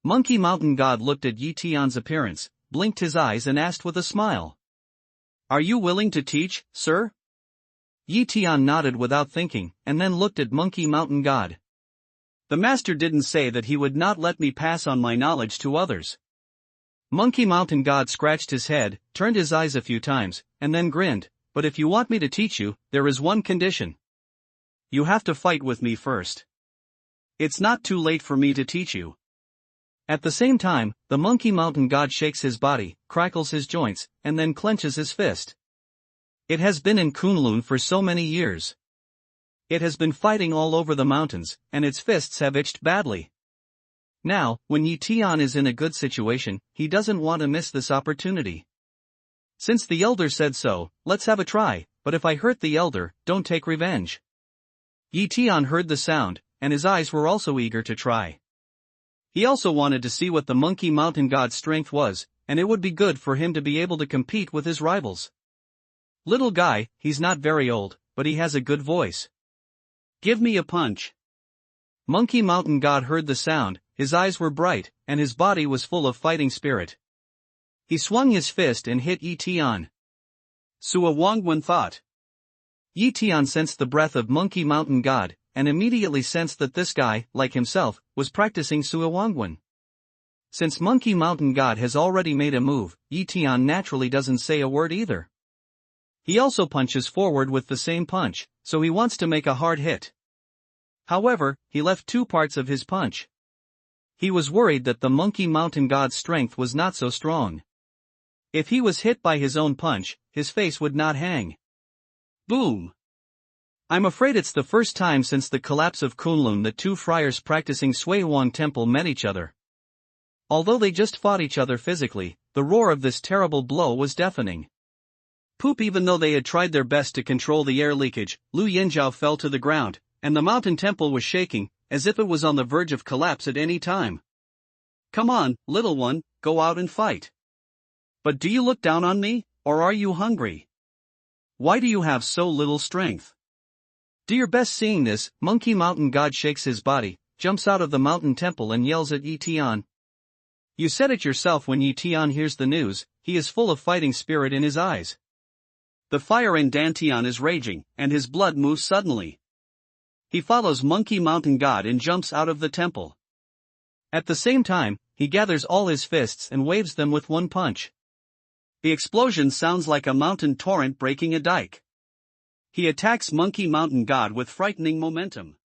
Monkey Mountain God looked at Yi Tian's appearance, blinked his eyes and asked with a smile. Are you willing to teach, sir? Yi Tian nodded without thinking, and then looked at Monkey Mountain God. The master didn't say that he would not let me pass on my knowledge to others. Monkey Mountain God scratched his head, turned his eyes a few times, and then grinned, but if you want me to teach you, there is one condition. You have to fight with me first. It's not too late for me to teach you. At the same time, the Monkey Mountain God shakes his body, crackles his joints, and then clenches his fist. It has been in Kunlun for so many years. It has been fighting all over the mountains, and its fists have itched badly. Now, when Yi Tian is in a good situation, he doesn't want to miss this opportunity. Since the elder said so, let's have a try, but if I hurt the elder, don't take revenge. Yi Tian heard the sound, and his eyes were also eager to try. He also wanted to see what the monkey mountain god's strength was, and it would be good for him to be able to compete with his rivals. Little guy, he's not very old, but he has a good voice. Give me a punch. Monkey mountain god heard the sound, his eyes were bright, and his body was full of fighting spirit. He swung his fist and hit Yi Tian. Sua Wangwen thought. Yi Tian sensed the breath of monkey mountain god, and immediately sensed that this guy, like himself, was practicing Sua Wangwen. Since monkey mountain god has already made a move, Yi Tian naturally doesn't say a word either. He also punches forward with the same punch, so he wants to make a hard hit. However, he left two parts of his punch. He was worried that the monkey mountain god's strength was not so strong. If he was hit by his own punch, his face would not hang. Boom! I'm afraid it's the first time since the collapse of Kunlun that two friars practicing Sui Wang Temple met each other. Although they just fought each other physically, the roar of this terrible blow was deafening. Poop! Even though they had tried their best to control the air leakage, Lu Yinzhao fell to the ground, and the mountain temple was shaking, as if it was on the verge of collapse at any time. Come on, little one, go out and fight. But do you look down on me, or are you hungry? Why do you have so little strength? Do your best. Seeing this, monkey mountain god shakes his body, jumps out of the mountain temple and yells at Yi Tian. You said it yourself. When Yi Tian hears the news, he is full of fighting spirit in his eyes. The fire in Dantian is raging, and his blood moves suddenly. He follows monkey mountain god and jumps out of the temple. At the same time, he gathers all his fists and waves them with one punch. The explosion sounds like a mountain torrent breaking a dike. He attacks monkey mountain god with frightening momentum.